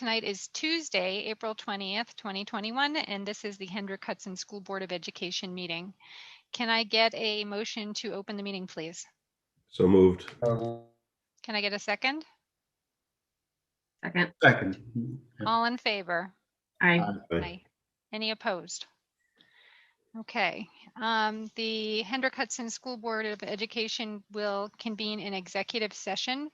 tonight is Tuesday, April 20th, 2021, and this is the Hendrick Hudson School Board of Education meeting. Can I get a motion to open the meeting, please? So moved. Can I get a second? Second. All in favor? Aye. Aye. Any opposed? Okay. The Hendrick Hudson School Board of Education will convene an executive session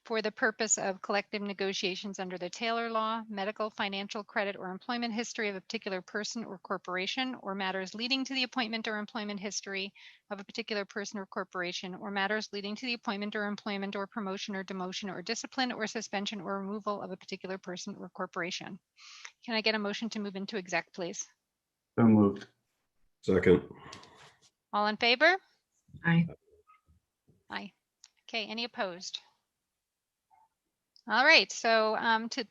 for the purpose of collective negotiations under the Taylor Law, medical, financial, credit, or employment history of a particular person or corporation, or matters leading to the appointment or employment history of a particular person or corporation, or matters leading to the appointment or promotion or demotion or discipline or suspension or removal of a particular person or corporation. Can I get a motion to move into exec, please? So moved. Second. All in favor? Aye. Aye. Okay, any opposed? All right, so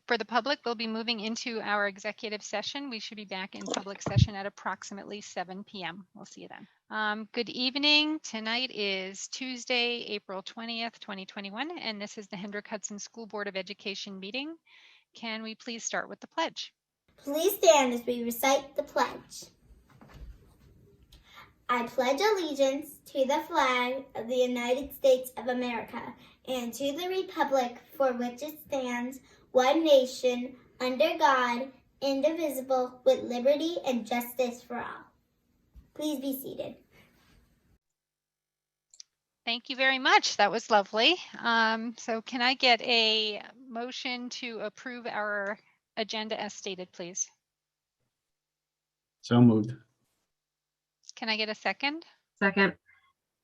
for the public, we'll be moving into our executive session. We should be back in public session at approximately 7 p.m. We'll see you then. Good evening. Tonight is Tuesday, April 20th, 2021, and this is the Hendrick Hudson School Board of Education meeting. Can we please start with the pledge? Please stand as we recite the pledge. I pledge allegiance to the flag of the United States of America and to the republic for which it stands, one nation, under God, indivisible, with liberty and justice for all. Please be seated. Thank you very much. That was lovely. So can I get a motion to approve our agenda as stated, please? So moved. Can I get a second? Second.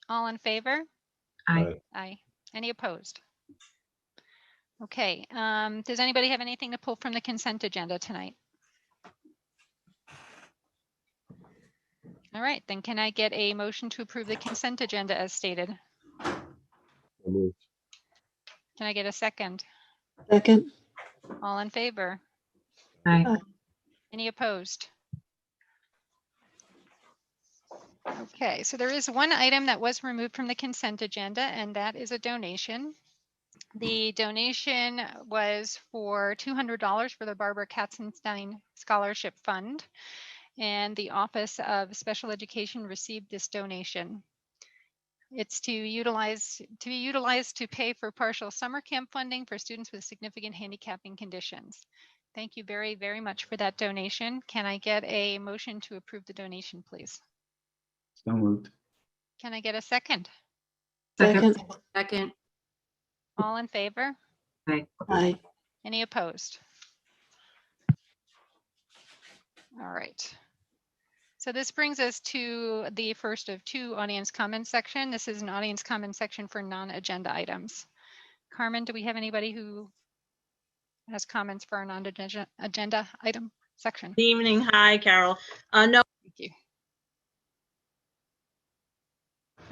All in favor? Aye. Aye. Any opposed? Okay. Does anybody have anything to pull from the consent agenda tonight? All right, then can I get a motion to approve the consent agenda as stated? So moved. Can I get a second? Second. All in favor? Aye. Any opposed? Okay, so there is one item that was removed from the consent agenda, and that is a donation. The donation was for $200 for the Barbara Katzenstein Scholarship Fund, and the Office of Special Education received this donation. It's to be utilized to pay for partial summer camp funding for students with significant handicapping conditions. Thank you very, very much for that donation. Can I get a motion to approve the donation, please? So moved. Can I get a second? Second. Second. All in favor? Aye. Aye. Any opposed? All right. So this brings us to the first of two audience comment section. This is an audience comment section for non-agenda items. Carmen, do we have anybody who has comments for our non-agenda item section? Good evening. Hi, Carol. No, Thank you.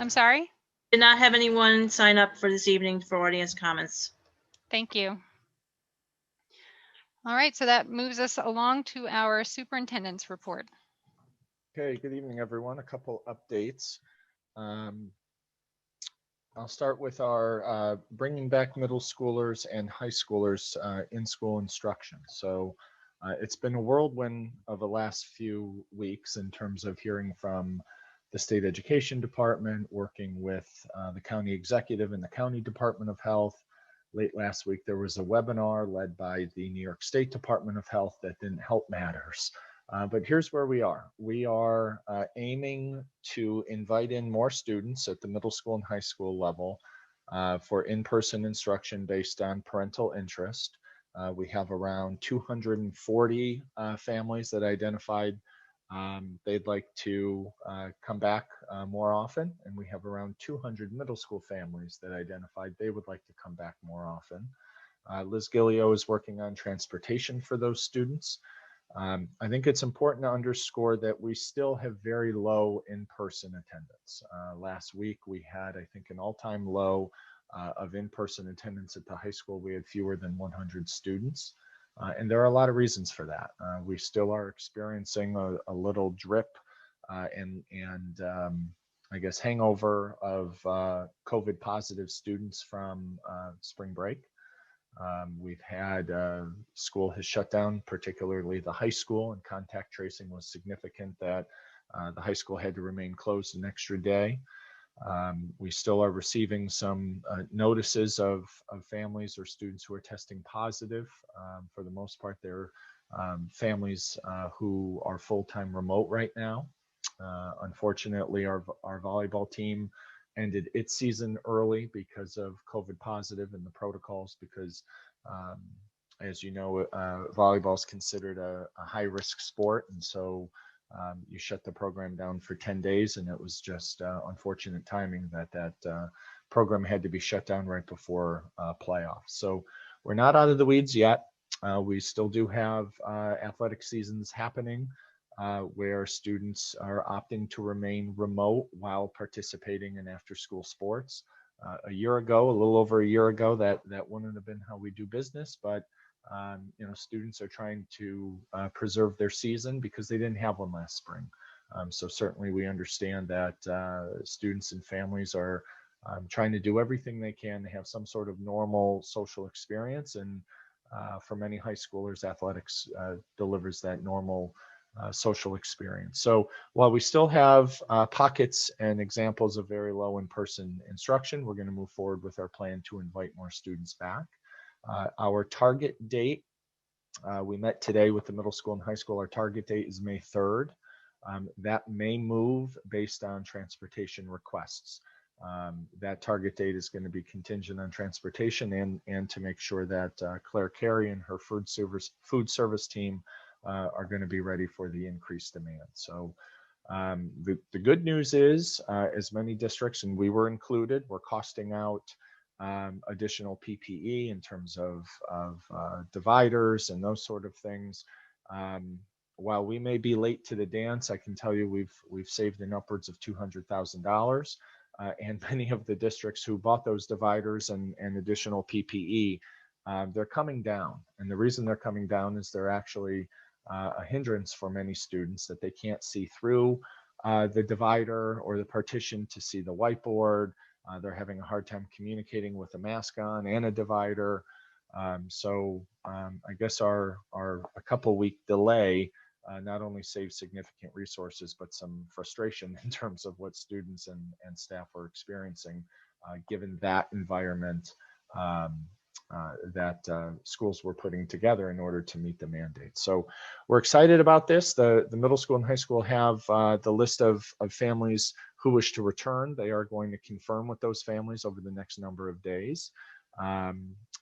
I'm sorry? did not have anyone sign up for this evening for audience comments. Thank you. All right, so that moves us along to our superintendent's report. Okay, good evening, everyone. A couple updates. I'll start with our bringing back middle schoolers and high schoolers in-school instruction. So it's been a whirlwind of the last few weeks in terms of hearing from the state education department, working with the county executive and the county Department of Health. Late last week, there was a webinar led by the New York State Department of Health that didn't help matters. But here's where we are. We are aiming to invite in more students at the middle school and high school level for in-person instruction based on parental interest. We have around 240 families that identified they'd like to come back more often, and we have around 200 middle school families that identified they would like to come back more often. Liz Gillio is working on transportation for those students. I think it's important to underscore that we still have very low in-person attendance. Last week we had, I think, an all-time low of in-person attendance at the high school. We had fewer than 100 students. And there are a lot of reasons for that. We still are experiencing a little drip and I guess hangover of COVID positive students from spring break. We've had school has shut down, particularly the high school, and contact tracing was significant that the high school had to remain closed an extra day. We still are receiving some notices of families or students who are testing positive. For the most part, they're families who are full-time remote right now. Unfortunately, our volleyball team ended its season early because of COVID positive and the protocols, because as you know, volleyball is considered a high-risk sport, and so you shut the program down for 10 days, and it was just unfortunate timing that program had to be shut down right before playoffs. So we're not out of the weeds yet. We still do have athletic seasons happening where students are opting to remain remote while participating in after-school sports. A little over a year ago, that wouldn't have been how we do business, but students are trying to preserve their season because they didn't have one last spring. So certainly we understand that students and families are trying to do everything they can to have some sort of normal social experience. And for many high schoolers, athletics delivers that normal social experience. So while we still have pockets and examples of very low in-person instruction, we're going to move forward with our plan to invite more students back. Our target date, we met today with the middle school and high school. Our target date is May 3rd. That may move based on transportation requests. That target date is going to be contingent on transportation and to make sure that Claire Carey and her food service team are going to be ready for the increased demand. So the good news is, as many districts, and we were included, we're costing out additional PPE in terms of dividers and those sort of things. While we may be late to the dance, I can tell you we've saved in upwards of $200,000. And many of the districts who bought those dividers and additional PPE, they're coming down. And the reason they're coming down is they're actually a hindrance for many students, that they can't see through the divider or the partition to see the whiteboard. They're having a hard time communicating with a mask on and a divider. So I guess our a couple week delay not only saves significant resources, but some frustration in terms of what students and staff are experiencing, given that environment that schools were putting together in order to meet the mandate. So we're excited about this. The middle school and high school have the list of families who wish to return. They are going to confirm with those families over the next number of days.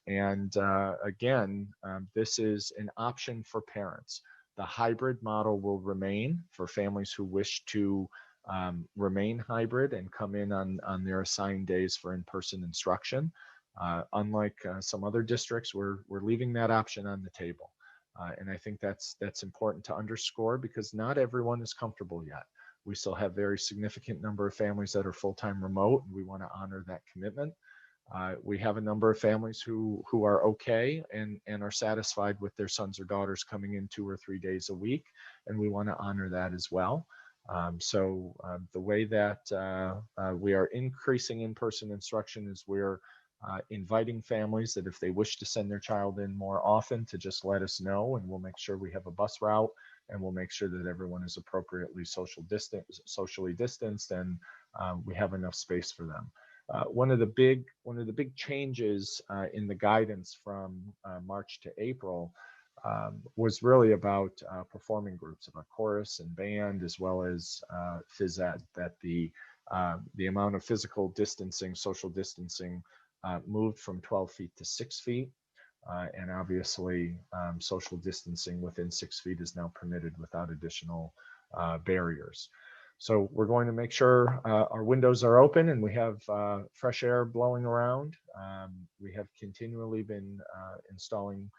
Again, this is an option for parents. The hybrid model will remain for families who wish to remain hybrid and come in on their assigned days for in-person instruction. Unlike some other districts, we're leaving that option on the table. And I think that's important to underscore, because not everyone is comfortable yet. We still have a very significant number of families that are full-time remote, and we want to honor that commitment. We have a number of families who are okay and are satisfied with their sons or daughters coming in 2 or 3 days a week, and we want to honor that as well. The way that we are increasing in-person instruction is we're inviting families that if they wish to send their child in more often, to just let us know, and we'll make sure we have a bus route, and we'll make sure that everyone is appropriately socially distanced, and we have enough space for them. One of the big changes in the guidance from March to April was really about performing groups, about chorus and band, as well as phys ed, that the amount of physical distancing, social distancing, moved from 12 feet to 6 feet. And obviously, social distancing within 6 feet is now permitted without additional barriers. So we're going to make sure our windows are open and we have fresh air blowing around. We have continually been installing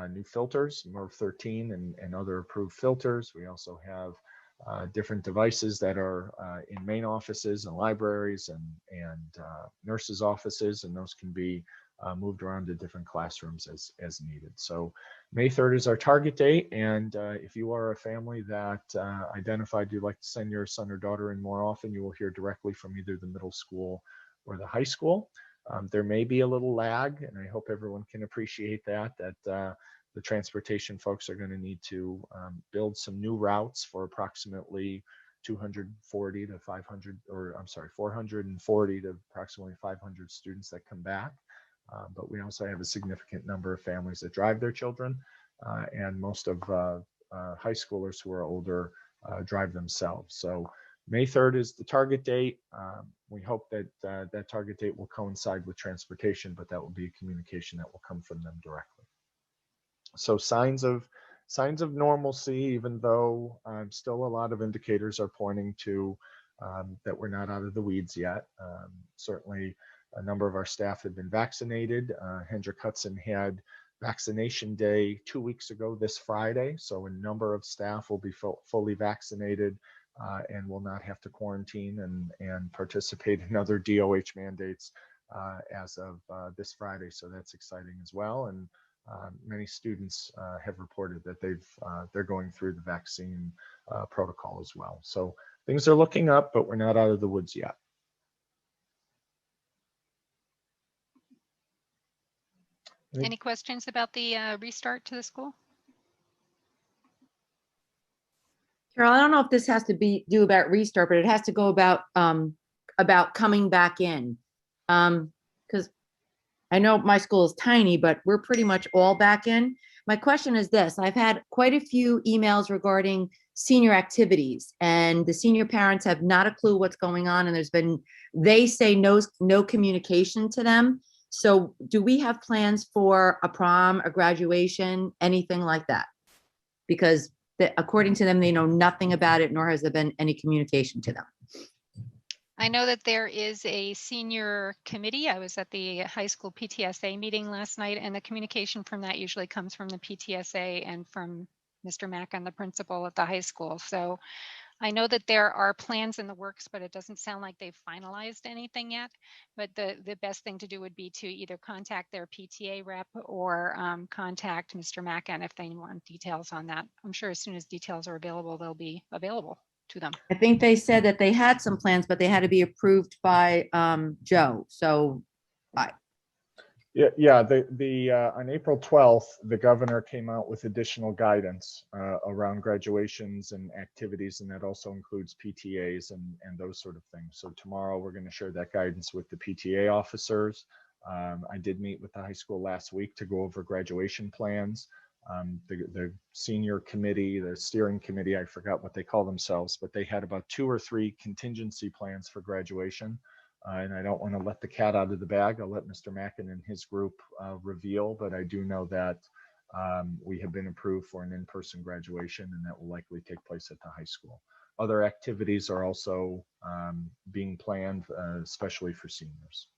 new filters, MERV 13 and other approved filters. We also have different devices that are in main offices and libraries and nurses' offices, and those can be moved around to different classrooms as needed. So May 3rd is our target date, and if you are a family that identified you'd like to send your son or daughter in more often, you will hear directly from either the middle school or the high school. There may be a little lag, and I hope everyone can appreciate that the transportation folks are going to need to build some new routes for approximately 240 to 500, or I'm sorry, 440 to approximately 500 students that come back. But we also have a significant number of families that drive their children, and most of high schoolers who are older drive themselves. So May 3rd is the target date. We hope that that target date will coincide with transportation, but that will be a communication that will come from them directly. So signs of normalcy, even though still a lot of indicators are pointing to that we're not out of the weeds yet. Certainly a number of our staff have been vaccinated. Hendrick Hudson had vaccination day 2 weeks ago this Friday. So a number of staff will be fully vaccinated and will not have to quarantine and participate in other DOH mandates as of this Friday. So that's exciting as well. And many students have reported that they're going through the vaccine protocol as well. So things are looking up, but we're not out of the woods yet. Any questions about the restart to the school? Carol, I don't know if this has to do about restart, but it has to go about coming back in. Because I know my school is tiny, but we're pretty much all back in. My question is this: I've had quite a few emails regarding senior activities, and the senior parents have not a clue what's going on, and they say no communication to them. So do we have plans for a prom, a graduation, anything like that? Because according to them, they know nothing about it, nor has there been any communication to them. I know that there is a senior committee. I was at the high school PTSA meeting last night, and the communication from that usually comes from the PTSA and from Mr. Mackin, the principal at the high school. So I know that there are plans in the works, but it doesn't sound like they've finalized anything yet. But the best thing to do would be to either contact their PTA rep or contact Mr. Mackin if they want details on that. I'm sure as soon as details are available, they'll be available to them. I think they said that they had some plans, but they had to be approved by Joe. So Yeah. On April 12th, the governor came out with additional guidance around graduations and activities, and that also includes PTAs and those sort of things. So tomorrow we're going to share that guidance with the PTA officers. I did meet with the high school last week to go over graduation plans. The senior committee, the steering committee, I forgot what they call themselves, but they had about 2 or 3 contingency plans for graduation. And I don't want to let the cat out of the bag. I'll let Mr. Mackin and his group reveal, but I do know that we have been approved for an in-person graduation, and that will likely take place at the high school. Other activities are also being planned, especially for seniors.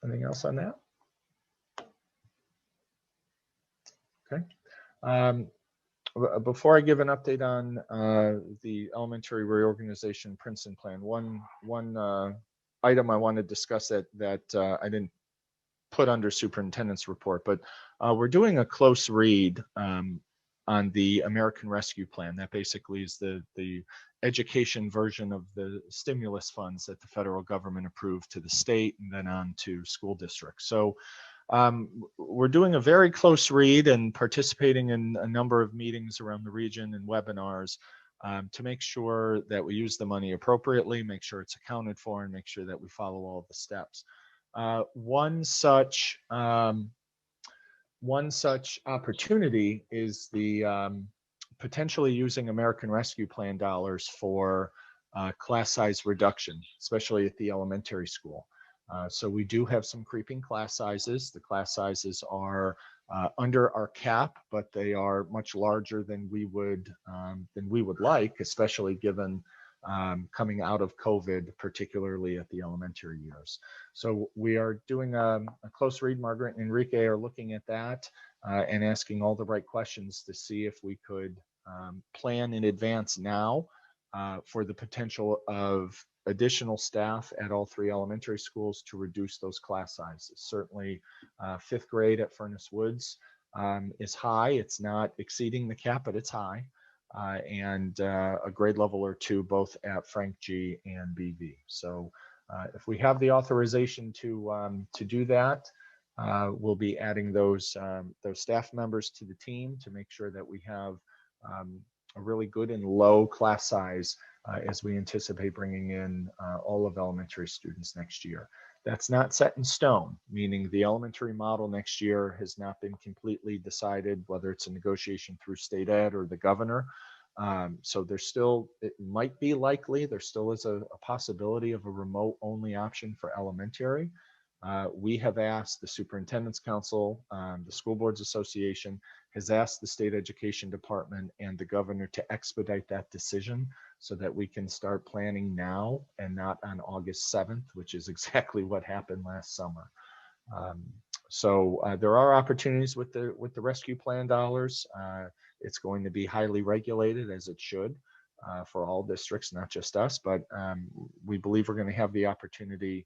Anything else on that? Okay. Before I give an update on the elementary reorganization Princeton plan, one item I want to discuss that I didn't put under superintendent's report, but we're doing a close read on the American Rescue Plan. That basically is the education version of the stimulus funds that the federal government approved to the state and then on to school districts. So we're doing a very close read and participating in a number of meetings around the region and webinars to make sure that we use the money appropriately, make sure it's accounted for, and make sure that we follow all the steps. One such opportunity is the potentially using American Rescue Plan dollars for class size reduction, especially at the elementary school. So we do have some creeping class sizes. The class sizes are under our cap, but they are much larger than we would like, especially given coming out of COVID, particularly at the elementary years. So we are doing a close read. Margaret and Enrique are looking at that and asking all the right questions to see if we could plan in advance now for the potential of additional staff at all 3 elementary schools to reduce those class sizes. Certainly 5th grade at Furnace Woods is high. It's not exceeding the cap, but it's high. and a grade level or two, both at Frank G and BV. So if we have the authorization to do that, we'll be adding those staff members to the team to make sure that we have a really good and low class size as we anticipate bringing in all of elementary students next year. That's not set in stone, meaning the elementary model next year has not been completely decided, whether it's a negotiation through state ed or the governor. So there's still, it might be likely, there still is a possibility of a remote only option for elementary. We have asked the Superintendent's Council, the School Boards Association has asked the State Education Department and the governor to expedite that decision so that we can start planning now and not on August 7th, which is exactly what happened last summer. So there are opportunities with the rescue plan dollars. It's going to be highly regulated, as it should, for all districts, not just us, but we believe we're going to have the opportunity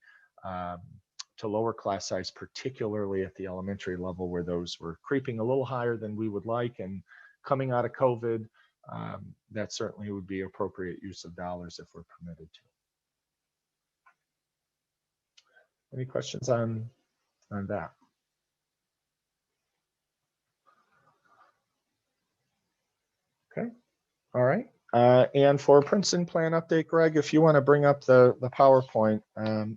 to lower class size, particularly at the elementary level, where those were creeping a little higher than we would like. And coming out of COVID, that certainly would be appropriate use of dollars if we're permitted to. Any questions on that? Okay, all right. And for Princeton plan update, Greg, if you want to bring up the PowerPoint,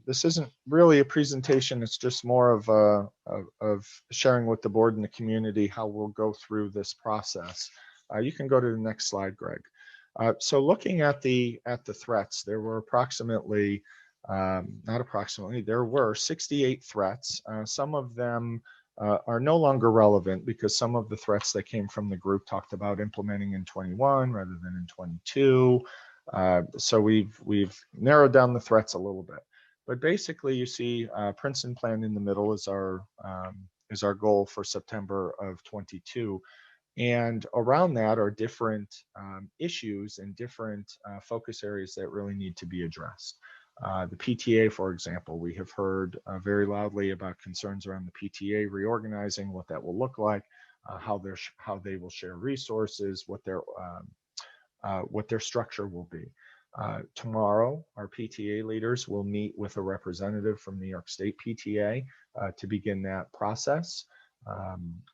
this isn't really a presentation. It's just more of sharing with the board and the community how we'll go through this process. You can go to the next slide, Greg. So looking at the threats, there were approximately, not approximately, there were 68 threats. Some of them are no longer relevant because some of the threats that came from the group talked about implementing in 21 rather than in 22. So we've narrowed down the threats a little bit. But basically, you see Princeton plan in the middle is our goal for September of 22. And around that are different issues and different focus areas that really need to be addressed. The PTA, for example, we have heard very loudly about concerns around the PTA reorganizing, what that will look like, how they will share resources, what their structure will be. Tomorrow, our PTA leaders will meet with a representative from New York State PTA to begin that process.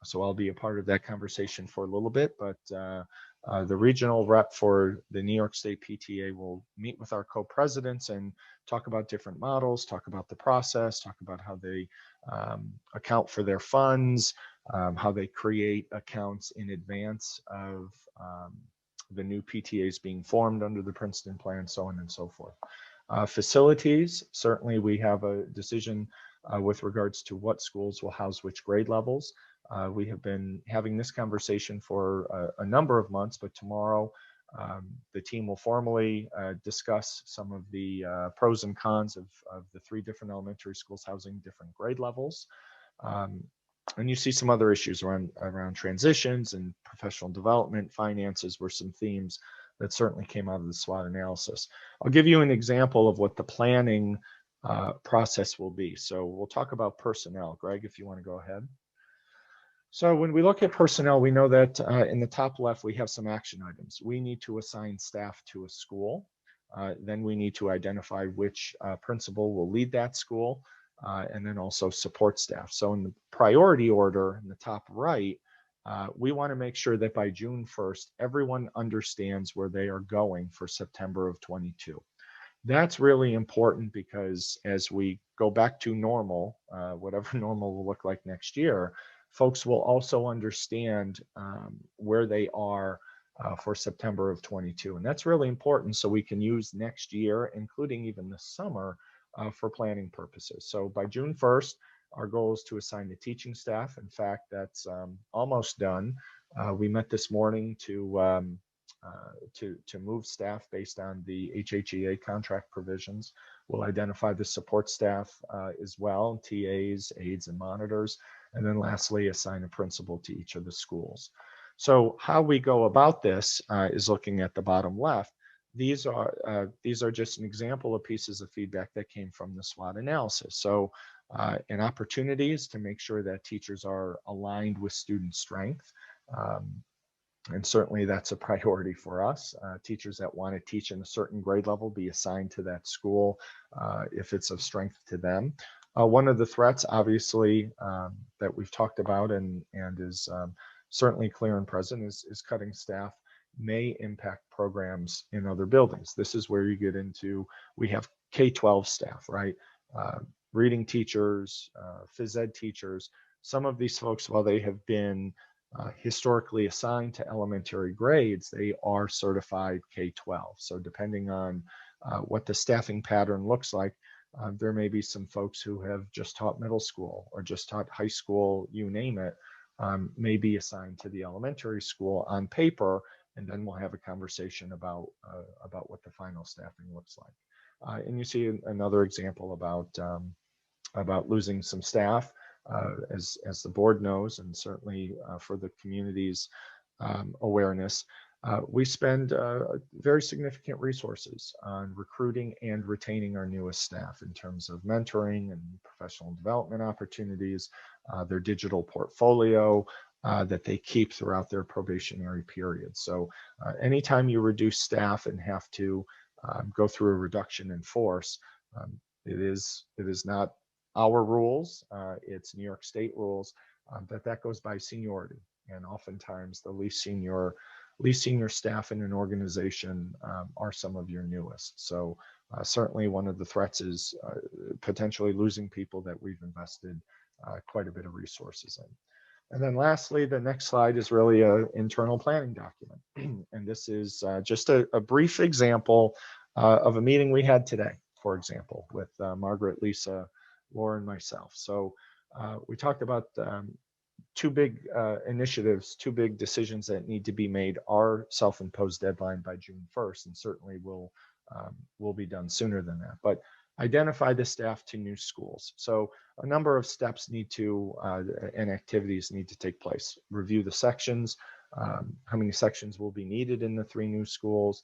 So I'll be a part of that conversation for a little bit, but the regional rep for the New York State PTA will meet with our co-presidents and talk about different models, talk about the process, talk about how they account for their funds, how they create accounts in advance of the new PTAs being formed under the Princeton plan, so on and so forth. Facilities, certainly we have a decision with regards to what schools will house which grade levels. We have been having this conversation for a number of months, but tomorrow the team will formally discuss some of the pros and cons of the 3 different elementary schools housing different grade levels. And you see some other issues around transitions and professional development, finances were some themes that certainly came out of the SWOT analysis. I'll give you an example of what the planning process will be. So we'll talk about personnel. Greg, if you want to go ahead. So when we look at personnel, we know that in the top left, we have some action items. We need to assign staff to a school. Then we need to identify which principal will lead that school, and then also support staff. So in the priority order in the top right, we want to make sure that by June 1st, everyone understands where they are going for September of 22. That's really important because as we go back to normal, whatever normal will look like next year, folks will also understand where they are for September of 22. And that's really important so we can use next year, including even the summer, for planning purposes. So by June 1st, our goal is to assign the teaching staff. In fact, that's almost done. We met this morning to move staff based on the HHEA contract provisions. We'll identify the support staff as well, TAs, aides, and monitors. And then lastly, assign a principal to each of the schools. So how we go about this is looking at the bottom left. These are just an example of pieces of feedback that came from the SWOT analysis. So an opportunity is to make sure that teachers are aligned with student strength. And certainly that's a priority for us. Teachers that want to teach in a certain grade level be assigned to that school if it's of strength to them. One of the threats, obviously, that we've talked about and is certainly clear and present is cutting staff may impact programs in other buildings. This is where you get into, we have K-12 staff, right? Reading teachers, phys ed teachers. Some of these folks, while they have been historically assigned to elementary grades, they are certified K-12. So depending on what the staffing pattern looks like, there may be some folks who have just taught middle school or just taught high school, you name it, may be assigned to the elementary school on paper, and then we'll have a conversation about what the final staffing looks like. And you see another example about losing some staff. As the board knows, and certainly for the community's awareness, we spend very significant resources on recruiting and retaining our newest staff in terms of mentoring and professional development opportunities, their digital portfolio that they keep throughout their probationary period. So anytime you reduce staff and have to go through a reduction in force, it is not our rules, it's New York State rules, that goes by seniority. And oftentimes the least senior staff in an organization are some of your newest. So certainly one of the threats is potentially losing people that we've invested quite a bit of resources in. And then lastly, the next slide is really an internal planning document. And this is just a brief example of a meeting we had today, for example, with Margaret, Lisa, Laura, and myself. So we talked about two big initiatives, two big decisions that need to be made. Our self-imposed deadline by June 1st, and certainly will be done sooner than that. But identify the staff to new schools. So a number of steps need to and activities need to take place. Review the sections, how many sections will be needed in the 3 new schools.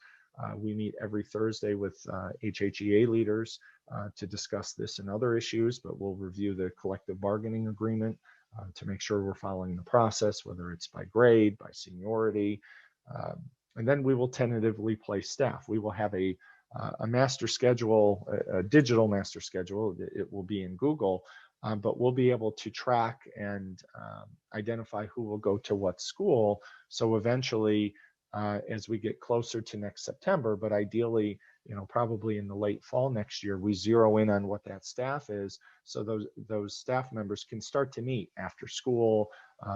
We meet every Thursday with HHEA leaders to discuss this and other issues, but we'll review the collective bargaining agreement to make sure we're following the process, whether it's by grade, by seniority. And then we will tentatively place staff. We will have a master schedule, a digital master schedule. It will be in Google, but we'll be able to track and identify who will go to what school. So eventually, as we get closer to next September, but ideally, probably in the late fall next year, we zero in on what that staff is. So those staff members can start to meet after school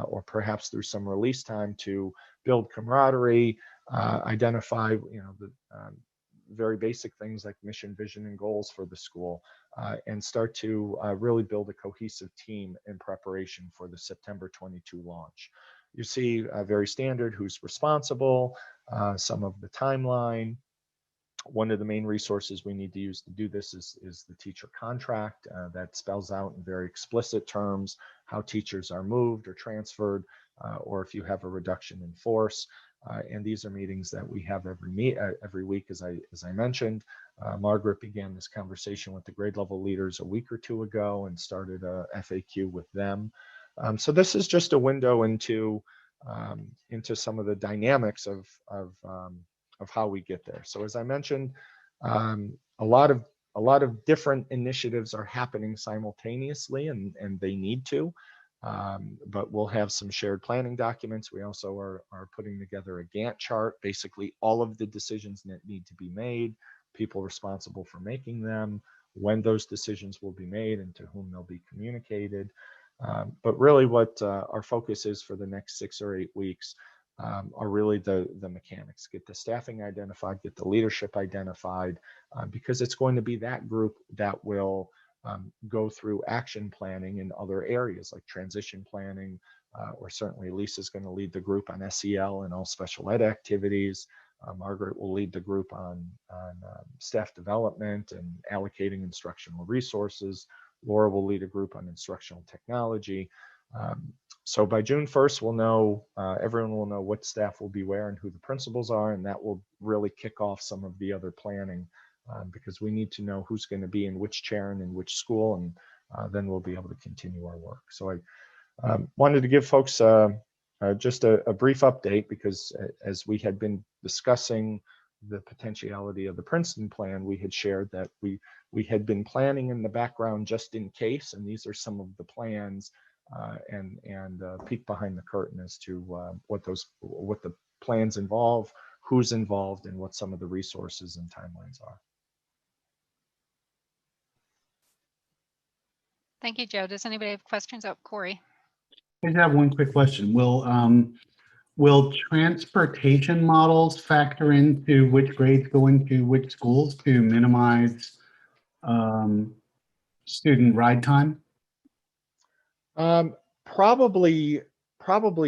or perhaps through some release time to build camaraderie, identify, the very basic things like mission, vision, and goals for the school, and start to really build a cohesive team in preparation for the September 22 launch. You see very standard who's responsible, some of the timeline. One of the main resources we need to use to do this is the teacher contract that spells out in very explicit terms how teachers are moved or transferred, or if you have a reduction in force. And these are meetings that we have every week, as I mentioned. Margaret began this conversation with the grade level leaders a week or two ago and started a FAQ with them. So this is just a window into some of the dynamics of how we get there. So as I mentioned, a lot of different initiatives are happening simultaneously, and they need to. But we'll have some shared planning documents. We also are putting together a Gantt chart, basically all of the decisions that need to be made, people responsible for making them, when those decisions will be made and to whom they'll be communicated. But really what our focus is for the next 6 or 8 weeks are really the mechanics. Get the staffing identified, get the leadership identified, because it's going to be that group that will go through action planning in other areas like transition planning, or certainly Lisa's going to lead the group on SEL and all special ed activities. Margaret will lead the group on staff development and allocating instructional resources. Laura will lead a group on instructional technology. So by June 1st, we'll know, everyone will know what staff will be where and who the principals are, and that will really kick off some of the other planning because we need to know who's going to be in which chair and in which school, and then we'll be able to continue our work. So I wanted to give folks a just a brief update, because as we had been discussing the potentiality of the Princeton plan, we had shared that we had been planning in the background just in case, and these are some of the plans and peek behind the curtain as to what the plans involve, who's involved, and what some of the resources and timelines are. Thank you, Joe. Does anybody have questions? Oh, Corey. I just have one quick question. Will transportation models factor into which grades go into which schools to minimize student ride time? Probably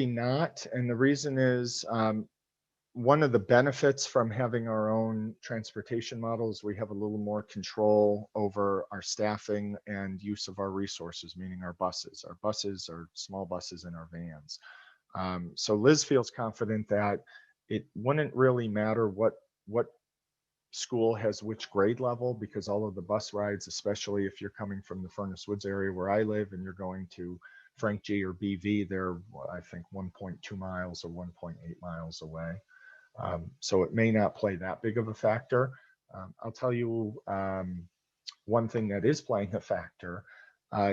not. And the reason is one of the benefits from having our own transportation models, we have a little more control over our staffing and use of our resources, meaning our buses. Our buses are small buses and our vans. So Liz feels confident that it wouldn't really matter what school has which grade level, because all of the bus rides, especially if you're coming from the Furnace Woods area where I live and you're going to Frank G or BV, they're, I think, 1.2 miles or 1.8 miles away. So it may not play that big of a factor. I'll tell you one thing that is playing a factor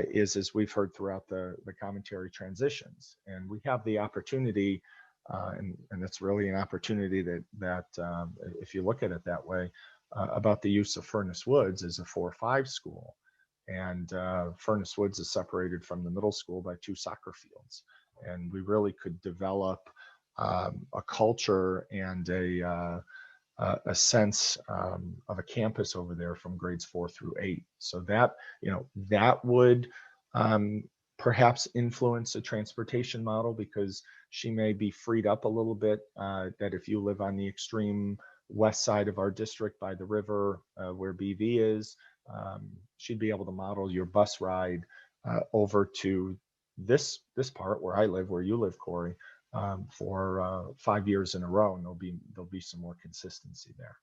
is, as we've heard throughout the commentary, transitions. And we have the opportunity, and it's really an opportunity that if you look at it that way, about the use of Furnace Woods as a 4-5 school. And Furnace Woods is separated from the middle school by 2 soccer fields. And we really could develop a culture and a sense of a campus over there from grades 4 through 8. So that, that would perhaps influence a transportation model, because she may be freed up a little bit, that if you live on the extreme west side of our district by the river where BV is, she'd be able to model your bus ride over to this part where I live, where you live, Corey, for 5 years in a row, and there'll be some more consistency there.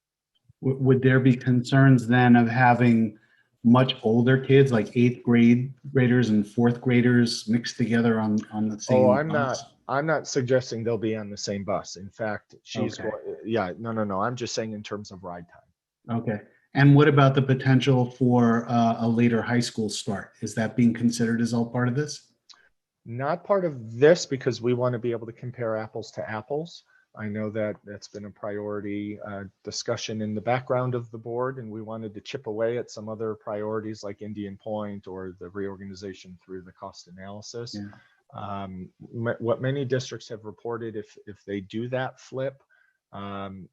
Would there be concerns then of having much older kids, like 8th graders and 4th graders mixed together on the same bus? I'm not suggesting they'll be on the same bus. In fact, no, I'm just saying in terms of ride time. Okay. And what about the potential for a later high school start? Is that being considered as all part of this? Not part of this, because we want to be able to compare apples to apples. I know that that's been a priority discussion in the background of the board, and we wanted to chip away at some other priorities like Indian Point or the reorganization through the cost analysis. Yeah. What many districts have reported, if they do that flip,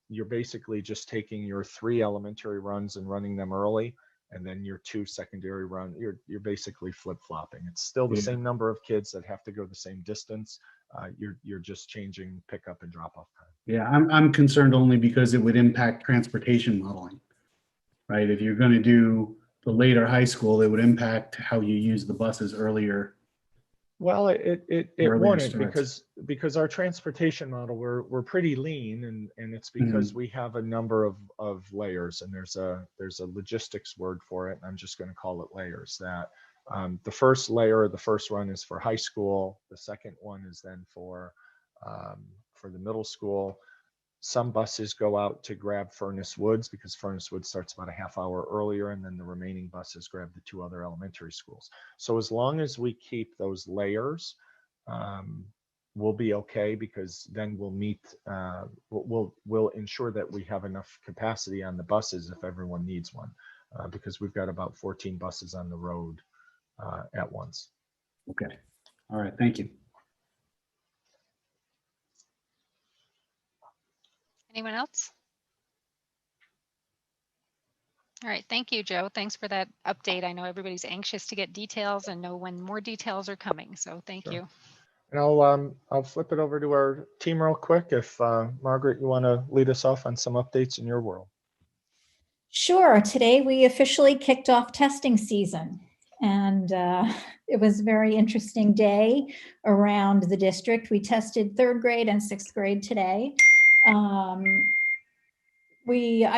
you're basically just taking your 3 elementary runs and running them early, and then your 2 secondary run, you're basically flip-flopping. It's still the same number of kids that have to go the same distance. You're just changing pickup and drop-off time. Yeah, I'm concerned only because it would impact transportation modeling, right? If you're going to do the later high school, it would impact how you use the buses earlier. Well, it wouldn't, because our transportation model, we're pretty lean, and it's because we have a number of layers, and there's a logistics word for it, and I'm just going to call it layers. That the first layer, the first run is for high school. The second one is then for the middle school. Some buses go out to grab Furnace Woods, because Furnace Woods starts about a half hour earlier, and then the remaining buses grab the 2 other elementary schools. So as long as we keep those layers, we'll be okay, because then we'll meet, we'll ensure that we have enough capacity on the buses if everyone needs one, because we've got about 14 buses on the road at once. Okay. All right. Thank you. Anyone else? All right, thank you, Joe. Thanks for that update. I know everybody's anxious to get details and know when more details are coming, so thank you. And I'll flip it over to our team real quick. If Margaret, you want to lead us off on some updates in your world. Sure. Today we officially kicked off testing season, and it was a very interesting day around the district. We tested 3rd grade and 6th grade today. I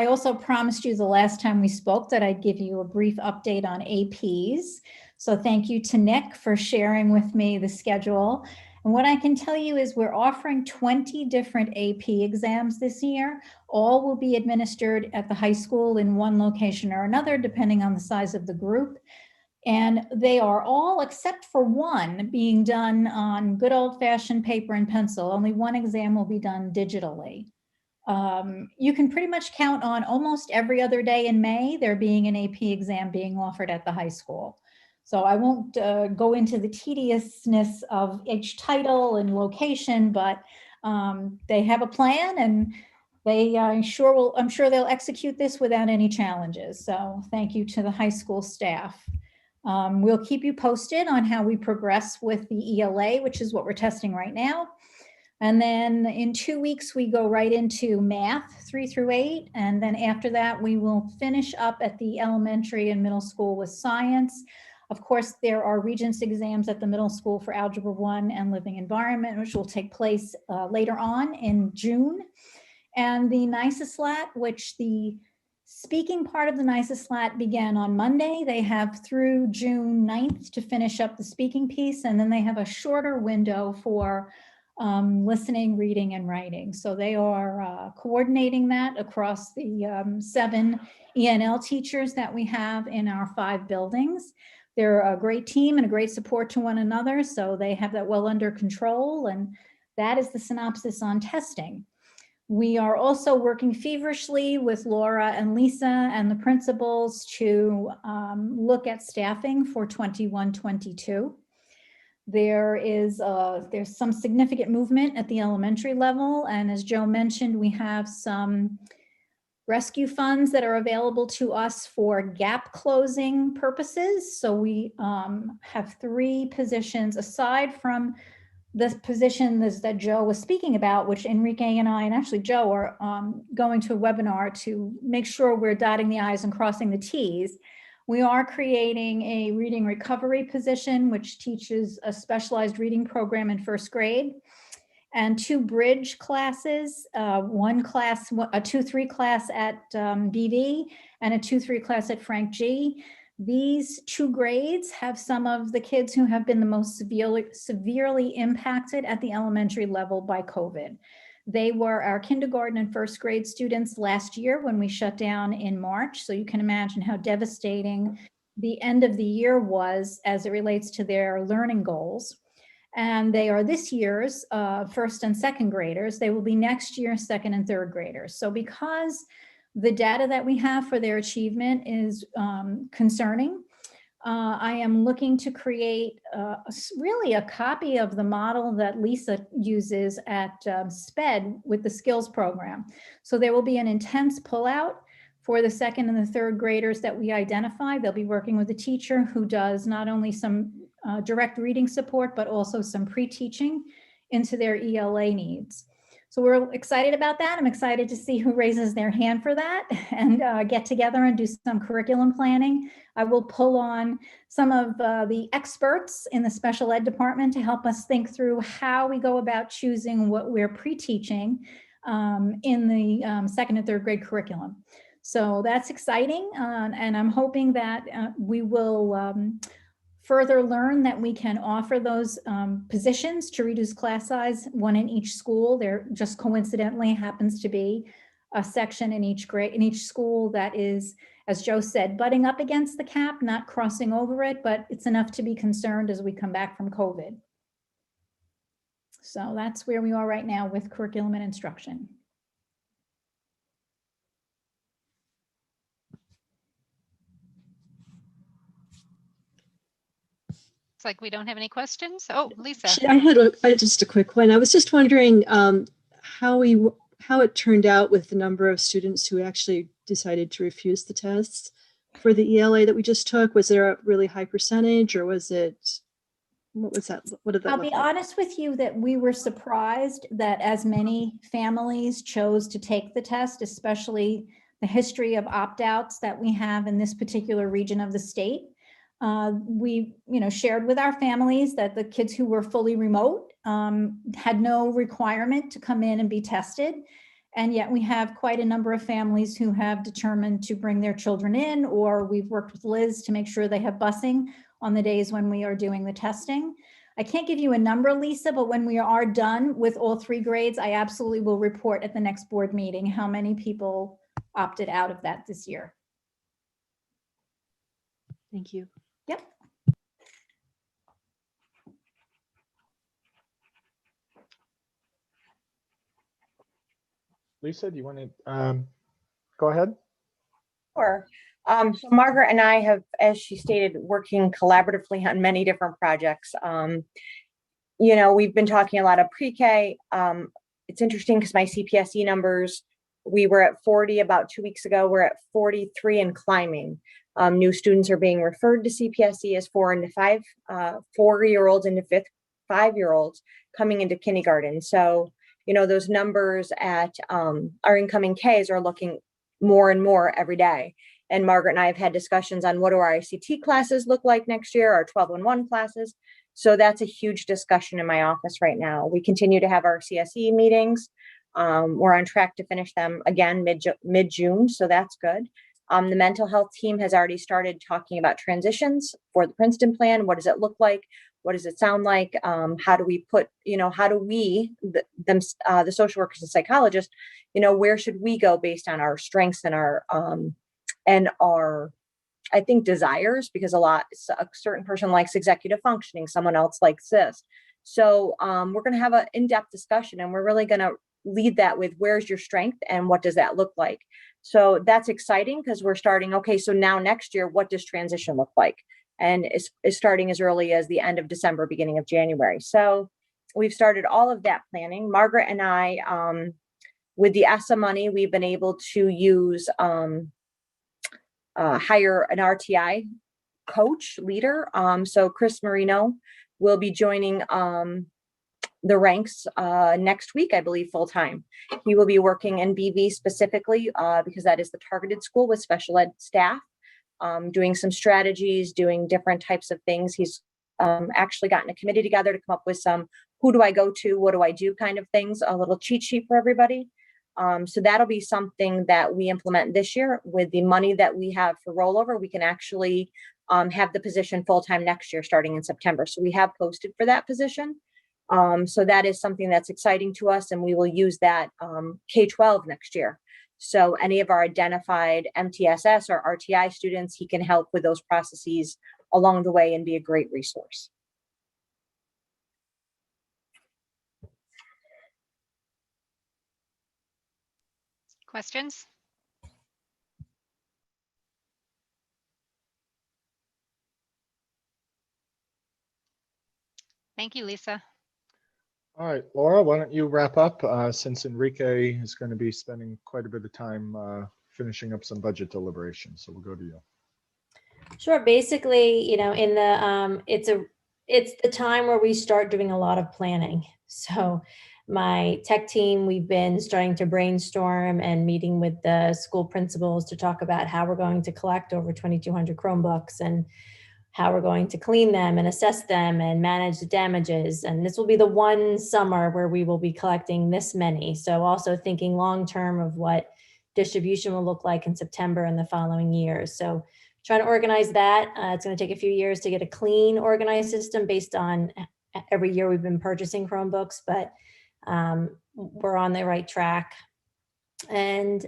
also promised you the last time we spoke that I'd give you a brief update on APs. So thank you to Nick for sharing with me the schedule. And what I can tell you is we're offering 20 different AP exams this year. All will be administered at the high school in one location or another, depending on the size of the group. And they are all, except for one, being done on good old-fashioned paper and pencil. Only one exam will be done digitally. You can pretty much count on almost every other day in May there being an AP exam being offered at the high school. So I won't go into the tediousness of each title and location, but they have a plan, and I'm sure they'll execute this without any challenges. So thank you to the high school staff. We'll keep you posted on how we progress with the ELA, which is what we're testing right now. And then in 2 weeks, we go right into math 3 through 8. And then after that, we will finish up at the elementary and middle school with science. Of course, there are Regents exams at the middle school for Algebra 1 and Living Environment, which will take place later on in June. And the NISA-SLAT, which the speaking part of the NISA-SLAT began on Monday. They have through June 9th to finish up the speaking piece, and then they have a shorter window for listening, reading, and writing. So they are coordinating that across the 7 ENL teachers that we have in our 5 buildings. They're a great team and a great support to one another, so they have that well under control, and that is the synopsis on testing. We are also working feverishly with Laura and Lisa and the principals to look at staffing for 21-22. There's some significant movement at the elementary level, and as Joe mentioned, we have some rescue funds that are available to us for gap closing purposes. So we have 3 positions aside from the position that Joe was speaking about, which Enrique and I, and actually Joe, are going to a webinar to make sure we're dotting the I's and crossing the T's. We are creating a reading recovery position, which teaches a specialized reading program in 1st grade, and 2 bridge classes, one class, a 2-3 class at BV and a 2-3 class at Frank G. These 2 grades have some of the kids who have been the most severely impacted at the elementary level by COVID. They were our kindergarten and 1st grade students last year when we shut down in March. So you can imagine how devastating the end of the year was as it relates to their learning goals. And they are this year's 1st and 2nd graders. They will be next year's 2nd and 3rd graders. So because the data that we have for their achievement is concerning, I am looking to create really a copy of the model that Lisa uses at SPED with the skills program. So there will be an intense pullout for the 2nd and the 3rd graders that we identify. They'll be working with a teacher who does not only some direct reading support, but also some pre-teaching into their ELA needs. So we're excited about that. I'm excited to see who raises their hand for that and get together and do some curriculum planning. I will pull on some of the experts in the special ed department to help us think through how we go about choosing what we're pre-teaching in the 2nd and 3rd grade curriculum. So that's exciting. And I'm hoping that we will further learn that we can offer those positions to reduce class size, 1 in each school. There just coincidentally happens to be a section in each grade, in each school that is, as Joe said, butting up against the cap, not crossing over it, but it's enough to be concerned as we come back from COVID. So that's where we are right now with curriculum and instruction. It's like we don't have any questions. Oh, Lisa. I had just a quick one. I was just wondering how it turned out with the number of students who actually decided to refuse the tests for the ELA that we just took. Was there a really high percentage, or was it, what was that? What did that look like? I'll be honest with you that we were surprised that as many families chose to take the test, especially the history of opt-outs that we have in this particular region of the state. We, shared with our families that the kids who were fully remote had no requirement to come in and be tested. And yet we have quite a number of families who have determined to bring their children in, or we've worked with Liz to make sure they have busing on the days when we are doing the testing. I can't give you a number, Lisa, but when we are done with all 3 grades, I absolutely will report at the next board meeting how many people opted out of that this year. Thank you. Yep. Lisa, do you want to go ahead? Sure. So Margaret and I have, as she stated, working collaboratively on many different projects. You know, we've been talking a lot of pre-K. It's interesting because my CPSE numbers, we were at 40 about 2 weeks ago. We're at 43 and climbing. New students are being referred to CPSE as 4 and 5, 4-year-olds into 5-year-olds coming into kindergarten. So, you know, those numbers at our incoming Ks are looking more and more every day. And Margaret and I have had discussions on what do our ICT classes look like next year, our 12-1 classes. So that's a huge discussion in my office right now. We continue to have our CSE meetings. We're on track to finish them again mid-June, so that's good. The mental health team has already started talking about transitions for the Princeton plan. What does it look like? What does it sound like? How do we put, you know, how do we, the social workers and psychologists, you know, where should we go based on our strengths and our, I think, desires, because a certain person likes executive functioning, someone else likes this. So we're going to have an in-depth discussion, and we're really going to lead that with where's your strength and what does that look like? So that's exciting because we're starting, okay, so now next year, what does transition look like? And it's starting as early as the end of December, beginning of January. So we've started all of that planning. Margaret and I, with the ESSA money, we've been able to use, hire an RTI coach leader. So Chris Marino will be joining the ranks next week, I believe, full time. He will be working in BV specifically because that is the targeted school with special ed staff, doing some strategies, doing different types of things. He's actually gotten a committee together to come up with some who do I go to, what do I do kind of things, a little cheat sheet for everybody. So that'll be something that we implement this year. With the money that we have for rollover, we can actually have the position full-time next year, starting in September. So we have posted for that position. So that is something that's exciting to us, and we will use that K-12 next year. So any of our identified MTSS or RTI students, he can help with those processes along the way and be a great resource. Questions? Thank you, Lisa. All right, Laura, why don't you wrap up since Enrique is going to be spending quite a bit of time finishing up some budget deliberations. So we'll go to you. Sure. Basically, you know, in the it's the time where we start doing a lot of planning. So my tech team, we've been starting to brainstorm and meeting with the school principals to talk about how we're going to collect over 2,200 Chromebooks and how we're going to clean them and assess them and manage the damages. And this will be the one summer where we will be collecting this many. So also thinking long-term of what distribution will look like in September and the following years. So trying to organize that. It's going to take a few years to get a clean, organized system based on every year we've been purchasing Chromebooks, but we're on the right track. And,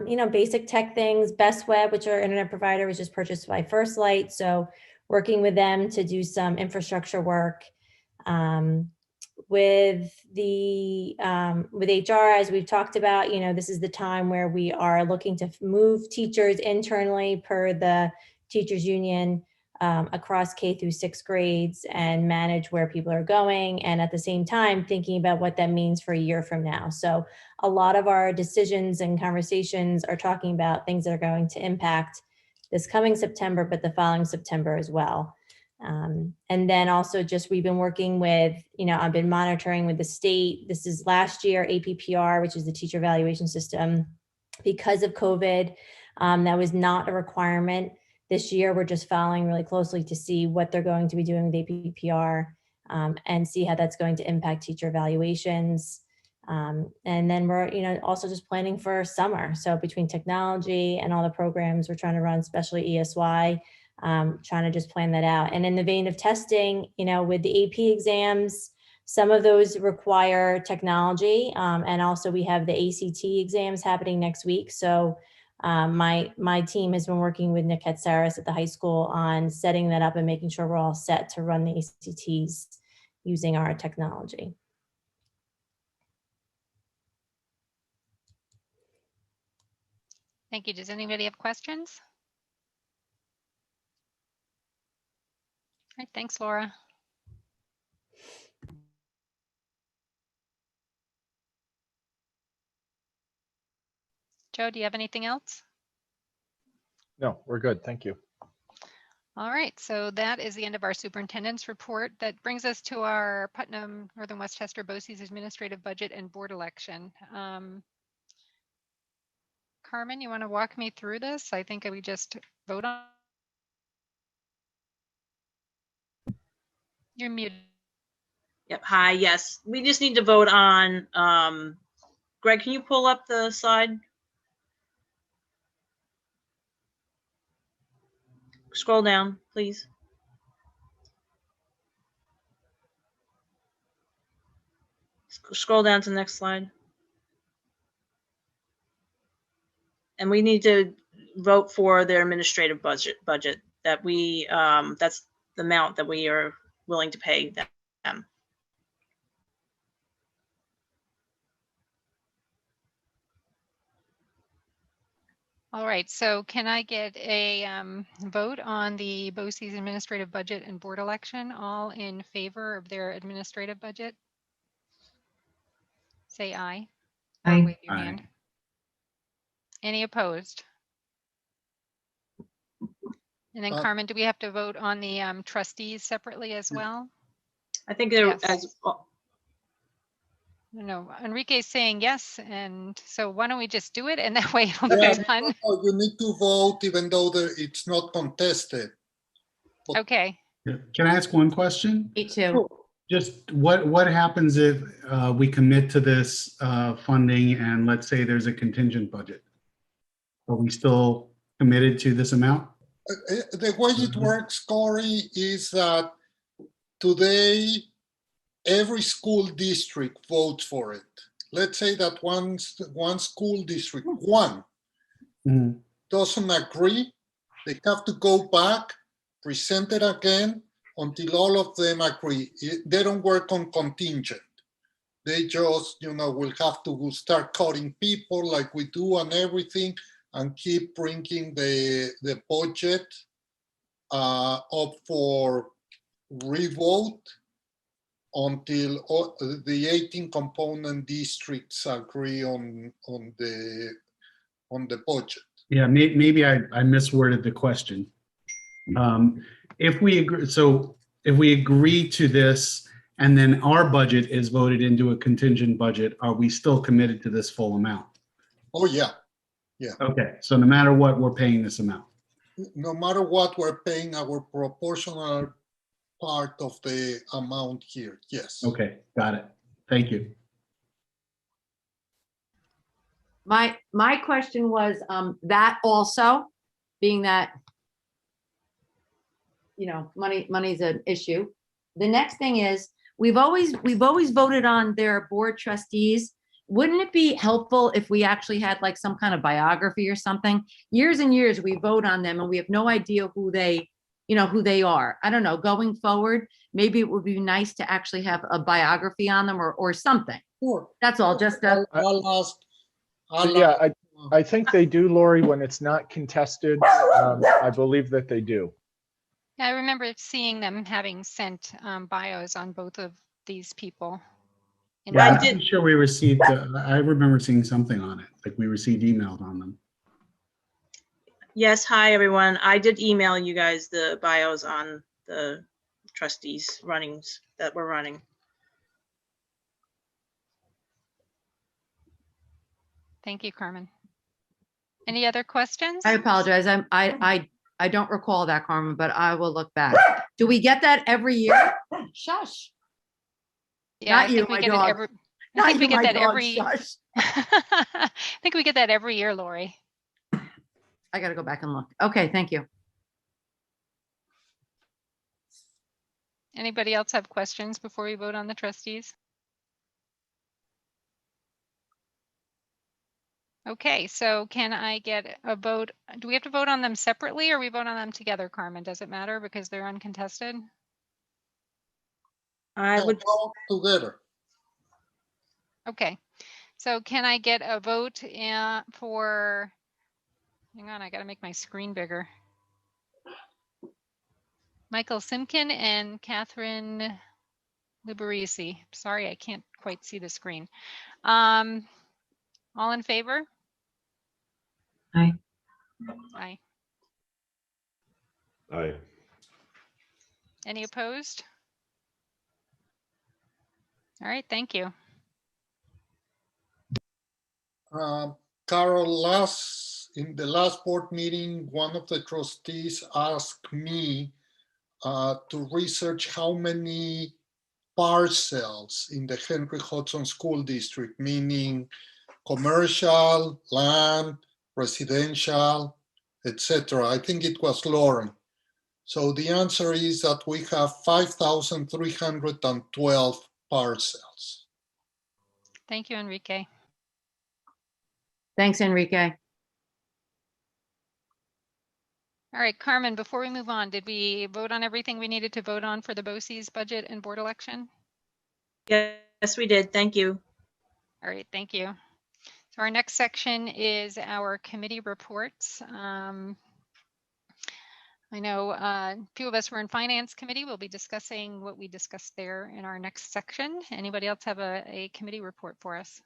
you know, basic tech things, Best Web, which our internet provider was just purchased by First Light. So working with them to do some infrastructure work. With HR, as we've talked about, you know, this is the time where we are looking to move teachers internally per the teachers union across K through 6th grades and manage where people are going. And at the same time, thinking about what that means for a year from now. So a lot of our decisions and conversations are talking about things that are going to impact this coming September, but the following September as well. And then also just we've been working with, you know, I've been monitoring with the state. This is last year, APPR, which is the teacher evaluation system. Because of COVID, that was not a requirement. This year, we're just following really closely to see what they're going to be doing with APPR and see how that's going to impact teacher evaluations. And then we're, you know, also just planning for summer. So between technology and all the programs we're trying to run, especially ESY, trying to just plan that out. And in the vein of testing, with the AP exams, some of those require technology. And also we have the ACT exams happening next week. So my team has been working with Nick Katsaris at the high school on setting that up and making sure we're all set to run the ACTs using our technology. Thank you. Does anybody have questions? All right, thanks, Laura. Joe, do you have anything else? No, we're good. Thank you. All right, so that is the end of our superintendent's report. That brings us to our Putnam, Northern Westchester, Boces administrative budget and board election. Carmen, you want to walk me through this? I think we just vote on. You're muted. Yep. Hi. Yes. We just need to vote on, Greg, can you pull up the slide? Scroll down, please. Scroll down to the next slide. And we need to vote for their administrative budget that we, that's the amount that we are willing to pay them. All right, so can I get a vote on the BOCES administrative budget and board election? All in favor of their administrative budget? Say aye. Or Aye. wave your hand. Any opposed? And then Carmen, do we have to vote on the trustees separately as well? I think there, Yes. as No, Enrique's saying yes, and so why don't we just do it and that way it'll be Yeah, done. you need to vote even though it's not contested. Okay. Can I ask one question? Me too. Just what happens if we commit to this funding and let's say there's a contingent budget? Are we still committed to this amount? The way it works, Corey, is that today every school district votes for it. Let's say that one school district, doesn't agree. They have to go back, present it again until all of them agree. They don't work on contingent. They just, will have to start cutting people like we do and everything and keep bringing the budget up for revote until the 18 component districts agree on the budget. Yeah, maybe I misworded the question. If we agree to this and then our budget is voted into a contingent budget, are we still committed to this full amount? Oh, yeah. Yeah. Okay, so no matter what, we're paying this amount. No matter what, we're paying our proportional part of the amount here. Yes. Okay, got it. Thank you. My question was that also, being that money's an issue. The next thing is we've always voted on their board trustees. Wouldn't it be helpful if we actually had like some kind of biography or something? Years and years we vote on them and we have no idea who they are. I don't know, going forward, maybe it would be nice to actually have a biography on them or something. Sure. That's all, just I think they do, Lori, when it's not contested. I believe that they do. Yeah, I remember seeing them having sent bios on both of these people. Yeah, I'm sure we received, I remember seeing something on it, like we received emails on them. yes, hi everyone. I did email you guys the bios on the trustees runnings that we're running. Thank you, Carmen. Any other questions? I apologize. I don't recall that, Carmen, but I will look back. Do we get that every year? Shush. Yeah, Not I think you, we my get dog. it every. I Not think we you, get my that dog. every. Shush. I think we get that every year, Lori. I gotta go back and look. Okay, thank you. Anybody else have questions before we vote on the trustees? Okay, so can I get a vote? Do we have to vote on them separately or we vote on them together, Carmen? Does it matter because they're uncontested? I would, All together. Okay, so can I get a vote for, hang on, I gotta make my screen bigger. Michael Simkin and Catherine Liberace. Sorry, I can't quite see the screen. All in favor? Aye. Aye. Aye. Any opposed? All right, thank you. Carol, in the last board meeting, one of the trustees asked me to research how many parcels in the Henry Hudson School District, meaning commercial, land, residential, etc. I think it was Lauren. So the answer is that we have 5,312 parcels. Thank you, Enrique. Thanks, Enrique. All right, Carmen, before we move on, did we vote on everything we needed to vote on for the Boces budget and board election? yes, we did. Thank you. All right, thank you. So our next section is our committee reports. I know a few of us were in finance committee. We'll be discussing what we discussed there in our next section. Anybody else have a committee report for us?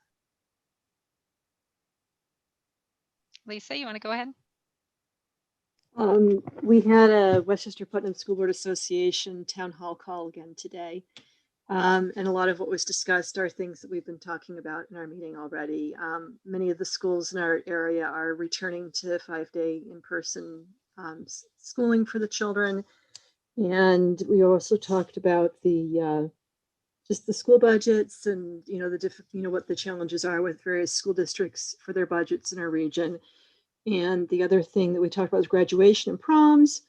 Lisa, you want to go ahead? We had a Westchester Putnam School Board Association town hall call again today. And a lot of what was discussed are things that we've been talking about in our meeting already. Many of the schools in our area are returning to 5-day in-person schooling for the children. And we also talked about the just the school budgets and, what the challenges are with various school districts for their budgets in our region. And the other thing that we talked about was graduation and proms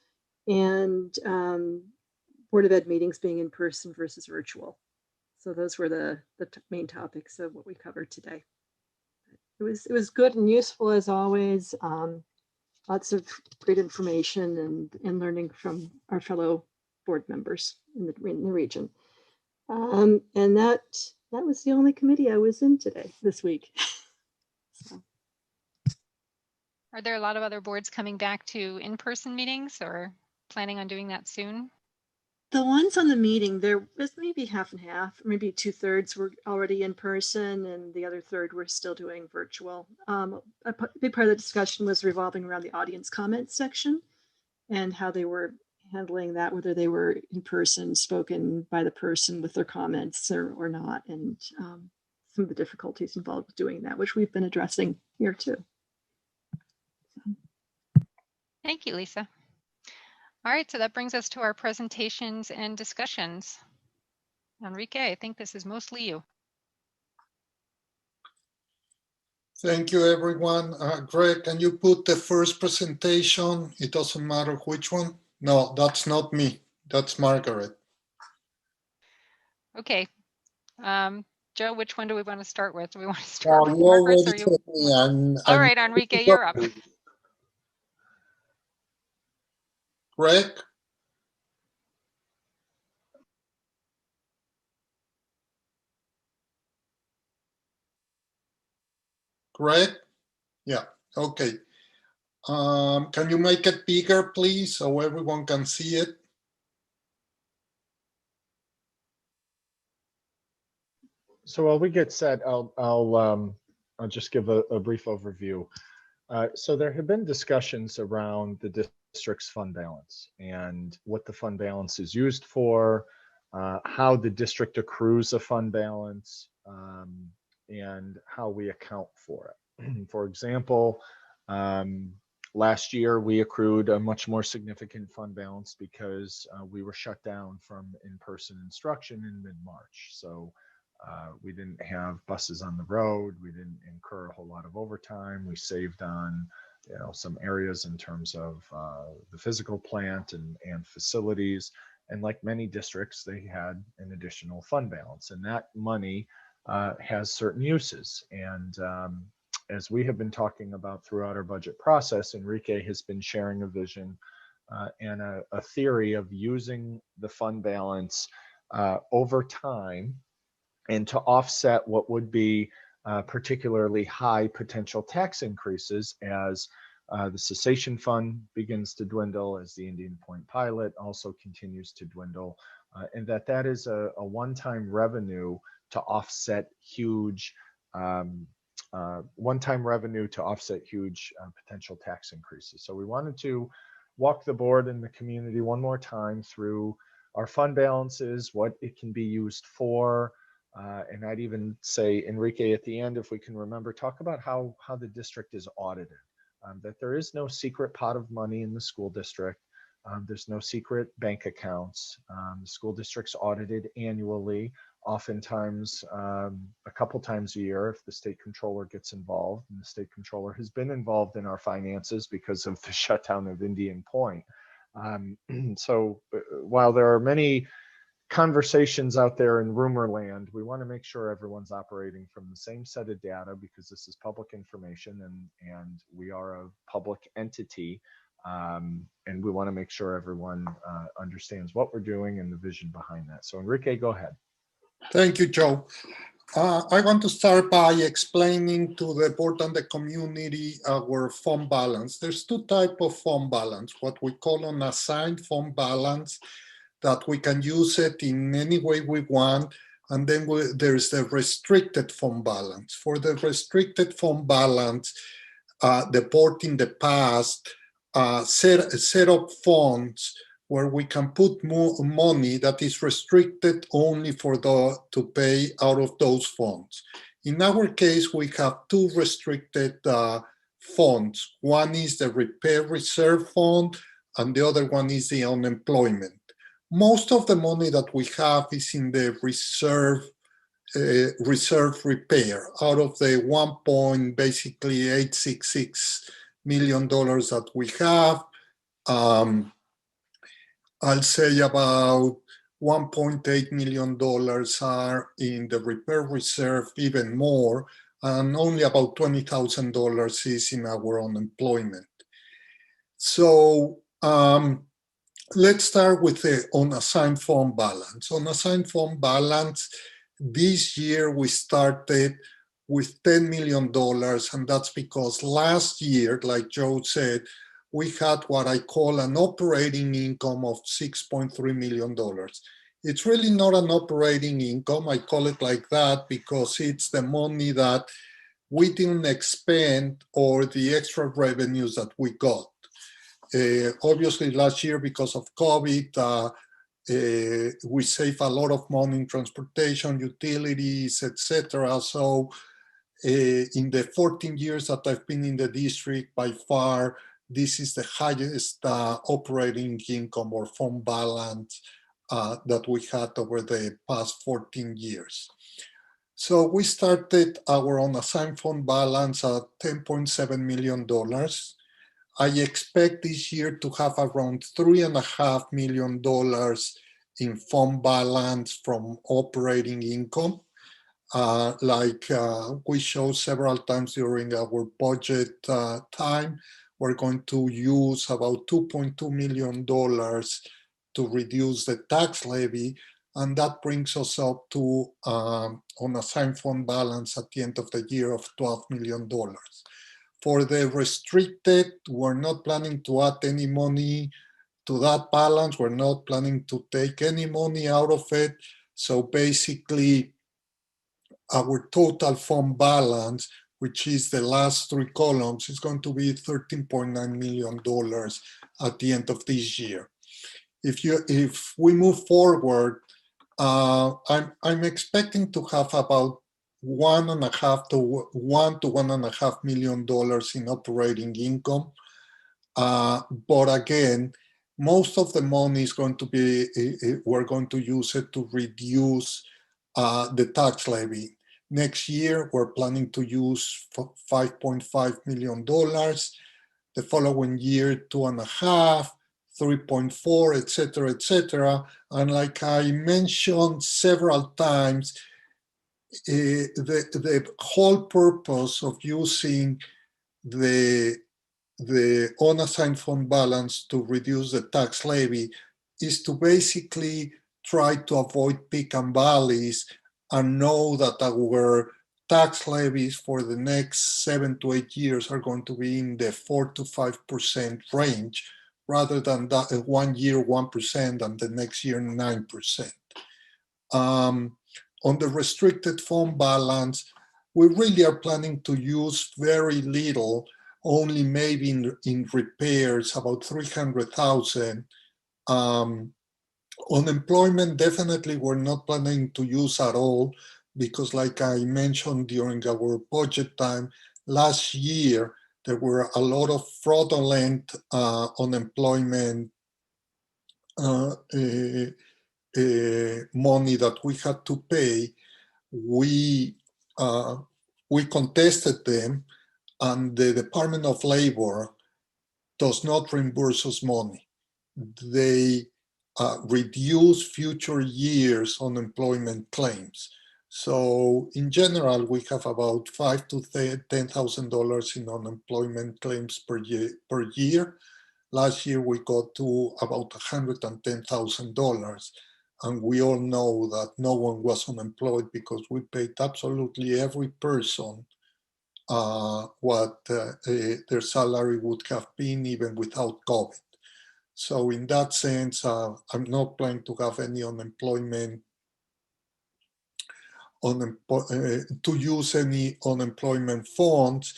and Board of Ed meetings being in person versus virtual. So those were the main topics of what we covered today. It was good and useful as always. Lots of great information and learning from our fellow board members in the region. And that was the only committee I was in this week. So. Are there a lot of other boards coming back to in-person meetings or planning on doing that soon? The ones on the meeting, there was maybe half and half, maybe 2/3 were already in person and the other third were still doing virtual. A big part of the discussion was revolving around the audience comments section and how they were handling that, whether they were in person, spoken by the person with their comments or not, and some of the difficulties involved with doing that, which we've been addressing here too. Thank you, Lisa. All right, so that brings us to our presentations and discussions. Enrique, I think this is mostly you. Thank you, everyone. Greg, can you put the first presentation? It doesn't matter which one. No, that's not me. That's Margaret. Okay. Joe, which one do we want to start with? Do we want to start with You Margaret's already or you? told me. All right, Enrique, you're up. Greg? Greg? Yeah, okay. Can you make it bigger, please, so everyone can see it? So while we get set, I'll just give a brief overview. So there have been discussions around the district's fund balance and what the fund balance is used for, how the district accrues a fund balance, and how we account for it. For example, last year we accrued a much more significant fund balance because we were shut down from in-person instruction in mid-March. So we didn't have buses on the road. We didn't incur a whole lot of overtime. We saved on, some areas in terms of the physical plant and facilities. And like many districts, they had an additional fund balance, and that money has certain uses. And as we have been talking about throughout our budget process, Enrique has been sharing a vision and a theory of using the fund balance over time and to offset what would be particularly high potential tax increases as the cessation fund begins to dwindle, as the Indian Point pilot also continues to dwindle, and that is a one-time revenue to offset huge potential tax increases. So we wanted to walk the board and the community one more time through our fund balances, what it can be used for, and I'd even say, Enrique, at the end, if we can remember, talk about how the district is audited, that there is no secret pot of money in the school district. There's no secret bank accounts. The school district's audited annually, oftentimes a couple times a year if the state controller gets involved. And the state controller has been involved in our finances because of the shutdown of Indian Point. So while there are many conversations out there in rumor land, we want to make sure everyone's operating from the same set of data, because this is public information and we are a public entity. And we want to make sure everyone understands what we're doing and the vision behind that. So Enrique, go ahead. Thank you, Joe. I want to start by explaining to the board and the community our fund balance. There's two types of fund balance, what we call an assigned fund balance, that we can use it in any way we want. And then there's the restricted fund balance. For the restricted fund balance, the board in the past set up funds where we can put more money that is restricted only for to pay out of those funds. In our case, we have two restricted funds. One is the repair reserve fund, and the other one is the unemployment. Most of the money that we have is in the reserve repair out of the $1.866 million that we have. I'll say about $1.8 million are in the repair reserve, even more, and only about $20,000 is in our unemployment. So let's start with the unassigned fund balance. Unassigned fund balance, this year we started with $10 million, and that's because last year, like Joe said, we had what I call an operating income of $6.3 million. It's really not an operating income. I call it like that because it's the money that we didn't expend or the extra revenues that we got. Obviously, last year, because of COVID, we saved a lot of money in transportation, utilities, etc. So in the 14 years that I've been in the district, by far, this is the highest operating income or fund balance that we had over the past 14 years. So we started our unassigned fund balance at $10.7 million. I expect this year to have around $3.5 million in fund balance from operating income. Like we showed several times during our budget time, we're going to use about $2.2 million to reduce the tax levy, and that brings us up to unassigned fund balance at the end of the year of $12 million. For the restricted, we're not planning to add any money to that balance. We're not planning to take any money out of it. So basically, our total fund balance, which is the last three columns, is going to be $13.9 million at the end of this year. If we move forward, I'm expecting to have about $1.5 to $1.5 million in operating income. But again, most of the money is going to be, we're going to use it to reduce the tax levy. Next year, we're planning to use $5.5 million. The following year, $2.5, 3.4, etc., etc. And like I mentioned several times, the whole purpose of using the unassigned fund balance to reduce the tax levy is to basically try to avoid peak and valleys and know that our tax levies for the next 7 to 8 years are going to be in the 4 to 5% range, rather than that 1 year 1% and the next year 9%. On the restricted fund balance, we really are planning to use very little, only maybe in repairs, about 300,000. Unemployment, definitely we're not planning to use at all, because like I mentioned during our budget time, last year, there were a lot of fraudulent unemployment money that we had to pay. We contested them, and the Department of Labor does not reimburse us money. They reduce future years' unemployment claims. So in general, we have about $5,000 to $10,000 in unemployment claims per year. Last year, we got to about $110,000. And we all know that no one was unemployed because we paid absolutely every person what their salary would have been even without COVID. So in that sense, I'm not planning to have any unemployment, to use any unemployment funds.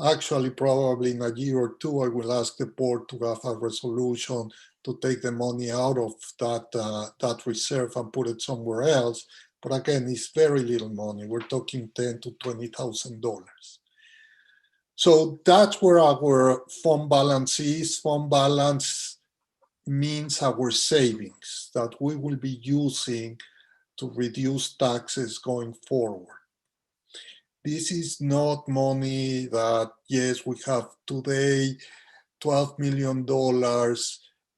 Actually, probably in a year or two, I will ask the board to have a resolution to take the money out of that reserve and put it somewhere else. But again, it's very little money. We're talking $10,000 to $20,000. So that's where our fund balance is. Fund balance means our savings that we will be using to reduce taxes going forward. This is not money that, yes, we have today $12 million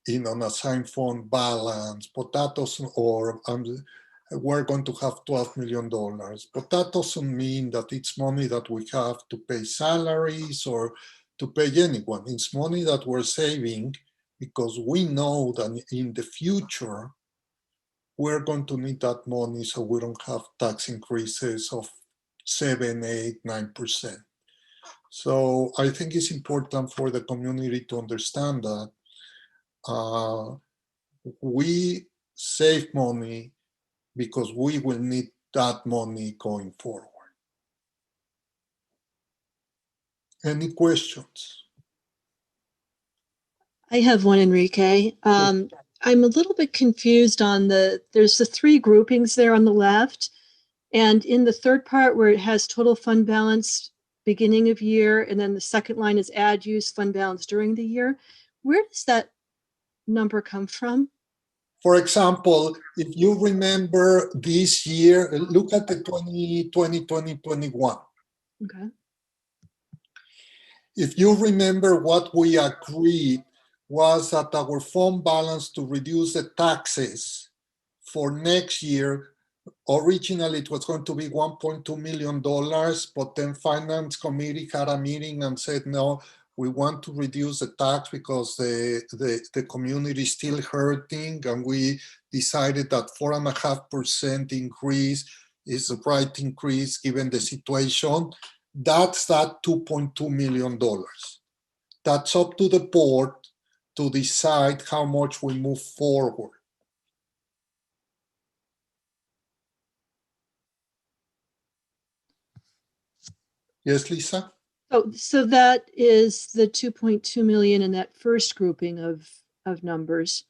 in unassigned fund balance, but that doesn't, or we're going to have $12 million, but that doesn't mean that it's money that we have to pay salaries or to pay anyone. It's money that we're saving because we know that in the future, we're going to need that money so we don't have tax increases of 7, 8, 9%. So I think it's important for the community to understand that we save money because we will need that money going forward. Any questions? I have one, Enrique. I'm a little bit confused on there's the 3 groupings there on the left. And in the third part where it has total fund balance beginning of year, and then the second line is add use fund balance during the year, where does that number come from? For example, if you remember this year, look at the 2020-2021. Okay. If you remember, what we agreed was that our fund balance to reduce the taxes for next year, originally it was going to be $1.2 million, but then Finance Committee had a meeting and said, no, we want to reduce the tax because the community is still hurting, and we decided that 4.5% increase is the right increase given the situation. That's that $2.2 million. That's up to the board to decide how much we move forward. Yes, Lisa? Oh, so that is the 2.2 million in that first grouping of numbers,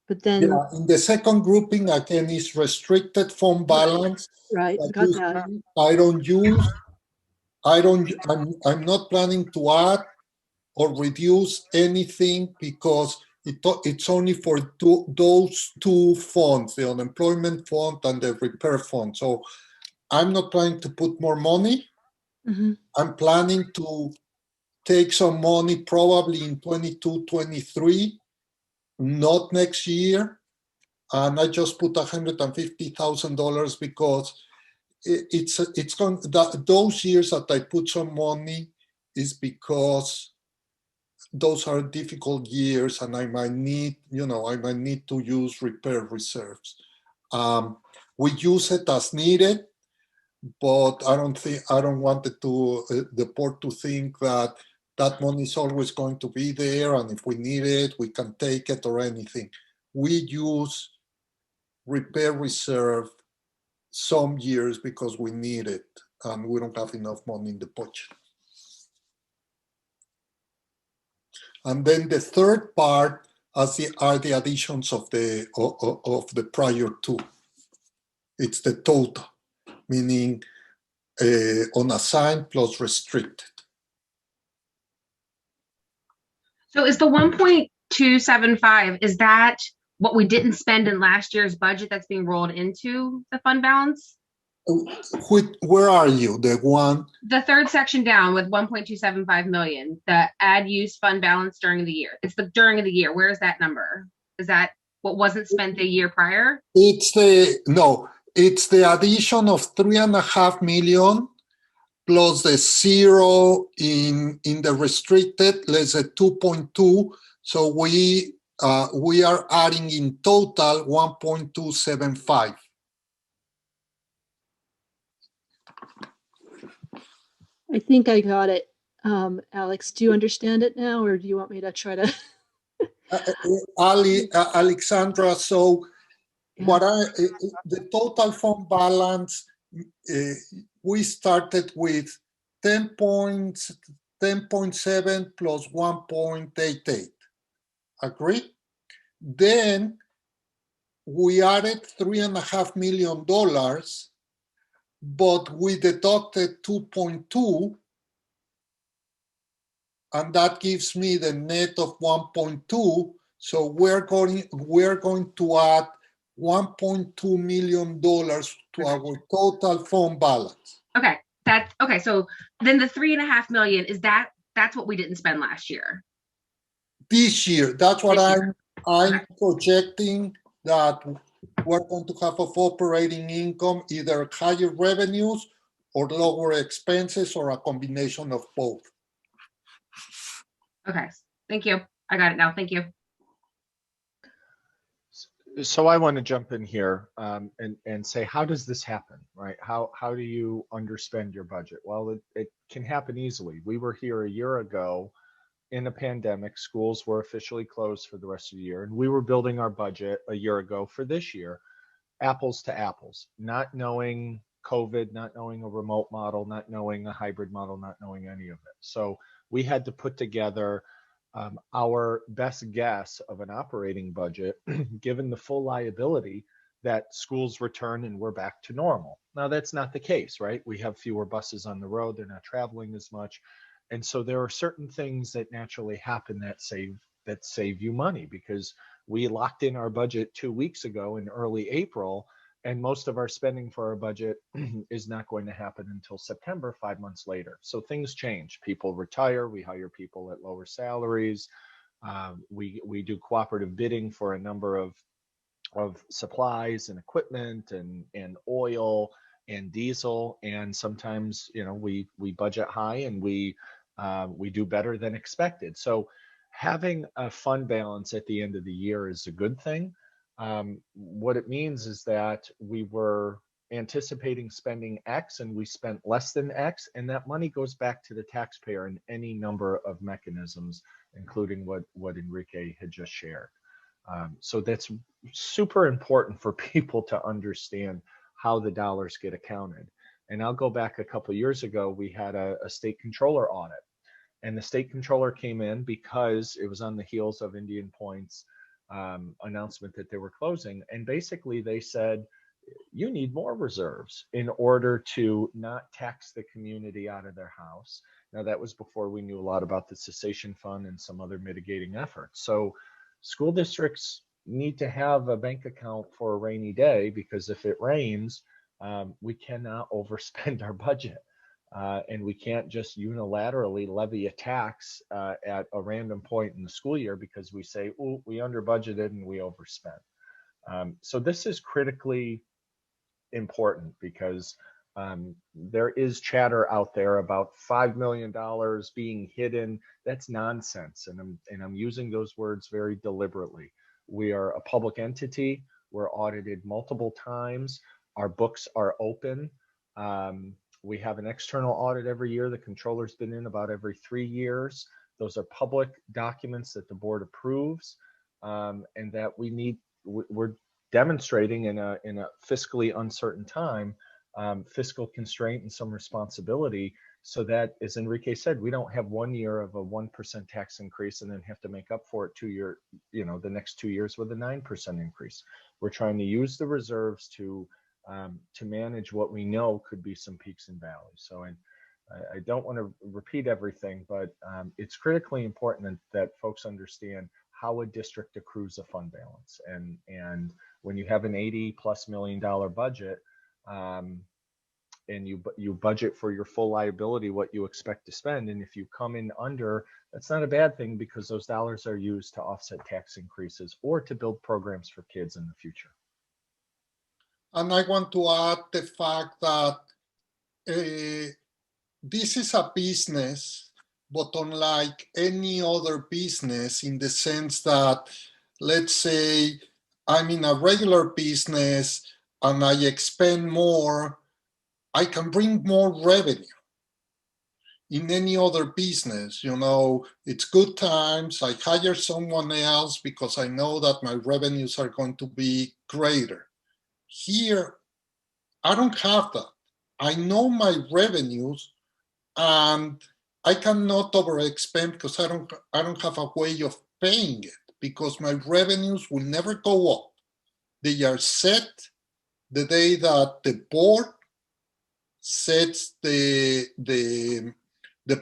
but then in the second grouping again is restricted fund balance. Right, got that. I don't use. I'm not planning to add or reduce anything because it's only for those 2 funds, the unemployment fund and the repair fund. So I'm not planning to put more money. Mm-hmm. I'm planning to take some money probably in 22, 23 not next year. And I just put $150,000 because it's going, those years that I put some money is because those are difficult years and I might need, I might need to use repair reserves. We use it as needed, but I don't want it to, the board to think that that money is always going to be there, and if we need it, we can take it or anything. We use repair reserve some years because we need it, and we don't have enough money in the budget. And then the third part are the additions of the prior two. It's the total, meaning unassigned plus restricted. So is the 1.275, is that what we didn't spend in last year's budget that's being rolled into the fund balance? Where are you? The one? The third section down with 1.275 million, the add use fund balance during the year. It's the during the year. Where is that number? Is that what wasn't spent the year prior? It's the addition of 3.5 million plus the 0 in the restricted, less the 2.2. So we are adding in total 1.275. I think I got it. Alex, do you understand it now, or do you want me to try to? Alexandra, so what the total fund balance, we started with 10.7 plus 1.88. Agree? Then we added $3.5 million, but we deducted 2.2, and that gives me the net of 1.2. So we're going to add $1.2 million to our total fund balance. Okay, okay. So then the 3.5 million, that's what we didn't spend last year. This year, that's what I'm projecting, that we're going to have of operating income, either higher revenues or lower expenses or a combination of both. Okay, thank you. I got it now. Thank you. So I want to jump in here and say, how does this happen, right? How do you underspend your budget? Well, it can happen easily. We were here a year ago in a pandemic. Schools were officially closed for the rest of the year, and we were building our budget a year ago for this year, apples to apples, not knowing COVID, not knowing a remote model, not knowing a hybrid model, not knowing any of it. So we had to put together our best guess of an operating budget, given the full liability that schools return and we're back to normal. Now, that's not the case, right? We have fewer buses on the road. They're not traveling as much. And so there are certain things that naturally happen that save you money, because we locked in our budget 2 weeks ago in early April, and most of our spending for our budget is not going to happen until September, 5 months later. So things change. People retire. We hire people at lower salaries. We do cooperative bidding for a number of supplies and equipment and oil and diesel. And sometimes, we budget high and we do better than expected. So having a fund balance at the end of the year is a good thing. What it means is that we were anticipating spending X and we spent less than X, and that money goes back to the taxpayer in any number of mechanisms, including what Enrique had just shared. So that's super important for people to understand how the dollars get accounted. And I'll go back a couple of years ago, we had a state controller audit, and the state controller came in because it was on the heels of Indian Point's announcement that they were closing. And basically they said, you need more reserves in order to not tax the community out of their house. Now, that was before we knew a lot about the cessation fund and some other mitigating efforts. So school districts need to have a bank account for a rainy day, because if it rains, we cannot overspend our budget. And we can't just unilaterally levy a tax at a random point in the school year because we say, oh, we under budgeted and we overspent. So this is critically important because there is chatter out there about $5 million being hidden. That's nonsense. And I'm using those words very deliberately. We are a public entity. We're audited multiple times. Our books are open. We have an external audit every year. The controller's been in about every 3 years. Those are public documents that the board approves, and that we're demonstrating in a fiscally uncertain time, fiscal constraint and some responsibility, so that, as Enrique said, we don't have 1 year of a 1% tax increase and then have to make up for it the next 2 years with a 9% increase. We're trying to use the reserves to manage what we know could be some peaks and valleys. So I don't want to repeat everything, but it's critically important that folks understand how a district accrues a fund balance. And when you have an $80+ million budget, and you budget for your full liability, what you expect to spend, and if you come in under, that's not a bad thing because those dollars are used to offset tax increases or to build programs for kids in the future. And I want to add the fact that this is a business, but unlike any other business, in the sense that, let's say I'm in a regular business and I expend more, I can bring more revenue. In any other business, it's good times. I hire someone else because I know that my revenues are going to be greater. Here, I don't have that. I know my revenues, and I cannot overexpend because I don't have a way of paying it, because my revenues will never go up. They are set the day that the board sets the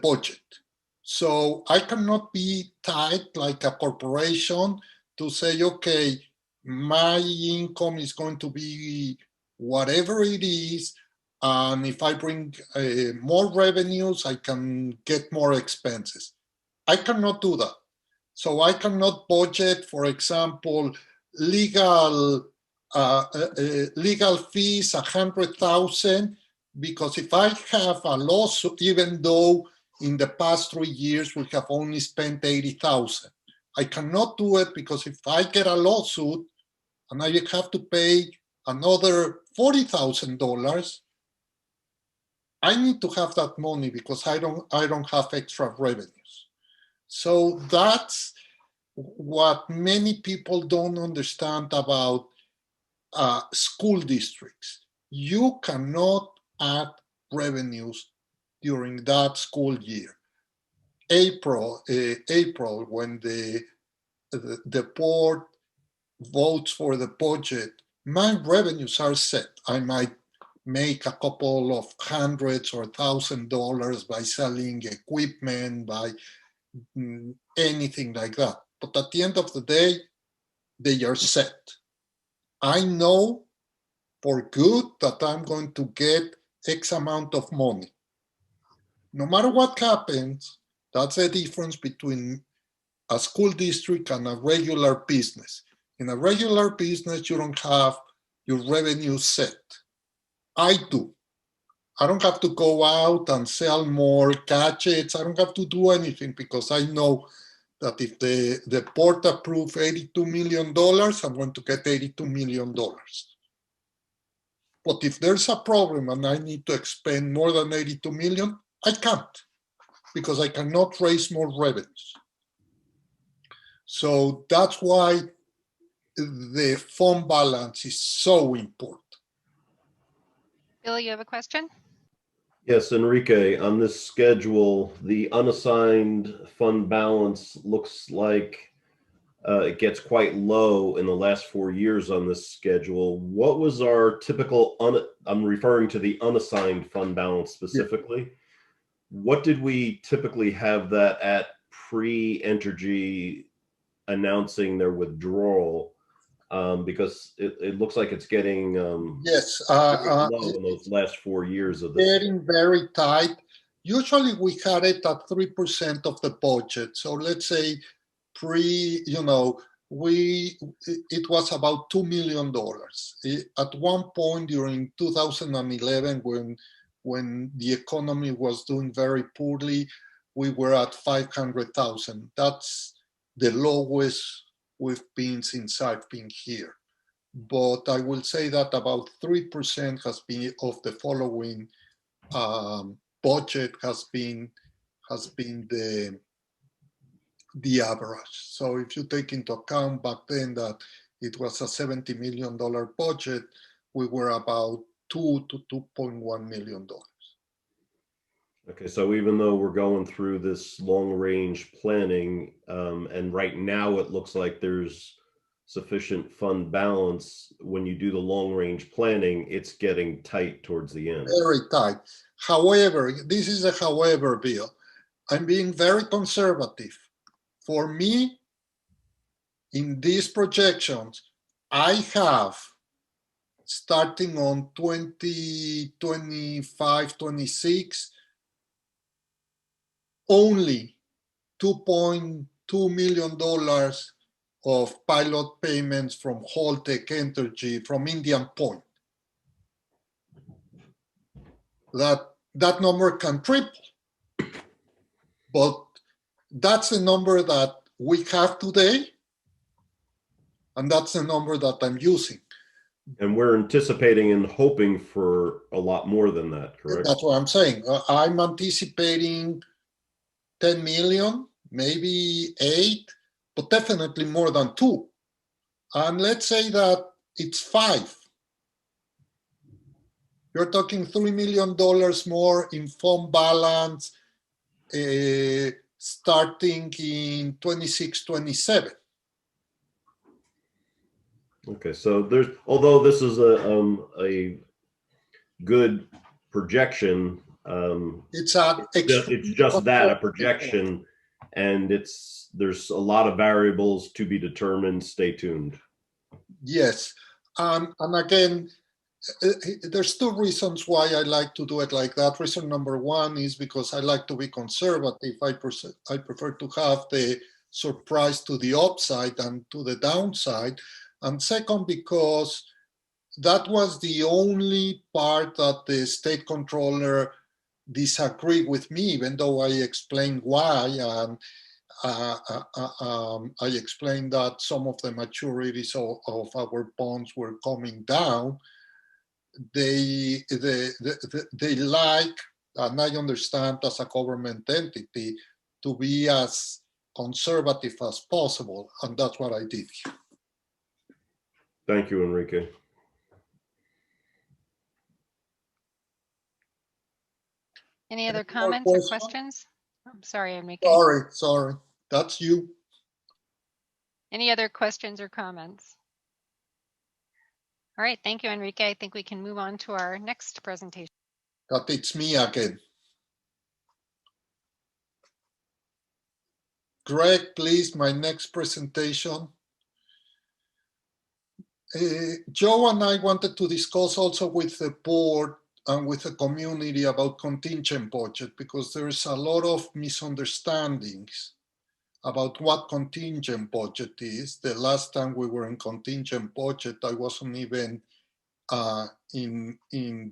budget. So I cannot be tied like a corporation to say, okay, my income is going to be whatever it is, and if I bring more revenues, I can get more expenses. I cannot do that. So I cannot budget, for example, legal fees, 100,000, because if I have a lawsuit, even though in the past 3 years we have only spent 80,000, I cannot do it, because if I get a lawsuit and I have to pay another $40,000, I need to have that money because I don't have extra revenues. So that's what many people don't understand about school districts. You cannot add revenues during that school year. April, when the board votes for the budget, my revenues are set. I might make a couple of hundreds or $1,000 by selling equipment, by anything like that. But at the end of the day, they are set. I know for good that I'm going to get X amount of money. No matter what happens, that's the difference between a school district and a regular business. In a regular business, you don't have your revenue set. I do. I don't have to go out and sell more gadgets. I don't have to do anything, because I know that if the board approves $82 million, I'm going to get $82 million. But if there's a problem and I need to expend more than 82 million, I can't, because I cannot raise more revenues. So that's why the fund balance is so important. Bill, you have a question? Yes, Enrique, on this schedule, the unassigned fund balance looks like it gets quite low in the last 4 years on this schedule. What was our typical, I'm referring to the unassigned fund balance specifically. Yeah. What did we typically have that at pre-Entergy announcing their withdrawal? Because it looks like it's getting Yes, very low in those last 4 years of this. getting very tight. Usually we had it at 3% of the budget. So let's say it was about $2 million. At one point during 2011, when the economy was doing very poorly, we were at 500,000. That's the lowest we've been since I've been here. But I will say that about 3% has been of the following budget has been the average. So if you take into account back then that it was a $70 million budget, we were about $2 to $2.1 million. Okay, so even though we're going through this long range planning, and right now it looks like there's sufficient fund balance, when you do the long range planning, it's getting tight towards the end. Very tight. However, this is a however, Bill. I'm being very conservative. For me, in these projections, I have, starting on 2025, 26, only $2.2 million of pilot payments from Holtec Energy from Indian Point. That number can triple, but that's the number that we have today, and that's the number that I'm using. And we're anticipating and hoping for a lot more than that, correct? That's what I'm saying. I'm anticipating 10 million, maybe 8, but definitely more than 2. And let's say that it's 5. You're talking $3 million more in fund balance starting in 26, 27. Okay, so there's, although this is a good projection, it's just that, a projection, and there's a lot of variables to be determined. Stay tuned. Yes, and again, there's 2 reasons why I like to do it like that. Reason number 1 is because I like to be conservative. I prefer to have the surprise to the upside and to the downside. And second, because that was the only part that the state controller disagreed with me, even though I explained why, and I explained that some of the maturities of our bonds were coming down. They like, and I understand as a government entity, to be as conservative as possible, and that's what I did here. Thank you, Enrique. Any other comments or questions? I'm sorry, Enrique. Sorry, that's you. Any other questions or comments? All right, thank you, Enrique. I think we can move on to our next presentation. That it's me again. Greg, please, my next presentation. Joe and I wanted to discuss also with the board and with the community about contingent budget, because there's a lot of misunderstandings about what contingent budget is. The last time we were in contingent budget, I wasn't even in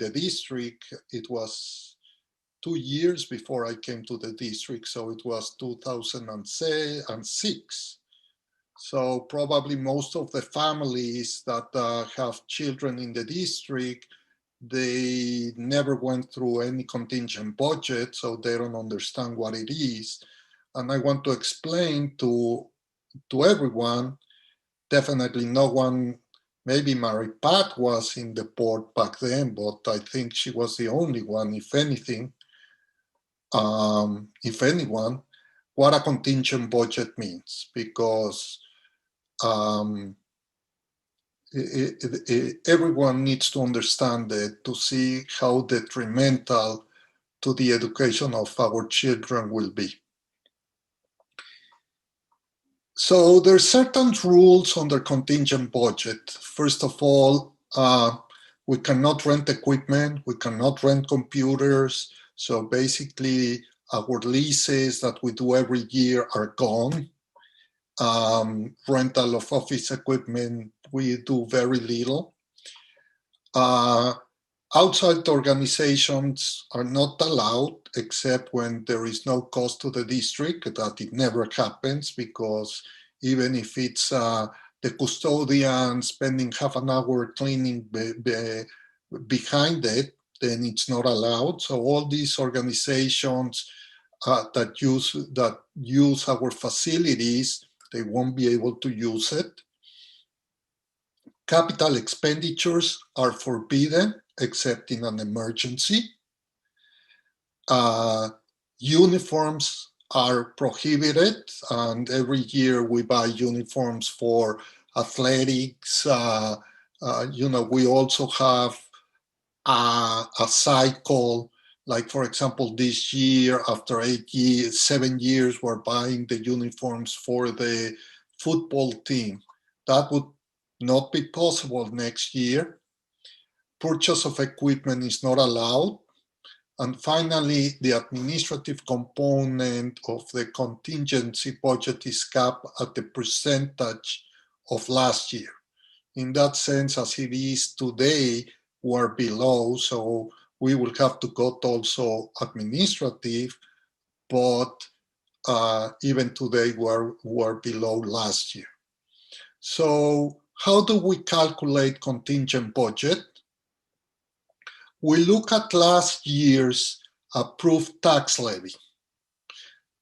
the district. It was 2 years before I came to the district, so it was 2006. So probably most of the families that have children in the district, they never went through any contingent budget, so they don't understand what it is. And I want to explain to everyone, definitely no one, maybe Mary Pat was in the board back then, but I think she was the only one, if anything, if anyone, what a contingent budget means, because everyone needs to understand it to see how detrimental to the education of our children will be. So there's certain rules under contingent budget. First of all, we cannot rent equipment, we cannot rent computers. So basically, our leases that we do every year are gone. Rental of office equipment, we do very little. Outside organizations are not allowed except when there is no cost to the district. That it never happens, because even if it's the custodian spending half an hour cleaning behind it, then it's not allowed. So all these organizations that use our facilities, they won't be able to use it. Capital expenditures are forbidden except in an emergency. Uniforms are prohibited, and every year we buy uniforms for athletics. We also have a cycle, like for example, this year, after 7 years, we're buying the uniforms for the football team. That would not be possible next year. Purchase of equipment is not allowed. And finally, the administrative component of the contingency budget is capped at the percentage of last year. In that sense, as it is today, we're below, so we will have to go to also administrative, but even today we're below last year. So how do we calculate contingent budget? We look at last year's approved tax levy.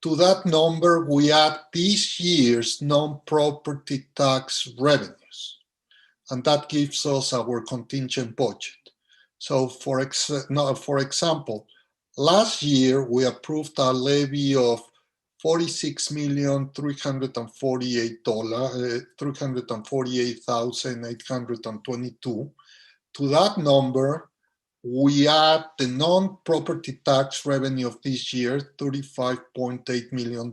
To that number, we add this year's non-property tax revenues, and that gives us our contingent budget. So for example, last year we approved a levy of $46,348,822. To that number, we add the non-property tax revenue of this year, $35.8 million,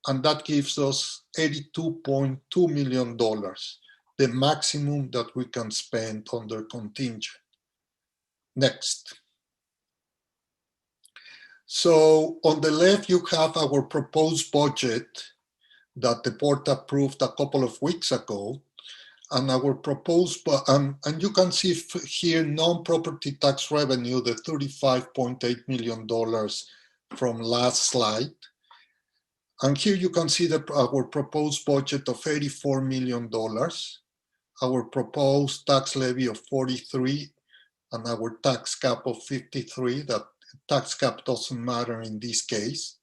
and that gives us $82.2 million, the maximum that we can spend under contingent. Next. So on the left, you have our proposed budget that the board approved a couple of weeks ago. And our proposed, and you can see here non-property tax revenue, the $35.8 million from last slide. And here you can see our proposed budget of $84 million, our proposed tax levy of 43, and our tax cap of 53. That tax cap doesn't matter in this case.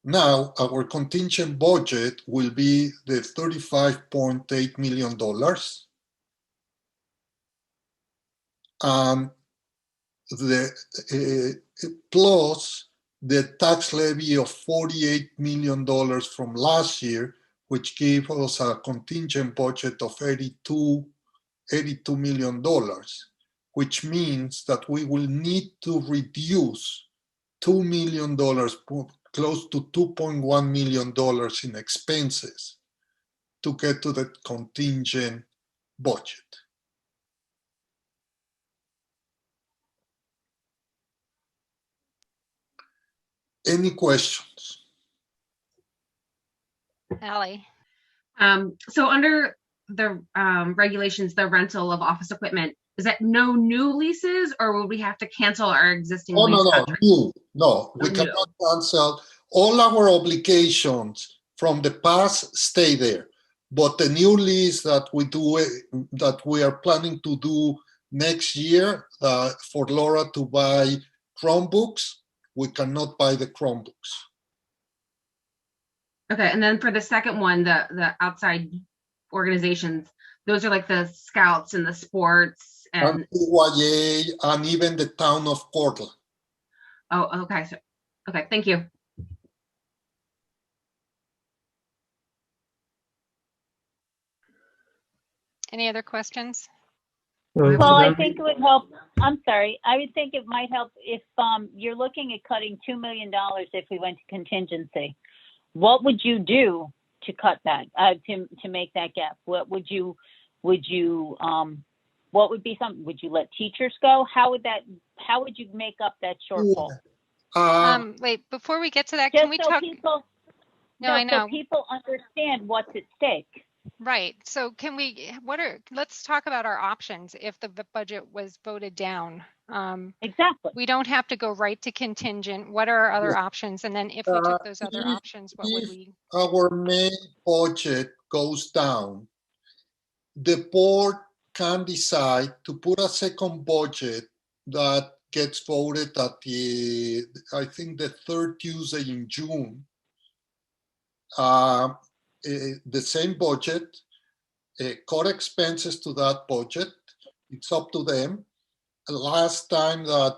Now, our contingent budget will be the $35.8 million, and plus the tax levy of $48 million from last year, which gave us a contingent budget of $82 million, which means that we will need to reduce $2 million, close to $2.1 million in expenses to get to the contingent budget. Any questions? Allie. So under the regulations, the rental of office equipment, is that no new leases, or will we have to cancel our existing lease contract? No, we cannot cancel. All our obligations from the past stay there, but the new lease that we are planning to do next year for Laura to buy Chromebooks, we cannot buy the Chromebooks. Okay, and then for the second one, the outside organizations, those are like the scouts and the sports and YA and even the town of Cortland. Oh, okay. So, okay, thank you. Any other questions? Well, Well, I think it would help. I'm sorry. I would think it might help if you're looking at cutting $2 million if we went to contingency. what would you do to cut that, to make that gap? What would you what would be something? Would you let teachers go? How would you make up that shortfall? Wait, before we get to that, Just can we so talk? people, No, I know. so people understand what's at stake. Right. So can we, let's talk about our options if the budget was voted down. Exactly. We don't have to go right to contingent. What are our other options? And then if we took those other options, what would we? Our main budget goes down, the board can decide to put a second budget that gets voted at I think the third Tuesday in June. The same budget, cut expenses to that budget. It's up to them. Last time that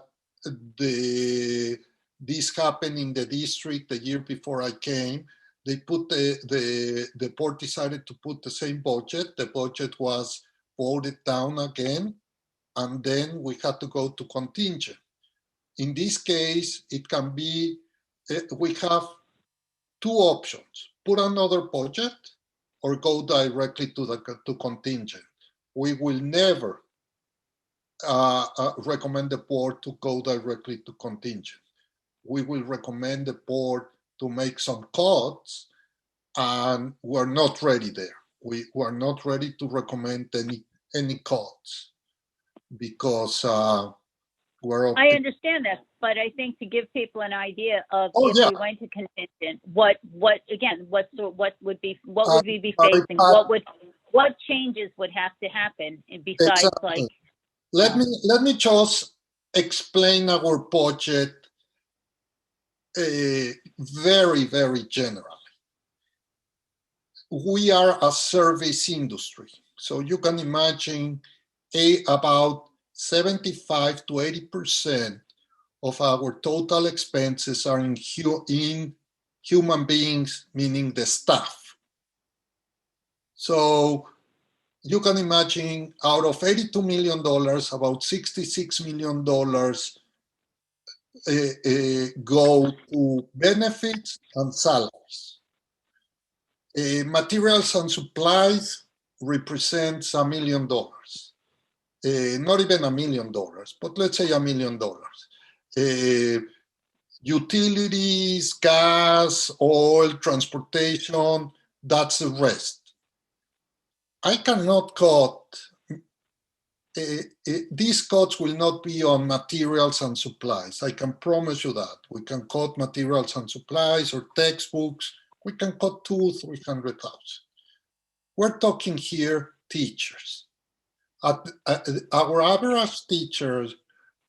this happened in the district, the year before I came, they put the board decided to put the same budget. The budget was voted down again, and then we had to go to contingent. In this case, it can be, we have two options: put another budget or go directly to contingent. We will never recommend the board to go directly to contingent. We will recommend the board to make some cuts, and we're not ready there. We are not ready to recommend any cuts because we're. I understand that, but I think to give people an idea of we went to contingent, what would we be facing? What changes would have to happen besides exactly. Let me just explain our budget very, very generally. We are a service industry, so you can imagine about 75 to 80% of our total expenses are in human beings, meaning the staff. So you can imagine out of $82 million, about $66 million go to benefits and salaries. Materials and supplies represents $1 million. Not even $1 million, but let's say $1 million. Utilities, gas, oil, transportation, that's the rest. I cannot cut, these cuts will not be on materials and supplies. I can promise you that. We can cut materials and supplies or textbooks. We can cut 200,000-300,000. We're talking here teachers. Our average teacher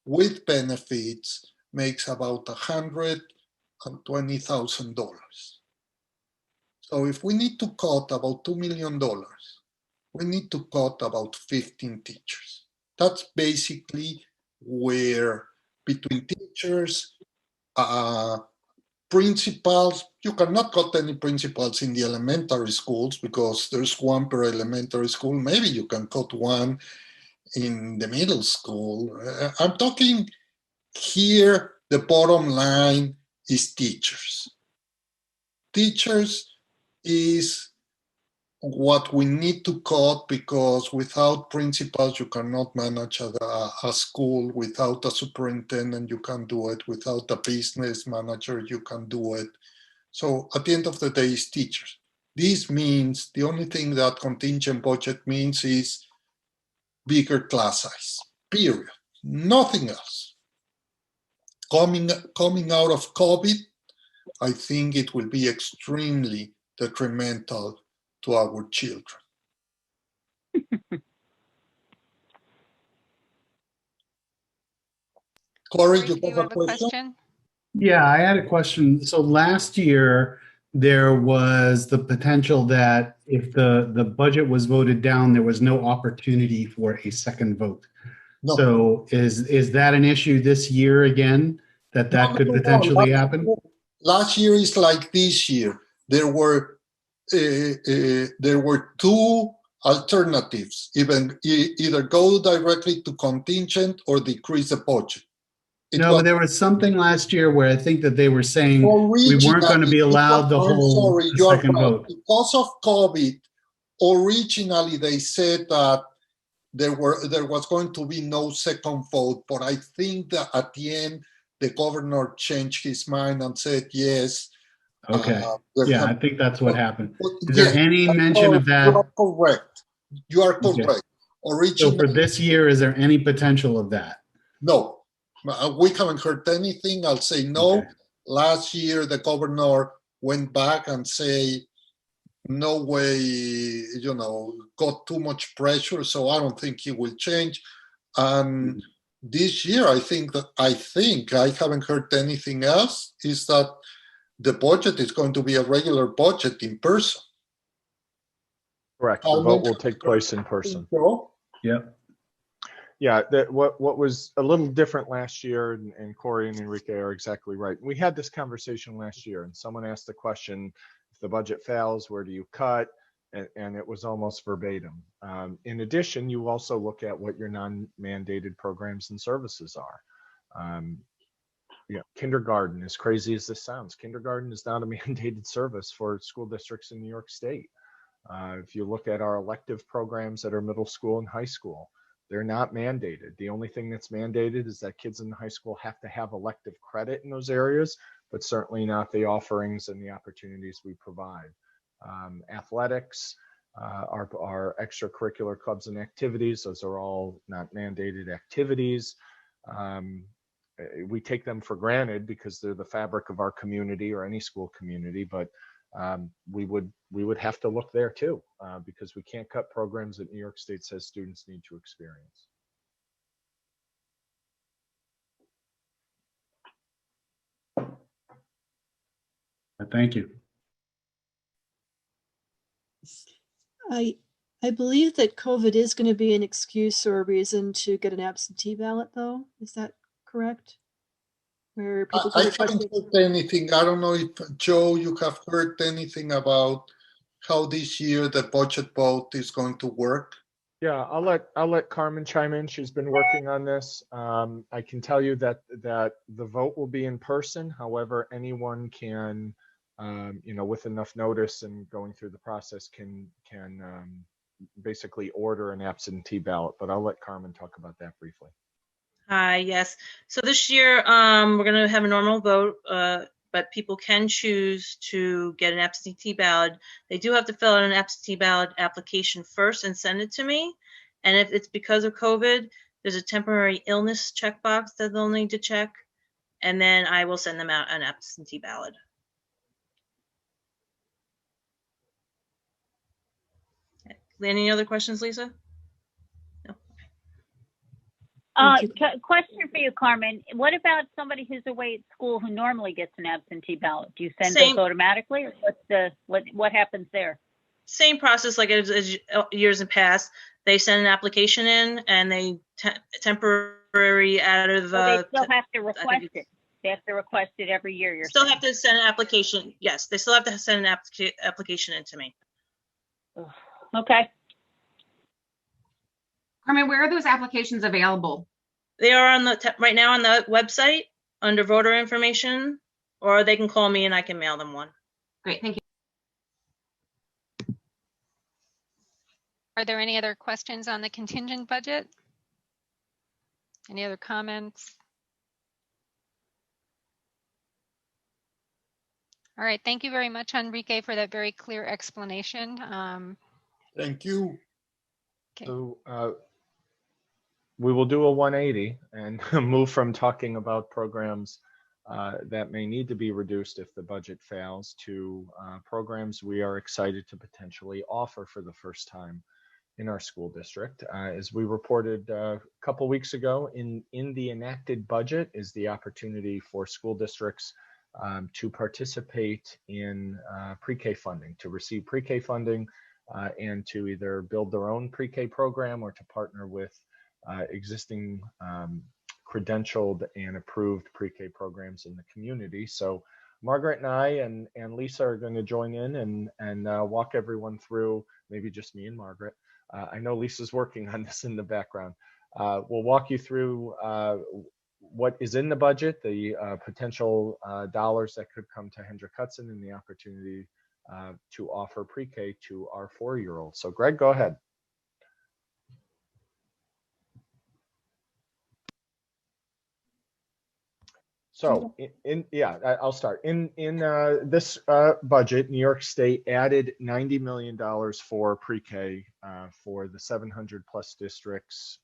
with benefits makes about $120,000. So if we need to cut about $2 million, we need to cut about 15 teachers. That's basically where between teachers, principals, you cannot cut any principals in the elementary schools because there's one per elementary school. Maybe you can cut one in the middle school. I'm talking here, the bottom line is teachers. Teachers is what we need to cut because without principals, you cannot manage a school. Without a superintendent, you can't do it. Without a business manager, you can't do it. So at the end of the day, it's teachers. This means the only thing that contingent budget means is bigger class size, period. Nothing else. Coming out of COVID, I think it will be extremely detrimental to our children. Corey, you have a question? Yeah, I had a question. So last year, there was the potential that if the budget was voted down, there was no opportunity for a second vote. No. So is that an issue this year again, that could potentially happen? Last year is like this year. There were two alternatives, either go directly to contingent or decrease the budget. No, there was something last year where I think that they were saying we weren't going to be allowed the whole second vote. Because of COVID, originally they said that there was going to be no second vote, but I think that at the end the governor changed his mind and said yes. Okay. Yeah, I think that's what happened. Is Yes, there any mention of that? You are correct. You are correct. Okay. Originally, So for this year, is there any potential of that? no, we haven't heard anything. I'll say no. Okay. Last year, the governor went back and say, no way, you know, got too much pressure, so I don't think he will change. And this year, I think I haven't heard anything else, is that the budget is going to be a regular budget in person. Correct. The vote will take place in person. Yep. Yeah, what was a little different last year, and Corey and Enrique are exactly right. We had this conversation last year, and someone asked the question, if the budget fails, where do you cut? And it was almost verbatim. In addition, you also look at what your non-mandated programs and services are. Kindergarten, as crazy as this sounds, kindergarten is not a mandated service for school districts in New York State. If you look at our elective programs that are middle school and high school, they're not mandated. The only thing that's mandated is that kids in high school have to have elective credit in those areas, but certainly not the offerings and the opportunities we provide. Athletics, our extracurricular clubs and activities, those are all not mandated activities. We take them for granted because they're the fabric of our community or any school community, but we would have to look there too, because we can't cut programs that New York State says students need to experience. Thank you. I believe that COVID is going to be an excuse or a reason to get an absentee ballot, though. Is that correct? Where people I haven't heard anything. I don't know if, Joe, you have heard anything about how this year the budget vote is going to work? Yeah, I'll let Carmen chime in. She's been working on this. I can tell you that the vote will be in person. However, anyone can, with enough notice and going through the process, can basically order an absentee ballot. But I'll let Carmen talk about that briefly. Hi, yes. So this year, we're going to have a normal vote, but people can choose to get an absentee ballot. They do have to fill out an absentee ballot application first and send it to me. And if it's because of COVID, there's a temporary illness checkbox that they'll need to check. And then I will send them out an absentee ballot. Any other questions, Lisa? Question for you, Carmen. What about somebody who's away at school who normally gets an absentee ballot? Do you send those automatically, or what happens there? Same process like as years in past. They send an application in, and they temporary out of. They still have to request it. They have to request it every year. You're still have to send an application. Yes, they still have to send an application in to me. Okay. Carmen, where are those applications available? They are on the right now on the website under voter information, or they can call me and I can mail them one. Great, thank you. Are there any other questions on the contingent budget? Any other comments? All right, thank you very much, Enrique, for that very clear explanation. Thank you. Okay. So we will do a 180 and move from talking about programs that may need to be reduced if the budget fails to programs we are excited to potentially offer for the first time in our school district. As we reported a couple weeks ago, in the enacted budget is the opportunity for school districts to participate in pre-K funding, to receive pre-K funding and to either build their own pre-K program or to partner with existing credentialed and approved pre-K programs in the community. So Margaret and I and Lisa are going to join in and walk everyone through, maybe just me and Margaret. I know Lisa's working on this in the background. We'll walk you through what is in the budget, the potential dollars that could come to Hendrick Hudson, and the opportunity to offer pre-K to our 4-year-olds. So Greg, go ahead. So I'll start. In this budget, New York State added $90 million for pre-K for the 700 plus districts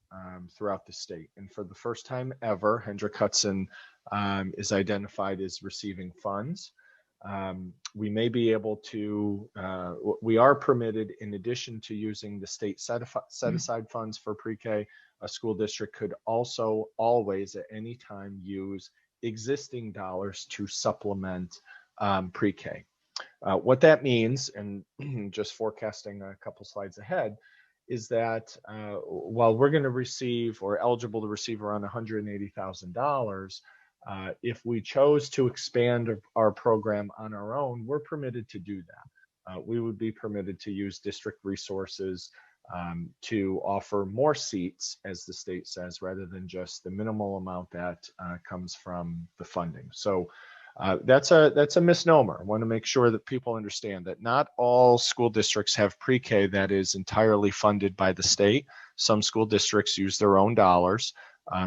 throughout the state. And for the first time ever, Hendrick Hudson is identified as receiving funds. We may be able to, we are permitted, in addition to using the state set aside funds for pre-K, a school district could also always at any time use existing dollars to supplement pre-K. What that means, and just forecasting a couple slides ahead, is that while we're going to receive, or eligible to receive, around $180,000, if we chose to expand our program on our own, we're permitted to do that. We would be permitted to use district resources to offer more seats, as the state says, rather than just the minimal amount that comes from the funding. So that's a misnomer. I want to make sure that people understand that not all school districts have pre-K that is entirely funded by the state. Some school districts use their own dollars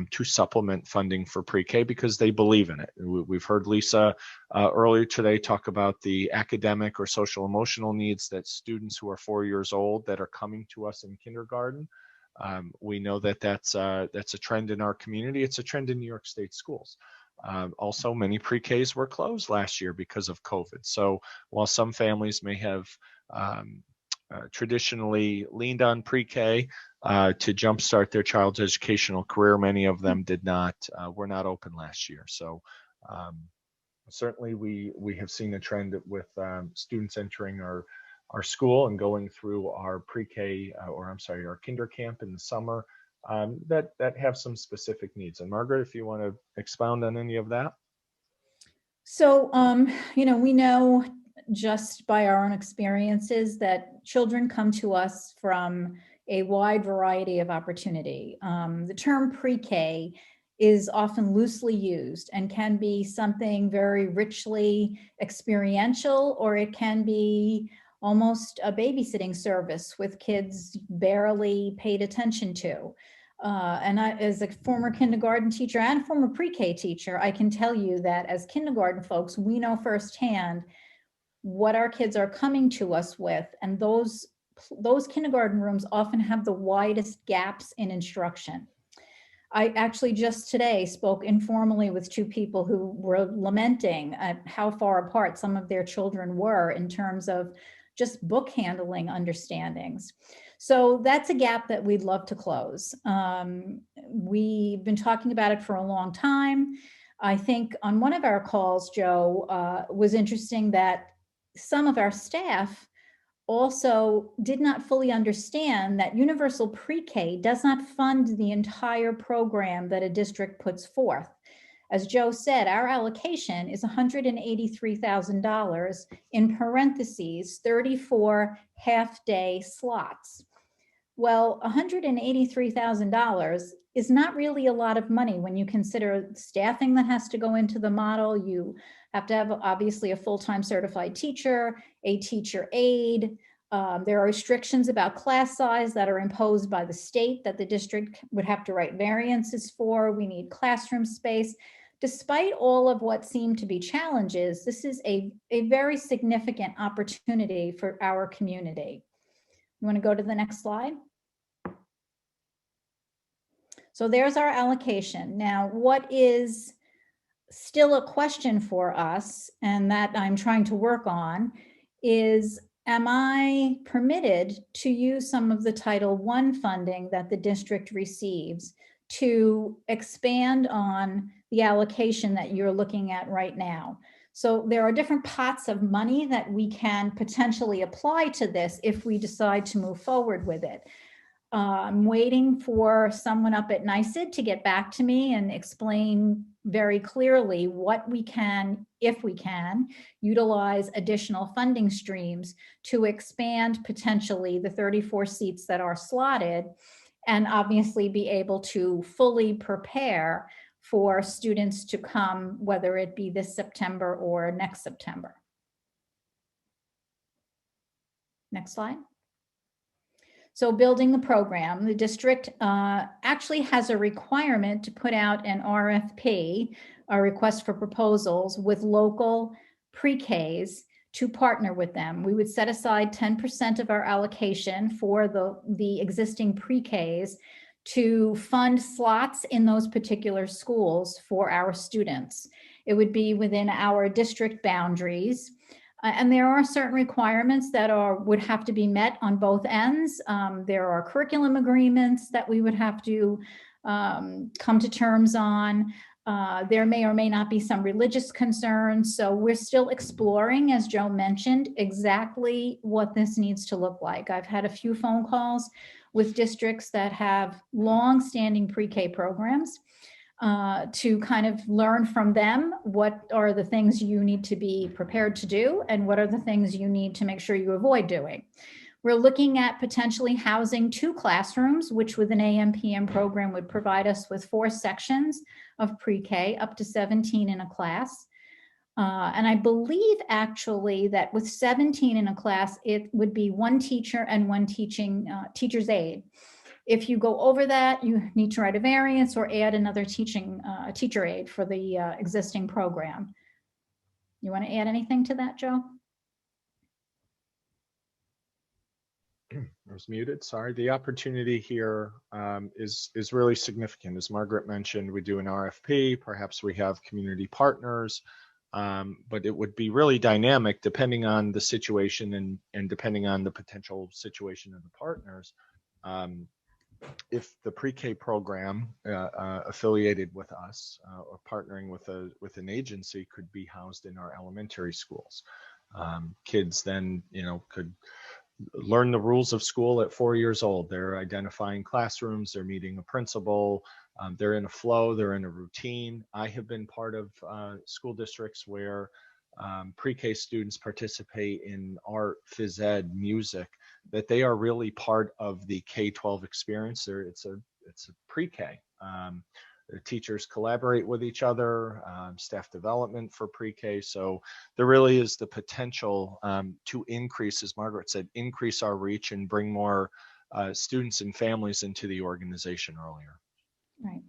to supplement funding for pre-K because they believe in it. We've heard Lisa earlier today talk about the academic or social emotional needs that students who are 4 years old that are coming to us in kindergarten. We know that that's a trend in our community. It's a trend in New York State schools. Also, many pre-Ks were closed last year because of COVID. So while some families may have traditionally leaned on pre-K to jumpstart their child's educational career, many of them did not, were not open last year. So certainly we have seen a trend with students entering our school and going through our pre-K, our kinder camp in the summer, that have some specific needs. And Margaret, if you want to expound on any of that. So, we know just by our own experiences that children come to us from a wide variety of opportunity. The term pre-K is often loosely used and can be something very richly experiential, or it can be almost a babysitting service with kids barely paid attention to. And I, as a former kindergarten teacher and former pre-K teacher, I can tell you that as kindergarten folks, we know firsthand what our kids are coming to us with, and those kindergarten rooms often have the widest gaps in instruction. I actually just today spoke informally with two people who were lamenting at how far apart some of their children were in terms of just book handling understandings. So that's a gap that we'd love to close. We've been talking about it for a long time. I think on one of our calls, Joe, was interesting that some of our staff also did not fully understand that universal pre-K does not fund the entire program that a district puts forth. As Joe said, our allocation is $183,000, in parentheses, 34 half-day slots. Well, $183,000 is not really a lot of money when you consider staffing that has to go into the model. You have to have, obviously, a full-time certified teacher, a teacher aide. There are restrictions about class size that are imposed by the state that the district would have to write variances for. We need classroom space. Despite all of what seem to be challenges, this is a very significant opportunity for our community. You want to go to the next slide? So there's our allocation. Now, what is still a question for us, and that I'm trying to work on, is am I permitted to use some of the Title I funding that the district receives to expand on the allocation that you're looking at right now? So there are different pots of money that we can potentially apply to this if we decide to move forward with it. I'm waiting for someone up at NYSID to get back to me and explain very clearly what we can, if we can, utilize additional funding streams to expand potentially the 34 seats that are slotted, and obviously be able to fully prepare for students to come, whether it be this September or next September. Next slide. So building the program, the district actually has a requirement to put out an RFP, a request for proposals, with local pre-Ks to partner with them. We would set aside 10% of our allocation for the existing pre-Ks to fund slots in those particular schools for our students. It would be within our district boundaries. And there are certain requirements that would have to be met on both ends. There are curriculum agreements that we would have to come to terms on. There may or may not be some religious concerns. So we're still exploring, as Joe mentioned, exactly what this needs to look like. I've had a few phone calls with districts that have long-standing pre-K programs to kind of learn from them what are the things you need to be prepared to do and what are the things you need to make sure you avoid doing. We're looking at potentially housing 2 classrooms, which with an AM/PM program would provide us with 4 sections of pre-K, up to 17 in a class. And I believe actually that with 17 in a class, it would be 1 teacher and 1 teacher's aide. If you go over that, you need to write a variance or add another teacher aide for the existing program. You want to add anything to that, Joe? I was muted, sorry. The opportunity here is really significant. As Margaret mentioned, we do an RFP, perhaps we have community partners, but it would be really dynamic depending on the situation and depending on the potential situation of the partners. If the pre-K program affiliated with us or partnering with an agency could be housed in our elementary schools, kids then could learn the rules of school at 4 years old. They're identifying classrooms, they're meeting a principal, they're in a flow, they're in a routine. I have been part of school districts where pre-K students participate in art, phys ed, music, that they are really part of the K-12 experience. It's a pre-K. The teachers collaborate with each other, staff development for pre-K. So there really is the potential to increase, as Margaret said, increase our reach and bring more students and families into the organization earlier. Right.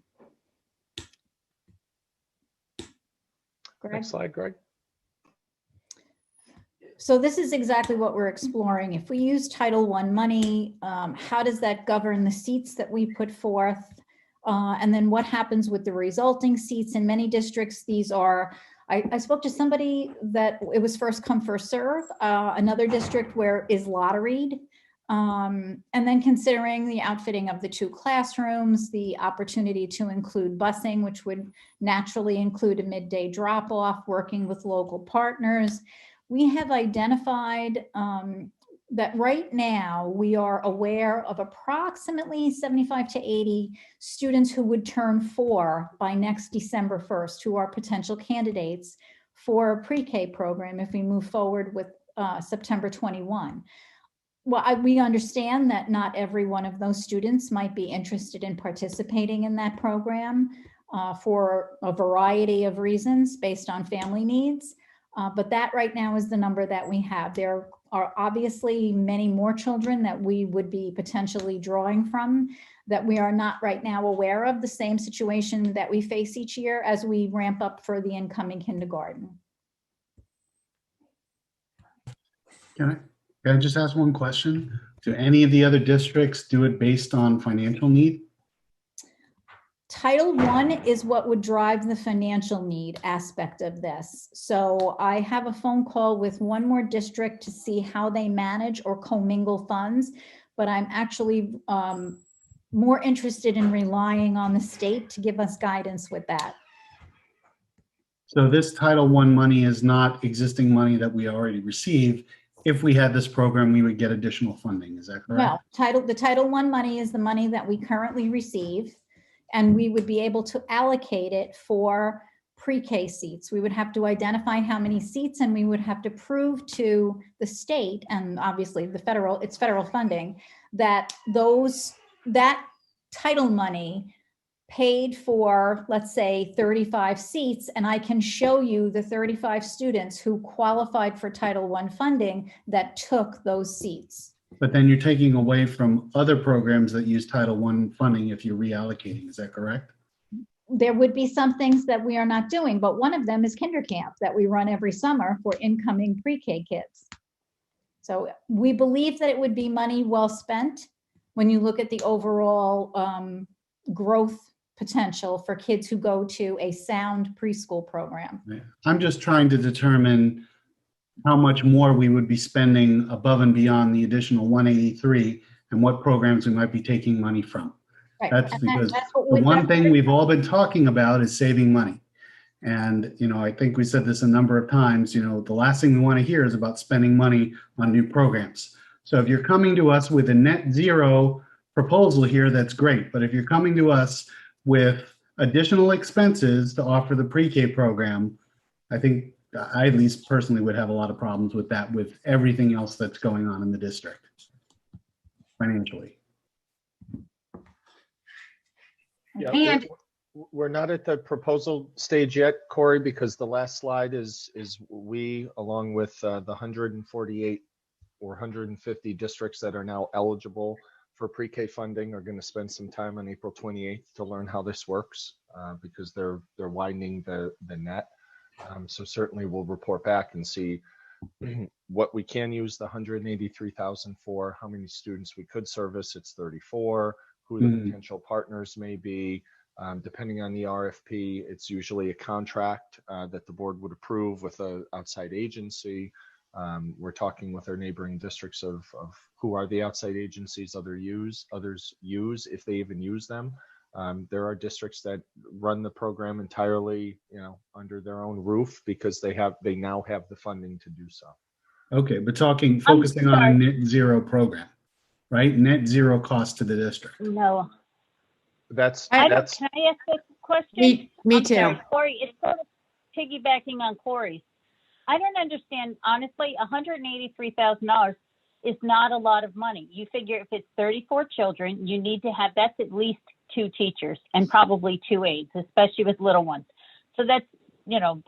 Greg? Next slide, Greg. So this is exactly what we're exploring. If we use Title I money, how does that govern the seats that we put forth? And then what happens with the resulting seats? In many districts, these are, I spoke to somebody that it was first come, first serve, another district where is lotteried. And then considering the outfitting of the 2 classrooms, the opportunity to include busing, which would naturally include a midday drop-off, working with local partners. We have identified that right now we are aware of approximately 75 to 80 students who would turn 4 by next December 1st, who are potential candidates for a pre-K program if we move forward with September 21. Well, we understand that not every one of those students might be interested in participating in that program for a variety of reasons based on family needs. But that right now is the number that we have. There are obviously many more children that we would be potentially drawing from that we are not right now aware of, the same situation that we face each year as we ramp up for the incoming kindergarten. Can I just ask one question? Do any of the other districts do it based on financial need? Title I is what would drive the financial need aspect of this. So I have a phone call with one more district to see how they manage or commingle funds, but I'm actually more interested in relying on the state to give us guidance with that. So this Title I money is not existing money that we already receive. If we had this program, we would get additional funding. Is that correct? No, the Title I money is the money that we currently receive, and we would be able to allocate it for pre-K seats. We would have to identify how many seats, and we would have to prove to the state, and obviously it's federal funding, that that title money paid for, let's say, 35 seats, and I can show you the 35 students who qualified for Title I funding that took those seats. But then you're taking away from other programs that use Title I funding if you're reallocating. Is that correct? There would be some things that we are not doing, but one of them is Kinder Camp that we run every summer for incoming pre-K kids. So we believe that it would be money well spent when you look at the overall growth potential for kids who go to a sound preschool program. I'm just trying to determine how much more we would be spending above and beyond the additional 183 and what programs we might be taking money from. Right. That's And because that's what the one that's thing what- we've all been talking about is saving money. And, you know, I think we said this a number of times, you know, the last thing we want to hear is about spending money on new programs. So if you're coming to us with a net zero proposal here, that's great. But if you're coming to us with additional expenses to offer the pre-K program, I think I at least personally would have a lot of problems with that, with everything else that's going on in the district financially. Yeah, And- we're not at the proposal stage yet, Corey, because the last slide is we, along with the 148 or 150 districts that are now eligible for pre-K funding, are going to spend some time on April 28th to learn how this works, because they're widening the net. So certainly we'll report back and see what we can use the 183,000 for, how many students we could service. It's 34, who the potential partners may be. Depending on the RFP, it's usually a contract that the board would approve with an outside agency. We're talking with our neighboring districts of who are the outside agencies others use, if they even use them. There are districts that run the program entirely, you know, under their own roof because they now have the funding to do so. Okay, but focusing on a net zero program, right? Net zero cost to the district. No. Can Can I ask a question? Me I'm too. sorry, Corey, it's sort of piggybacking on Corey's. I don't understand, honestly, $183,000 is not a lot of money. You figure if it's 34 children, you need to have, that's at least 2 teachers and probably 2 aides, especially with little ones. So that's, you know,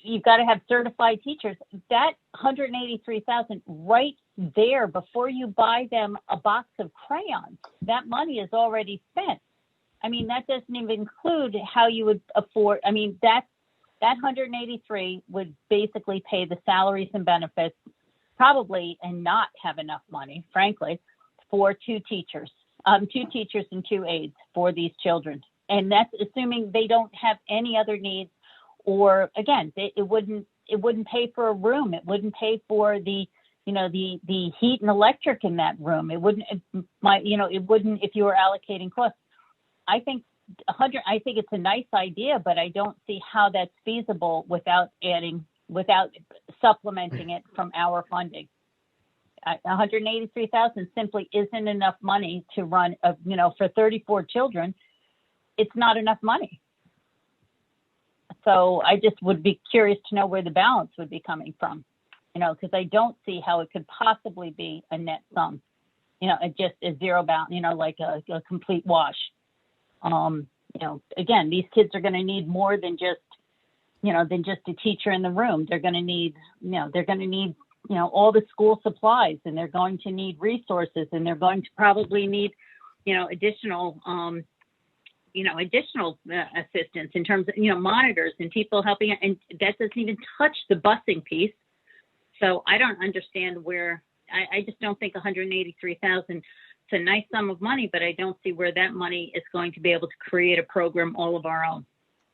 you've got to have certified teachers. That $183,000 right there before you buy them a box of crayons, that money is already spent. I mean, that doesn't even include how you would afford. I mean, that 183 would basically pay the salaries and benefits probably and not have enough money, frankly, for 2 teachers and 2 aides for these children. And that's assuming they don't have any other needs, or again, it wouldn't pay for a room. It wouldn't pay for the heat and electric in that room. It wouldn't if you were allocating costs. I think it's a nice idea, but I don't see how that's feasible without supplementing it from our funding. 183,000 simply isn't enough money to run for 34 children. It's not enough money. So I just would be curious to know where the balance would be coming from, because I don't see how it could possibly be a net sum, just a zero balance, like a complete wash. Again, these kids are going to need more than just a teacher in the room. They're going to need, all the school supplies, and they're going to need resources, and they're going to probably need, additional assistance in terms of, monitors and people helping, and that doesn't even touch the busing piece. So I don't understand where, I just don't think 183,000, it's a nice sum of money, but I don't see where that money is going to be able to create a program all of our own.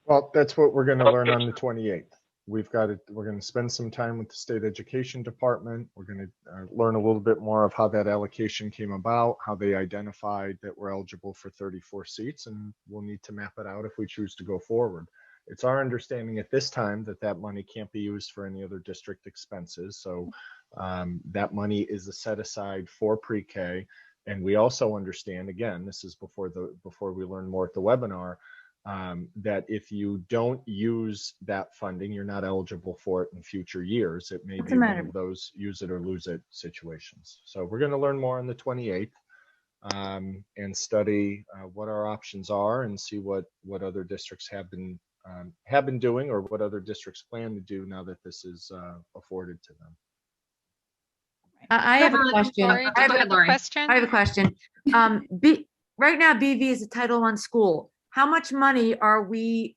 Well, that's what we're going to learn on the 28th. We're going to spend some time with the state education department. We're going to learn a little bit more of how that allocation came about, how they identified that we're eligible for 34 seats, and we'll need to map it out if we choose to go forward. It's our understanding at this time that money can't be used for any other district expenses. So that money is a set aside for pre-K. And we also understand, again, this is before we learn more at the webinar, that if you don't use that funding, you're not eligible for it in future years. It may be one of those use it or lose it situations. So we're going to learn more on the 28th. and study what our options are and see what other districts have been doing or what other districts plan to do now that this is afforded to them. I have a question. Lori, I have do you have a question? I have a question. Right now, BV is a Title I school. How much money are we,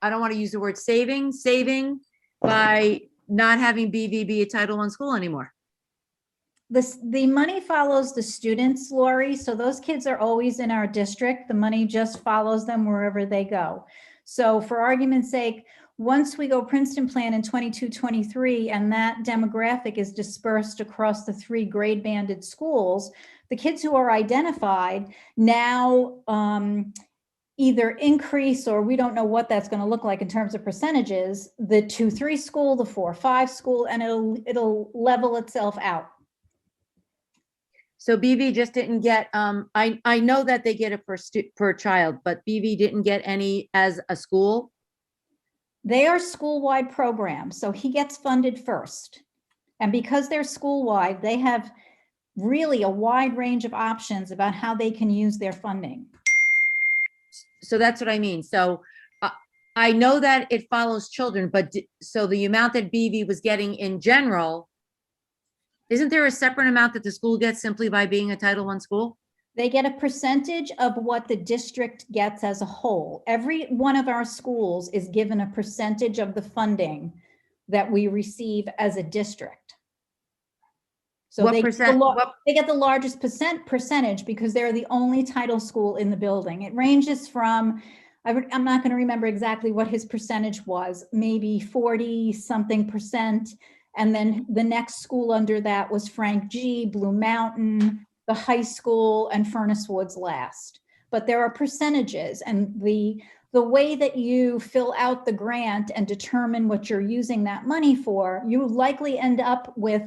I don't want to use the word saving by not having BV be a Title I school anymore? The money follows the students, Lori. So those kids are always in our district. The money just follows them wherever they go. So for argument's sake, once we go Princeton plan in 22-23 and that demographic is dispersed across the 3 grade banded schools, the kids who are identified now either increase, or we don't know what that's going to look like in terms of percentages, the 2-3 school, the 4-5 school, and it'll level itself out. So BV just didn't get, I know that they get it per child, but BV didn't get any as a school? They are school-wide programs, so he gets funded first. And because they're school-wide, they have really a wide range of options about how they can use their funding. So that's what I mean. So I know that it follows children, but so the amount that BV was getting in general, isn't there a separate amount that the school gets simply by being a Title I school? They get a percentage of what the district gets as a whole. Every one of our schools is given a percentage of the funding that we receive as a district. So they get the largest percentage because they're the only title school in the building. It ranges from, I'm not going to remember exactly what his percentage was, maybe 40 something percent. And then the next school under that was Frank G, Blue Mountain, the high school, and Furnace Woods last. But there are percentages, and the way that you fill out the grant and determine what you're using that money for, you likely end up with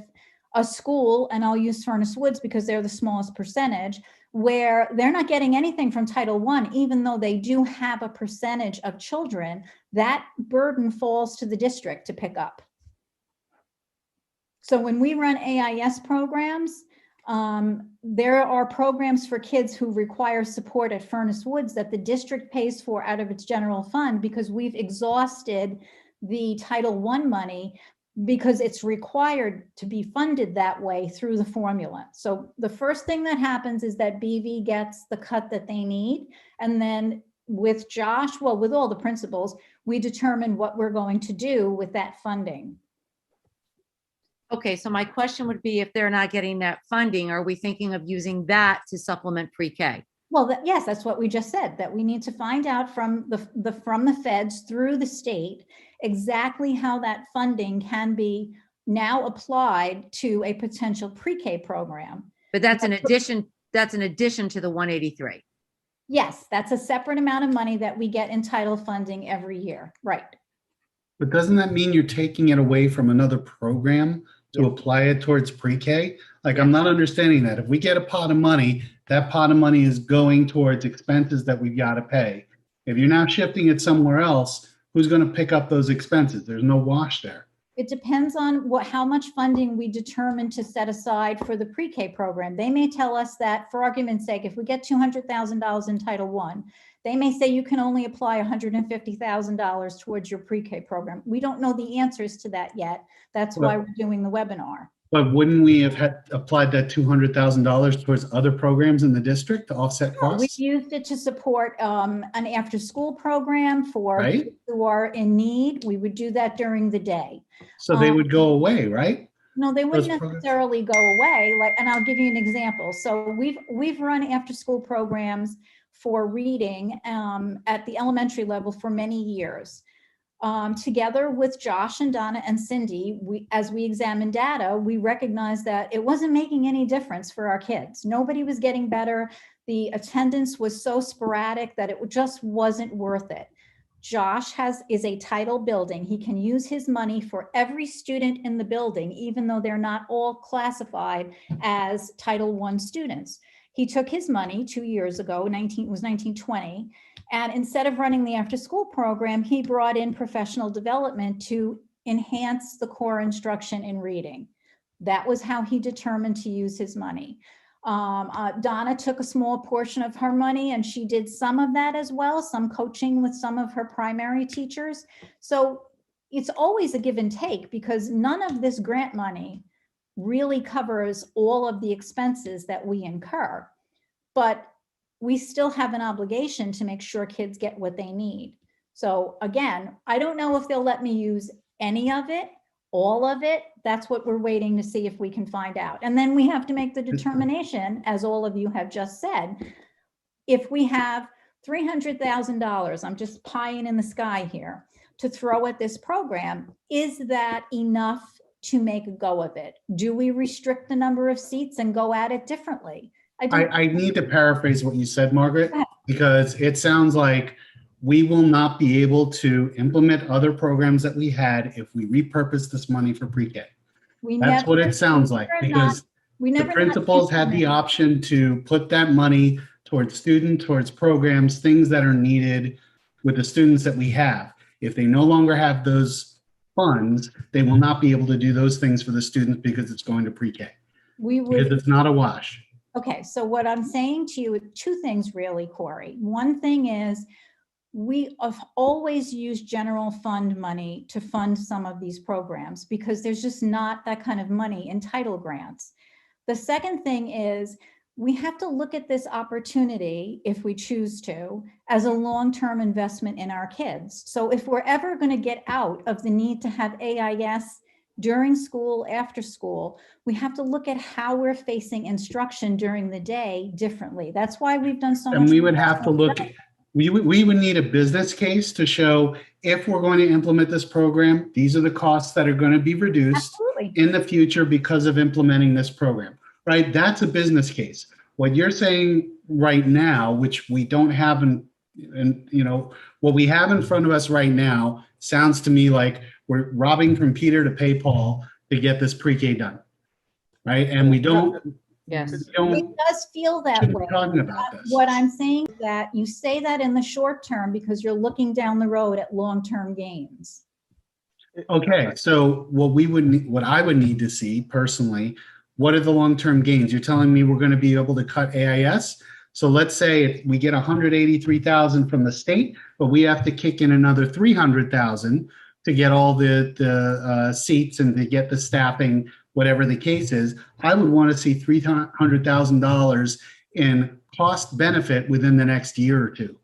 a school, and I'll use Furnace Woods because they're the smallest percentage, where they're not getting anything from Title I, even though they do have a percentage of children. That burden falls to the district to pick up. So when we run AIS programs, there are programs for kids who require support at Furnace Woods that the district pays for out of its general fund because we've exhausted the Title I money because it's required to be funded that way through the formula. So the first thing that happens is that BV gets the cut that they need. And then with Josh, well, with all the principals, we determine what we're going to do with that funding. Okay, so my question would be, if they're not getting that funding, are we thinking of using that to supplement pre-K? Well, yes, that's what we just said, that we need to find out from the feds through the state exactly how that funding can be now applied to a potential pre-K program. But that's an addition to the 183. Yes, that's a separate amount of money that we get in title funding every year, right? But doesn't that mean you're taking it away from another program to apply it towards pre-K? Like, I'm not understanding that. If we get a pot of money, that pot of money is going towards expenses that we've got to pay. If you're now shifting it somewhere else, who's going to pick up those expenses? There's no wash there. It depends on how much funding we determine to set aside for the pre-K program. They may tell us that, for argument's sake, if we get $200,000 in Title I, they may say you can only apply $150,000 towards your pre-K program. We don't know the answers to that yet. That's why we're doing the webinar. But wouldn't we have applied that $200,000 towards other programs in the district to offset costs? We used it to support an after-school program for kids who are in need. We would do that during the day. So they would go away, right? No, they wouldn't necessarily go away. And I'll give you an example. So we've run after-school programs for reading at the elementary level for many years. Together with Josh and Donna and Cindy, as we examined data, we recognized that it wasn't making any difference for our kids. Nobody was getting better. The attendance was so sporadic that it just wasn't worth it. Josh is a title building. He can use his money for every student in the building, even though they're not all classified as Title I students. He took his money 2 years ago, 1920, and instead of running the after-school program, he brought in professional development to enhance the core instruction in reading. That was how he determined to use his money. Donna took a small portion of her money and she did some of that as well, some coaching with some of her primary teachers. So it's always a give and take because none of this grant money really covers all of the expenses that we incur. But we still have an obligation to make sure kids get what they need. So again, I don't know if they'll let me use any of it, all of it. That's what we're waiting to see if we can find out. And then we have to make the determination, as all of you have just said, if we have $300,000, I'm just pieing in the sky here, to throw at this program, is that enough to make a go of it? Do we restrict the number of seats and go at it differently? I need to paraphrase what you said, Margaret, because it sounds like we will not be able to implement other programs that we had if we repurpose this money for pre-K. That's what it sounds like, because the principals had the option to put that money towards towards programs, things that are needed with the students that we have. If they no longer have those funds, they will not be able to do those things for the students because it's going to pre-K. Because it's not a wash. Okay, so what I'm saying to you, two things really, Corey. One thing is, we have always used general fund money to fund some of these programs because there's just not that kind of money in title grants. The second thing is we have to look at this opportunity, if we choose to, as a long-term investment in our kids. So if we're ever going to get out of the need to have AIS during school, after school, we have to look at how we're facing instruction during the day differently. That's why we've done so much. And we would have to look at, we would need a business case to show if we're going to implement this program, these are the costs that are going to be reduced in the future because of implementing this program, right? That's a business case. What you're saying right now, which we don't have what we have in front of us right now sounds to me like we're robbing from Peter to pay Paul to get this pre-K done, right? And we don't. Yes. It does feel that way. Talking about this. What I'm saying is that you say that in the short term because you're looking down the road at long-term gains. Okay, so what I would need to see personally, what are the long-term gains? You're telling me we're going to be able to cut AIS. So let's say we get 183,000 from the state, but we have to kick in another 300,000 to get all the seats and to get the staffing, whatever the case is. I would want to see $300,000 in cost benefit within the next year or two,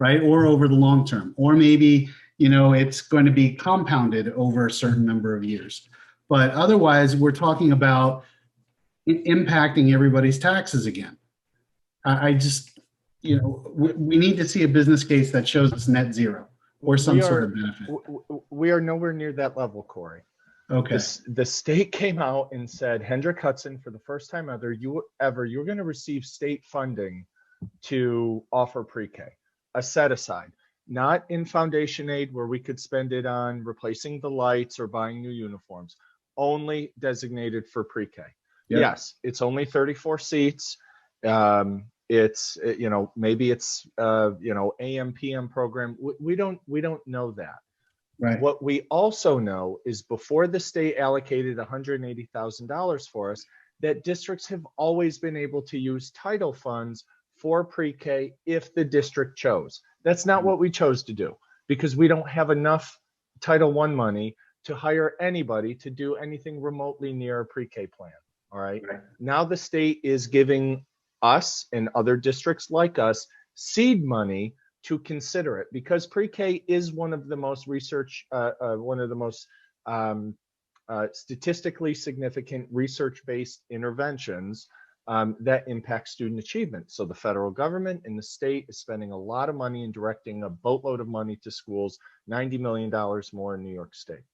right? Or over the long term, or maybe, it's going to be compounded over a certain number of years. But otherwise, we're talking about impacting everybody's taxes again. I just, we need to see a business case that shows us net zero or some sort of benefit. We are nowhere near that level, Corey. Okay. The state came out and said, Hendrick Hudson, for the first time ever, you're going to receive state funding to offer pre-K, a set aside, not in foundation aid where we could spend it on replacing the lights or buying new uniforms, only designated for pre-K. Yep. Yes, it's only 34 seats. It's, maybe it's, AM, PM program. We don't know that. Right. What we also know is before the state allocated $180,000 for us, that districts have always been able to use title funds for pre-K if the district chose. That's not what we chose to do because we don't have enough Title I money to hire anybody to do anything remotely near a pre-K plan. All right. Now the state is giving us and other districts like us seed money to consider it because pre-K is one of the most statistically significant research-based interventions that impact student achievement. So the federal government and the state is spending a lot of money and directing a boatload of money to schools, $90 million more in New York State.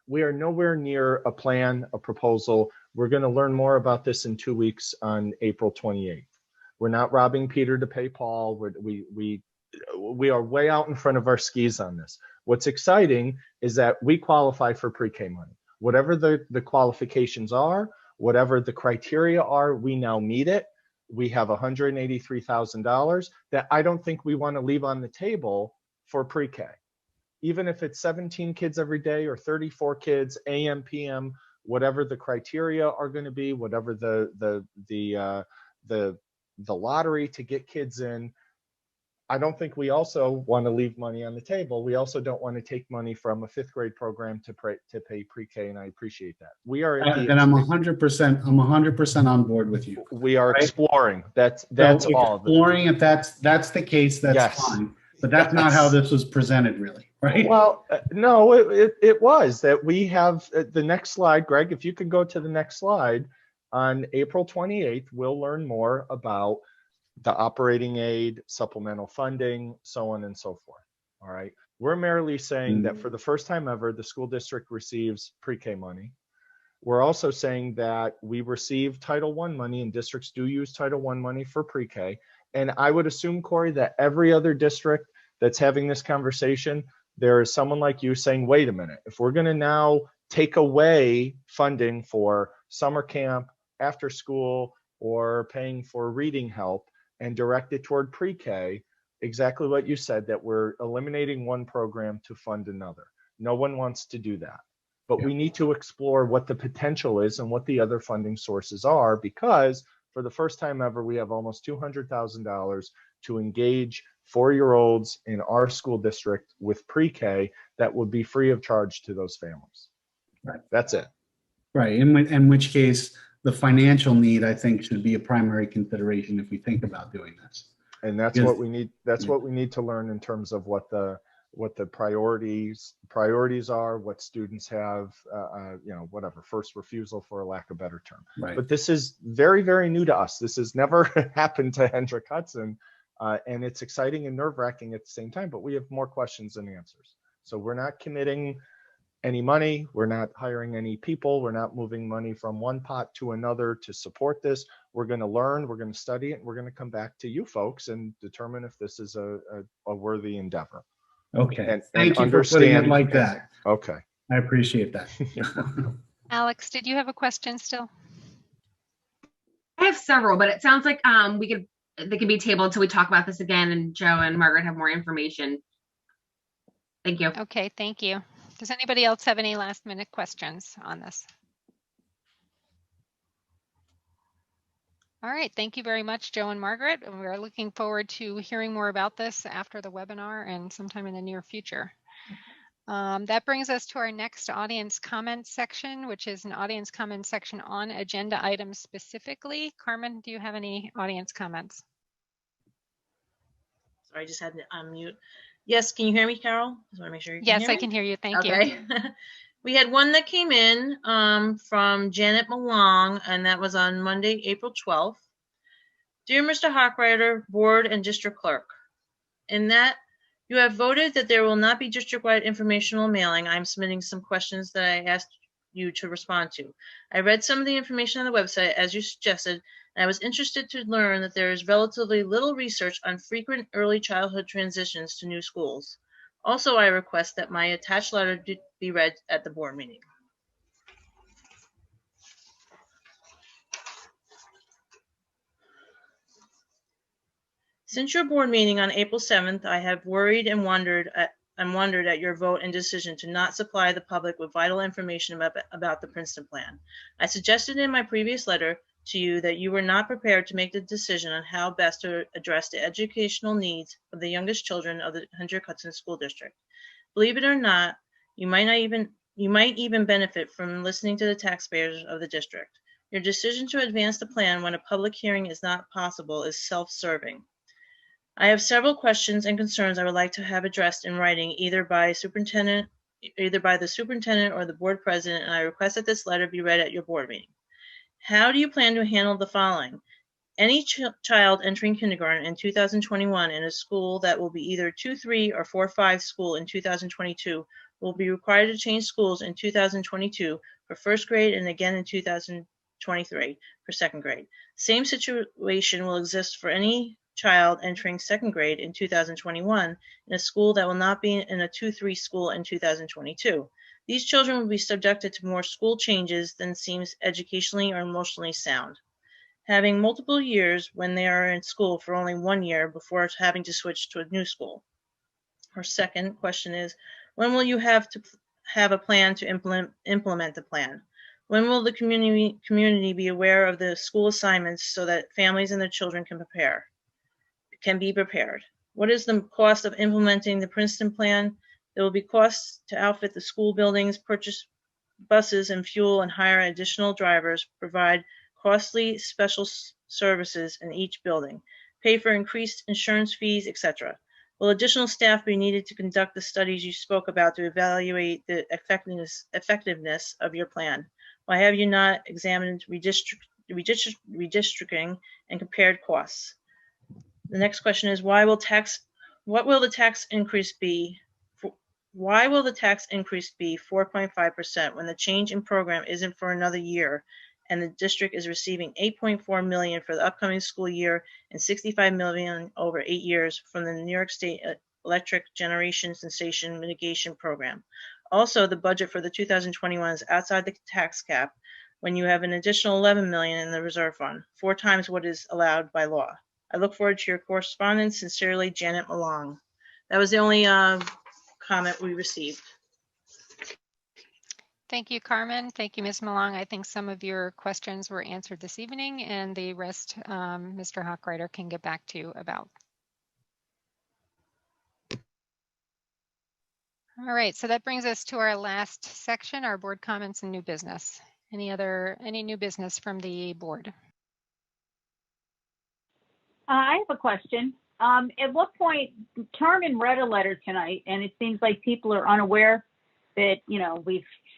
We are nowhere near a plan, a proposal. We're going to learn more about this in 2 weeks on April 28th. We're not robbing Peter to pay Paul. We are way out in front of our skis on this. What's exciting is that we qualify for pre-K money. Whatever the qualifications are, whatever the criteria are, we now meet it. We have $183,000 that I don't think we want to leave on the table for pre-K. Even if it's 17 kids every day or 34 kids, AM, PM, whatever the criteria are going to be, whatever the the lottery to get kids in. I don't think we also want to leave money on the table. We also don't want to take money from a 5th grade program to pay pre-K, and I appreciate that. We are at the, And I'm 100% on board with you. we are right? exploring. That's So all. exploring, if that's the case, that's Yes. fine. But that's not how this was presented, really, right? Well, no, it was that we have the next slide, Greg, if you could go to the next slide. On April 28th, we'll learn more about the operating aid, supplemental funding, so on and so forth. All right. We're merely saying that for the first time ever, the school district receives pre-K money. We're also saying that we receive Title I money, and districts do use Title I money for pre-K. And I would assume, Corey, that every other district that's having this conversation, there is someone like you saying, wait a minute, if we're going to now take away funding for summer camp, after school, or paying for reading help and direct it toward pre-K, exactly what you said, that we're eliminating one program to fund another. No one wants to do that. But we need to explore what the potential is and what the other funding sources are, because for the first time ever, we have almost $200,000 to engage 4-year-olds in our school district with pre-K that would be free of charge to those families. Right. That's it. Right. In which case, the financial need, I think, should be a primary consideration if we think about doing this. And that's what we need. That's what we need to learn in terms of what the priorities are, what students have, whatever, first refusal, for a lack of a better term. Right. But this is very, very new to us. This has never happened to Hendrick Hudson, and it's exciting and nerve-wracking at the same time. But we have more questions than answers. So we're not committing any money. We're not hiring any people. We're not moving money from one pot to another to support this. We're going to learn. We're going to study it. And we're going to come back to you folks and determine if this is a worthy endeavor. Okay. Thank you for putting it like that. Okay. I appreciate that. Alex, did you have a question still? I have several, but it sounds like they can be tabled until we talk about this again, and Joe and Margaret have more information. Thank you. Okay, thank you. Does anybody else have any last minute questions on this? All right, thank you very much, Joe and Margaret. And we're looking forward to hearing more about this after the webinar and sometime in the near future. That brings us to our next audience comment section, which is an audience comment section on agenda items specifically. Carmen, do you have any audience comments? Sorry, I just had to unmute. Yes, can you hear me, Carol? Just want to make sure you can hear me. Yes, I can hear you. Thank you. Okay. We had one that came in from Janet Malong, and that was on Monday, April 12th. Dear Mr. Hawkwriter, Board and District Clerk, in that you have voted that there will not be district-wide informational mailing, I'm submitting some questions that I asked you to respond to. I read some of the information on the website as you suggested, and I was interested to learn that there is relatively little research on frequent early childhood transitions to new schools. Also, I request that my attached letter be read at the board meeting. Since your board meeting on April 7th, I have worried and wondered at your vote and decision to not supply the public with vital information about the Princeton plan. I suggested in my previous letter to you that you were not prepared to make the decision on how best to address the educational needs of the youngest children of the Hendrick Hudson School District. Believe it or not, you might even benefit from listening to the taxpayers of the district. Your decision to advance the plan when a public hearing is not possible is self-serving. I have several questions and concerns I would like to have addressed in writing, either by the superintendent or the board president, and I request that this letter be read at your board meeting. How do you plan to handle the following? Any child entering kindergarten in 2021 in a school that will be either 2-3 or 4-5 school in 2022 will be required to change schools in 2022 for first grade and again in 2023 for second grade. Same situation will exist for any child entering second grade in 2021 in a school that will not be in a 2-3 school in 2022. These children will be subjected to more school changes than seems educationally or emotionally sound. Having multiple years when they are in school for only 1 year before having to switch to a new school. Our second question is, when will you have a plan to implement the plan? When will the community be aware of the school assignments so that families and their children can be prepared? What is the cost of implementing the Princeton plan? There will be costs to outfit the school buildings, purchase buses and fuel, and hire additional drivers, provide costly special services in each building, pay for increased insurance fees, etc. Will additional staff be needed to conduct the studies you spoke about to evaluate the effectiveness of your plan? Why have you not examined redistricting and compared costs? The next question is, what will the tax increase be? Why will the tax increase be 4.5% when the change in program isn't for another year and the district is receiving $8.4 million for the upcoming school year and $65 million over 8 years from the New York State Electric Generation Cessation Mitigation Program? Also, the budget for the 2021 is outside the tax cap when you have an additional $11 million in the reserve fund, 4 times what is allowed by law. I look forward to your correspondence. Sincerely, Janet Malong. That was the only comment we received. Thank you, Carmen. Thank you, Ms. Malong. I think some of your questions were answered this evening, and the rest Mr. Hochreiter can get back to you about. All right, so that brings us to our last section, our board comments and new business. Any new business from the board? I have a question. At what point, Carmen read a letter tonight, and it seems like people are unaware that, you know,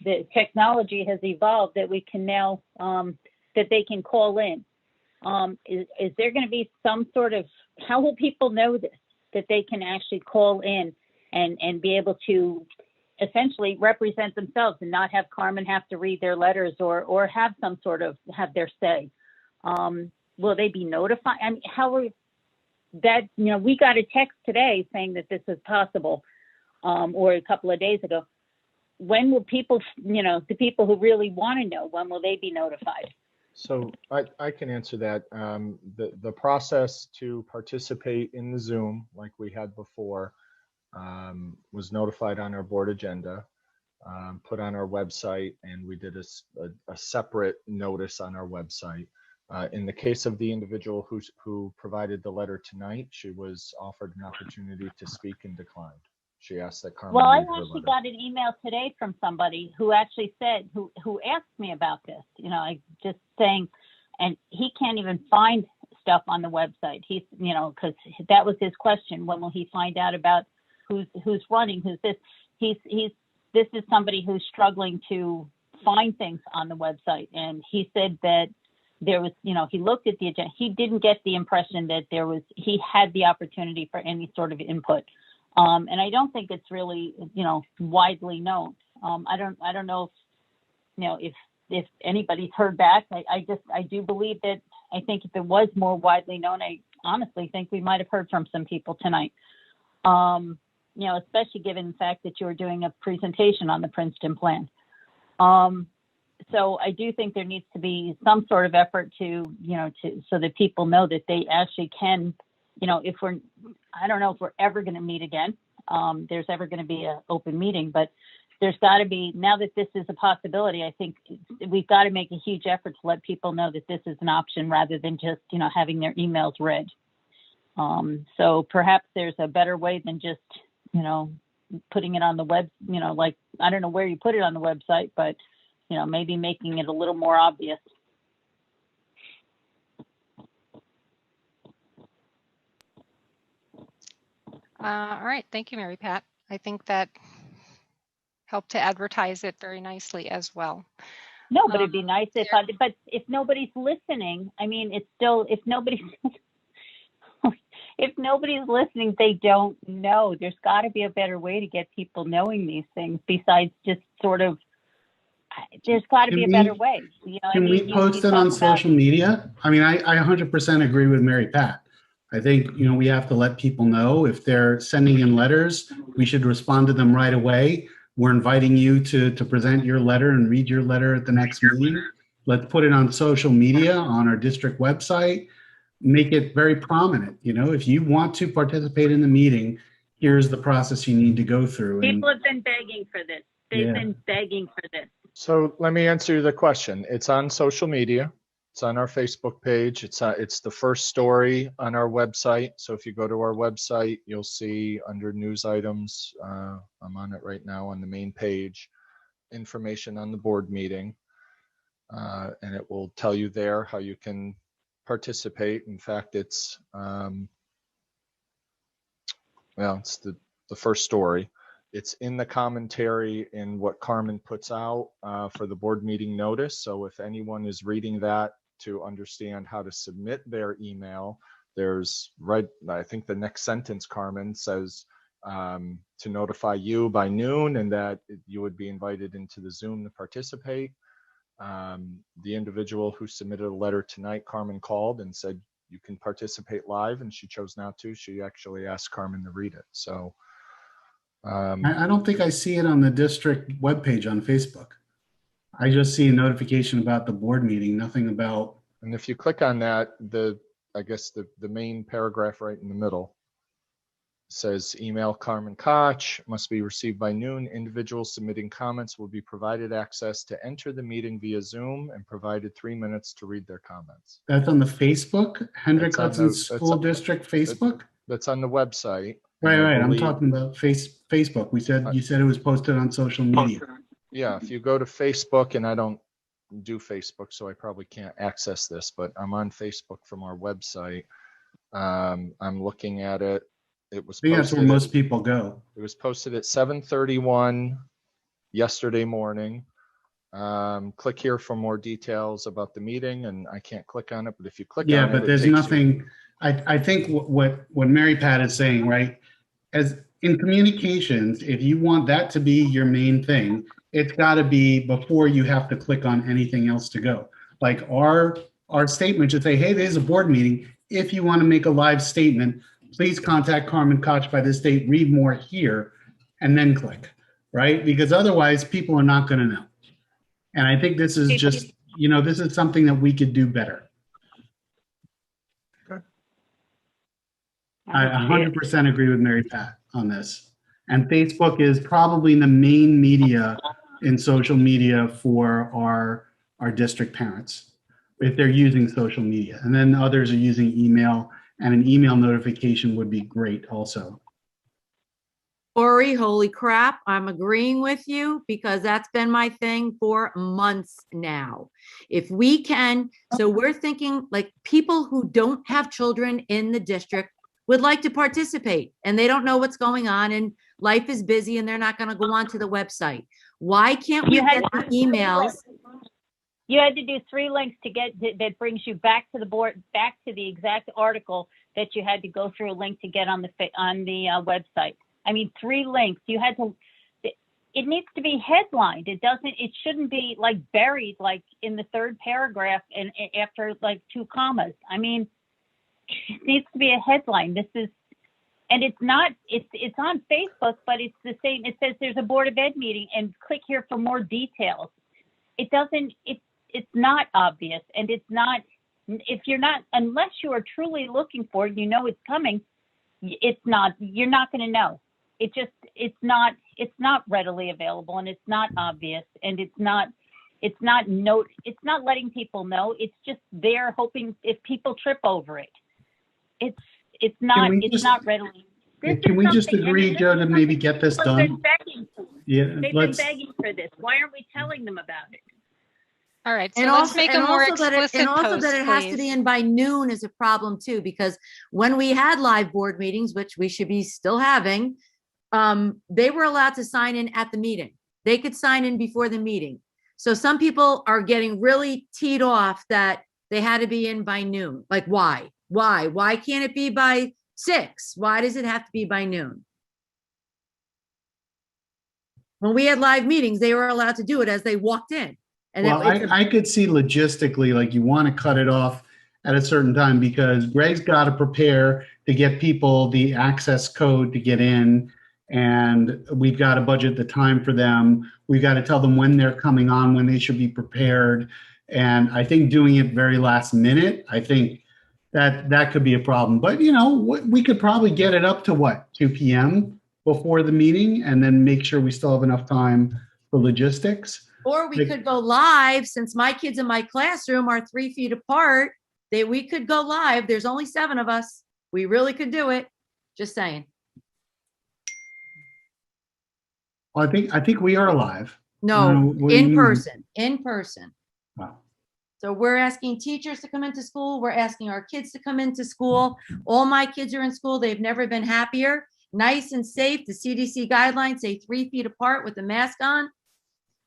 the technology has evolved, that we can now, that they can call in. Is there going to be some sort of, how will people know this, that they can actually call in and be able to essentially represent themselves and not have Carmen have to read their letters or have some sort of, have their say? Will they be notified? I mean, how are that, you know, we got a text today saying that this is possible, or a couple of days ago. When will people, you know, the people who really want to know, when will they be notified? So I can answer that. The process to participate in the Zoom, like we had before, was notified on our board agenda, put on our website, and we did a separate notice on our website. In the case of the individual who provided the letter tonight, she was offered an opportunity to speak and declined. She asked that Carmen. Well, I actually got an email today from somebody who actually said, who asked me about this, you know, like just saying, and he can't even find stuff on the website. He's, you know, because that was his question. When will he find out about who's running, who's this? This is somebody who's struggling to find things on the website. And he said that there was, you know, he looked at the agenda. He didn't get the impression that he had the opportunity for any sort of input. And I don't think it's really, you know, widely known. I don't know if, you know, if anybody's heard back. I do believe that, I think if it was more widely known, I honestly think we might have heard from some people tonight. You know, especially given the fact that you were doing a presentation on the Princeton plan. So I do think there needs to be some sort of effort to, you know, so that people know that they actually can, you know, I don't know if we're ever going to meet again. There's ever going to be an open meeting, but there's got to be, now that this is a possibility, I think we've got to make a huge effort to let people know that this is an option rather than just, you know, having their emails read. So perhaps there's a better way than just, you know, putting it on the web, you know, like, I don't know where you put it on the website, but, you know, maybe making it a little more obvious. All right, thank you, Mary Pat. I think that helped to advertise it very nicely as well. No, but it'd be nice but if nobody's listening, I mean, it's still, if nobody's listening, they don't know. There's got to be a better way to get people knowing these things besides just sort of, there's got to be a better way. You know, can we post it on social media? I mean, I 100% agree with Mary Pat. I think, you know, we have to let people know if they're sending in letters, we should respond to them right away. We're inviting you to present your letter and read your letter at the next meeting. Let's put it on social media, on our district website, make it very prominent. You know, if you want to participate in the meeting, here's the process you need to go through. People have been begging for this. They've been begging for this. So let me answer the question. It's on social media. It's on our Facebook page. It's the first story on our website. So if you go to our website, you'll see under news items, I'm on it right now on the main page, information on the board meeting. And it will tell you there how you can participate. In fact, it's it's the first story. It's in the commentary in what Carmen puts out for the board meeting notice. So if anyone is reading that to understand how to submit their email, there's I think the next sentence, Carmen, says to notify you by noon and that you would be invited into the Zoom to participate. The individual who submitted a letter tonight, Carmen, called and said you can participate live, and she chose not to. She actually asked Carmen to read it. So I don't think I see it on the district webpage on Facebook. I just see a notification about the board meeting, nothing about. And if you click on that, I guess the main paragraph right in the middle says email Carmen Koch, must be received by noon. Individuals submitting comments will be provided access to enter the meeting via Zoom and provided 3 minutes to read their comments. That's on the Facebook, Hendrick Hudson School District Facebook? That's on the website. Right. I'm talking about Facebook. You said it was posted on social media. Yeah, if you go to Facebook, and I don't do Facebook, so I probably can't access this, but I'm on Facebook from our website. I'm looking at it. It was. I think that's where most people go. It was posted at 7:31 yesterday morning. Click here for more details about the meeting, and I can't click on it, but if you click on it, but there's nothing. I think what Mary Pat is saying, right? As in communications, if you want that to be your main thing, it's got to be before you have to click on anything else to go. Like our statement should say, hey, there's a board meeting. If you want to make a live statement, please contact Carmen Koch by this date, read more here, and then click, right? Because otherwise people are not going to know. And I think this is just, this is something that we could do better. I 100% agree with Mary Pat on this. And Facebook is probably the main media in social media for our district parents, if they're using social media. And then others are using email, and an email notification would be great also. Ori, holy crap, I'm agreeing with you because that's been my thing for months now. If we can, so we're thinking like people who don't have children in the district would like to participate and they don't know what's going on and life is busy and they're not going to go onto the website. Why can't we get the emails? You had to do 3 links to get that brings you back to the board, back to the exact article that you had to go through a link to get on the website. I mean, 3 links. You had to. It needs to be headlined. It doesn't. It shouldn't be like buried like in the 3rd paragraph and after like 2 commas. I mean, it needs to be a headline. This is, and it's not. It's on Facebook, but it's the same. It says there's a Board of Ed meeting and click here for more details. It doesn't. It's not obvious, and it's not. If you're not, unless you are truly looking for it, it's coming. It's not. You're not going to know. It's not readily available, and it's not obvious, and it's not letting people know. It's just there hoping if people trip over it. It's not readily. Can we just agree, Joe, to maybe get this done? They've been begging for this. Why aren't we telling them about it? All right, so let's make a more explicit post, that it has to be in by noon is a problem too, because when we had live board meetings, which we should be still having, they were allowed to sign in at the meeting. They could sign in before the meeting. So some people are getting really teed off that they had to be in by noon. Like, why? Why can't it be by 6? Why does it have to be by noon? When we had live meetings, they were allowed to do it as they walked in. And well, I could see logistically, like you want to cut it off at a certain time because Greg's got to prepare to get people the access code to get in, and we've got to budget the time for them. We've got to tell them when they're coming on, when they should be prepared. And I think doing it very last minute, I think that could be a problem. But, we could probably get it up to 2 p.m. before the meeting and then make sure we still have enough time for logistics. Or we could go live, since my kids in my classroom are 3 feet apart, we could go live. There's only 7 of us. We really could do it. Just saying. Well, I think we are live. No, what do you in mean? person. Wow. So we're asking teachers to come into school. We're asking our kids to come into school. All my kids are in school. They've never been happier. Nice and safe. The CDC guidelines say 3 feet apart with a mask on.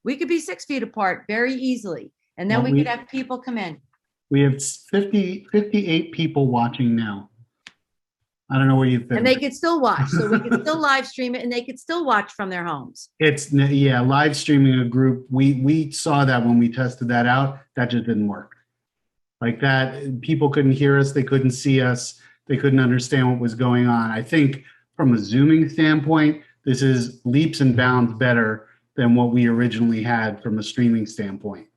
We could be 6 feet apart very easily. And then Well, we could have people come in. We have 58 people watching now. I don't know where you've been. And they could still watch. So we could still live stream it and they could still watch from their homes. Yeah, live streaming a group. We saw that when we tested that out. That just didn't work. Like that, people couldn't hear us. They couldn't see us. They couldn't understand what was going on. I think from a Zooming standpoint, this is leaps and bounds better than what we originally had from a streaming standpoint.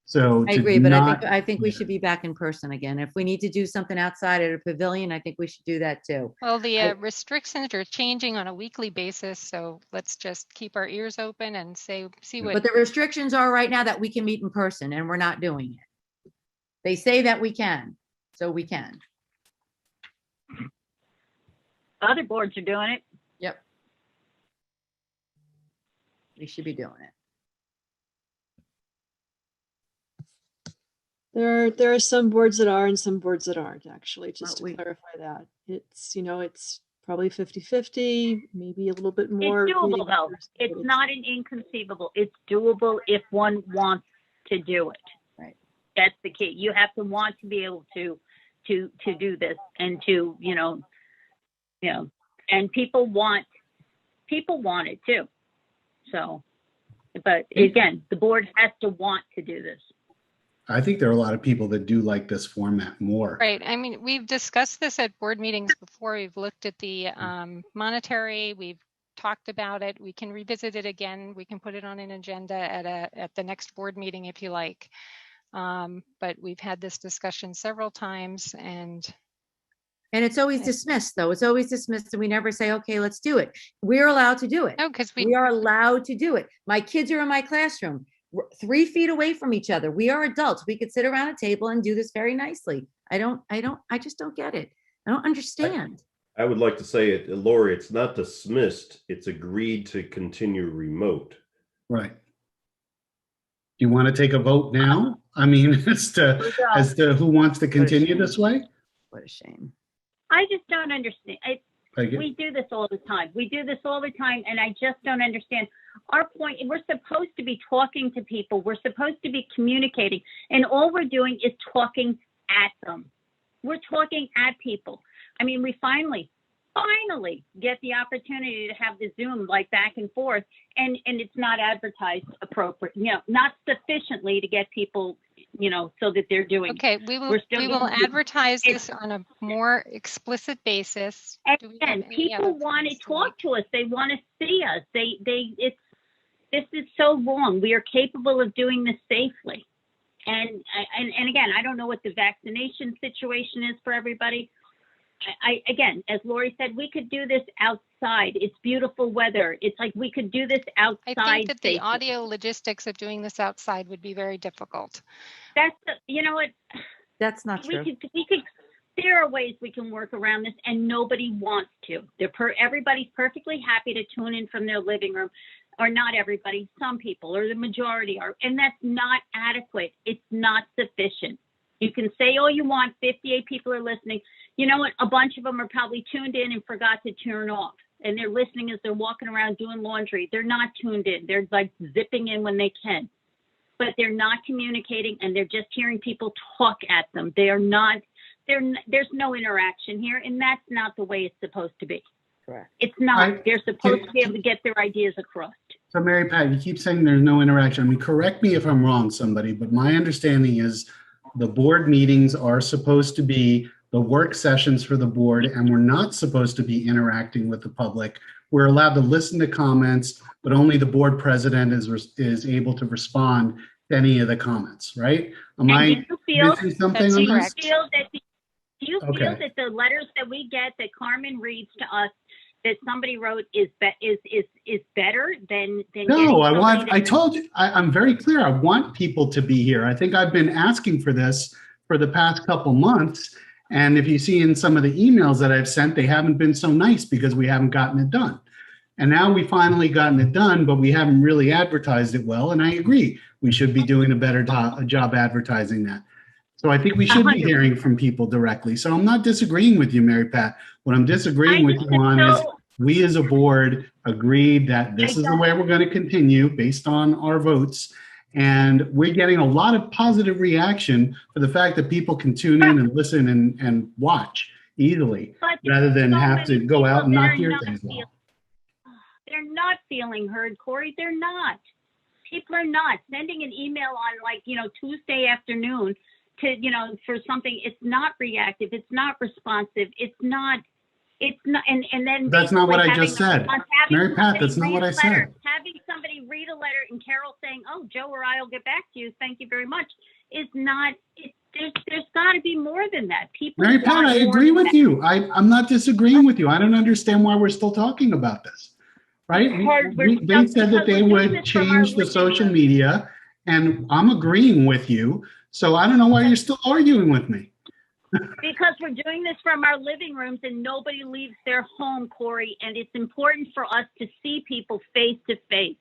So I agree, but I think we should be back in person again. If we need to do something outside at a pavilion, I think we should do that too. Well, the restrictions are changing on a weekly basis, so let's just keep our ears open and see what. But the restrictions are right now that we can meet in person, and we're not doing it. They say that we can, so we can. Other boards are doing it. Yep. We should be doing it. There are some boards that are and some boards that aren't, actually, just to clarify that. It's probably 50-50, maybe a little bit more. It's doable though. It's not an inconceivable. It's doable if one wants to do it. Right. That's the key. You have to want to be able to do this and to, and people want it too. So, but again, the board has to want to do this. I think there are a lot of people that do like this format more. Right. I mean, we've discussed this at board meetings before. We've looked at the monetary. We've talked about it. We can revisit it again. We can put it on an agenda at the next board meeting if you like. But we've had this discussion several times, and it's always dismissed, though. It's always dismissed, and we never say, "Okay, let's do it." We're allowed to do it. No, because we are allowed to do it. My kids are in my classroom. We're 3 feet away from each other. We are adults. We could sit around a table and do this very nicely. I just don't get it. I don't understand. I would like to say it, Lori, it's not dismissed. It's agreed to continue remote. Right. Do you want to take a vote now? I mean, as to who wants to continue this way? What a shame. I just don't understand. We do this all the time. And I just don't understand. Our point, we're supposed to be talking to people. We're supposed to be communicating. And all we're doing is talking at them. We're talking at people. I mean, we finally get the opportunity to have the Zoom like back and forth. And it's not advertised appropriately, not sufficiently to get people, so that they're doing. Okay, we will advertise this on a more explicit basis. And people want to talk to us. They want to see us. This is so wrong. We are capable of doing this safely. And again, I don't know what the vaccination situation is for everybody. Again, as Lori said, we could do this outside. It's beautiful weather. It's like we could do this outside. I think that the safely. audio logistics of doing this outside would be very difficult. You know what? That's not true. There are ways we can work around this, and nobody wants to. Everybody's perfectly happy to tune in from their living room, or not everybody. Some people, or the majority are, and that's not adequate. It's not sufficient. You can say all you want. 58 people are listening. You know what? A bunch of them are probably tuned in and forgot to turn off, and they're listening as they're walking around doing laundry. They're not tuned in. They're like zipping in when they can, but they're not communicating, and they're just hearing people talk at them. They are not. There's no interaction here, and that's not the way it's supposed to be. Correct. It's not. They're supposed to be able to get their ideas across. So Mary Pat, you keep saying there's no interaction. I mean, correct me if I'm wrong, somebody, but my understanding is the board meetings are supposed to be the work sessions for the board, and we're not supposed to be interacting with the public. We're allowed to listen to comments, but only the board president is able to respond to any of the comments, right? Am I missing something on this? Do you feel that the letters that we get, that Carmen reads to us, that somebody wrote is better than No, getting somebody I'm very clear. I want people to be here. I think I've been asking for this for the past couple months. And if you see in some of the emails that I've sent, they haven't been so nice because we haven't gotten it done. And now we finally gotten it done, but we haven't really advertised it well. And I agree, we should be doing a better job advertising that. So I think we should be hearing from people directly. So I'm not disagreeing with you, Mary Pat. What I'm disagreeing with you on is we as a board agreed that this is the way we're going to continue based on our votes. And we're getting a lot of positive reaction for the fact that people can tune in and listen and watch easily rather than have to go out and not hear things well. They're not feeling heard, Corey. They're not. People are not sending an email on Tuesday afternoon to, for something. It's not reactive. It's not responsive. It's not, and then that's not what I just said. Mary Pat, that's not what I said. Having somebody read a letter and Carol saying, "Oh, Joe or I will get back to you. Thank you very much," is not. There's got to be more than that. People. Mary Pat, I agree with you. I'm not disagreeing with you. I don't understand why we're still talking about this. Right? They said that they would change the social media, and I'm agreeing with you. So I don't know why you're still arguing with me. Because we're doing this from our living rooms and nobody leaves their home, Corey, and it's important for us to see people face to face.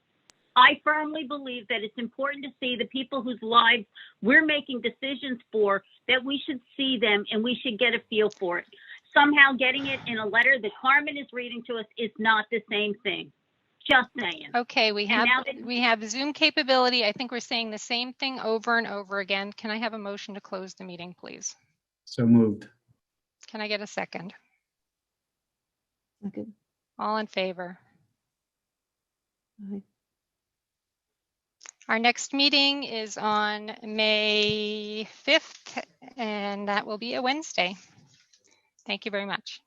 I firmly believe that it's important to see the people whose lives we're making decisions for, that we should see them and we should get a feel for it. Somehow getting it in a letter that Carmen is reading to us is not the same thing. Just saying. Okay, we have Zoom capability. I think we're saying the same thing over and over again. Can I have a motion to close the meeting, please? So moved. Can I get a second? Okay. All in favor? Aye. Our next meeting is on May 5th, and that will be a Wednesday. Thank you very much.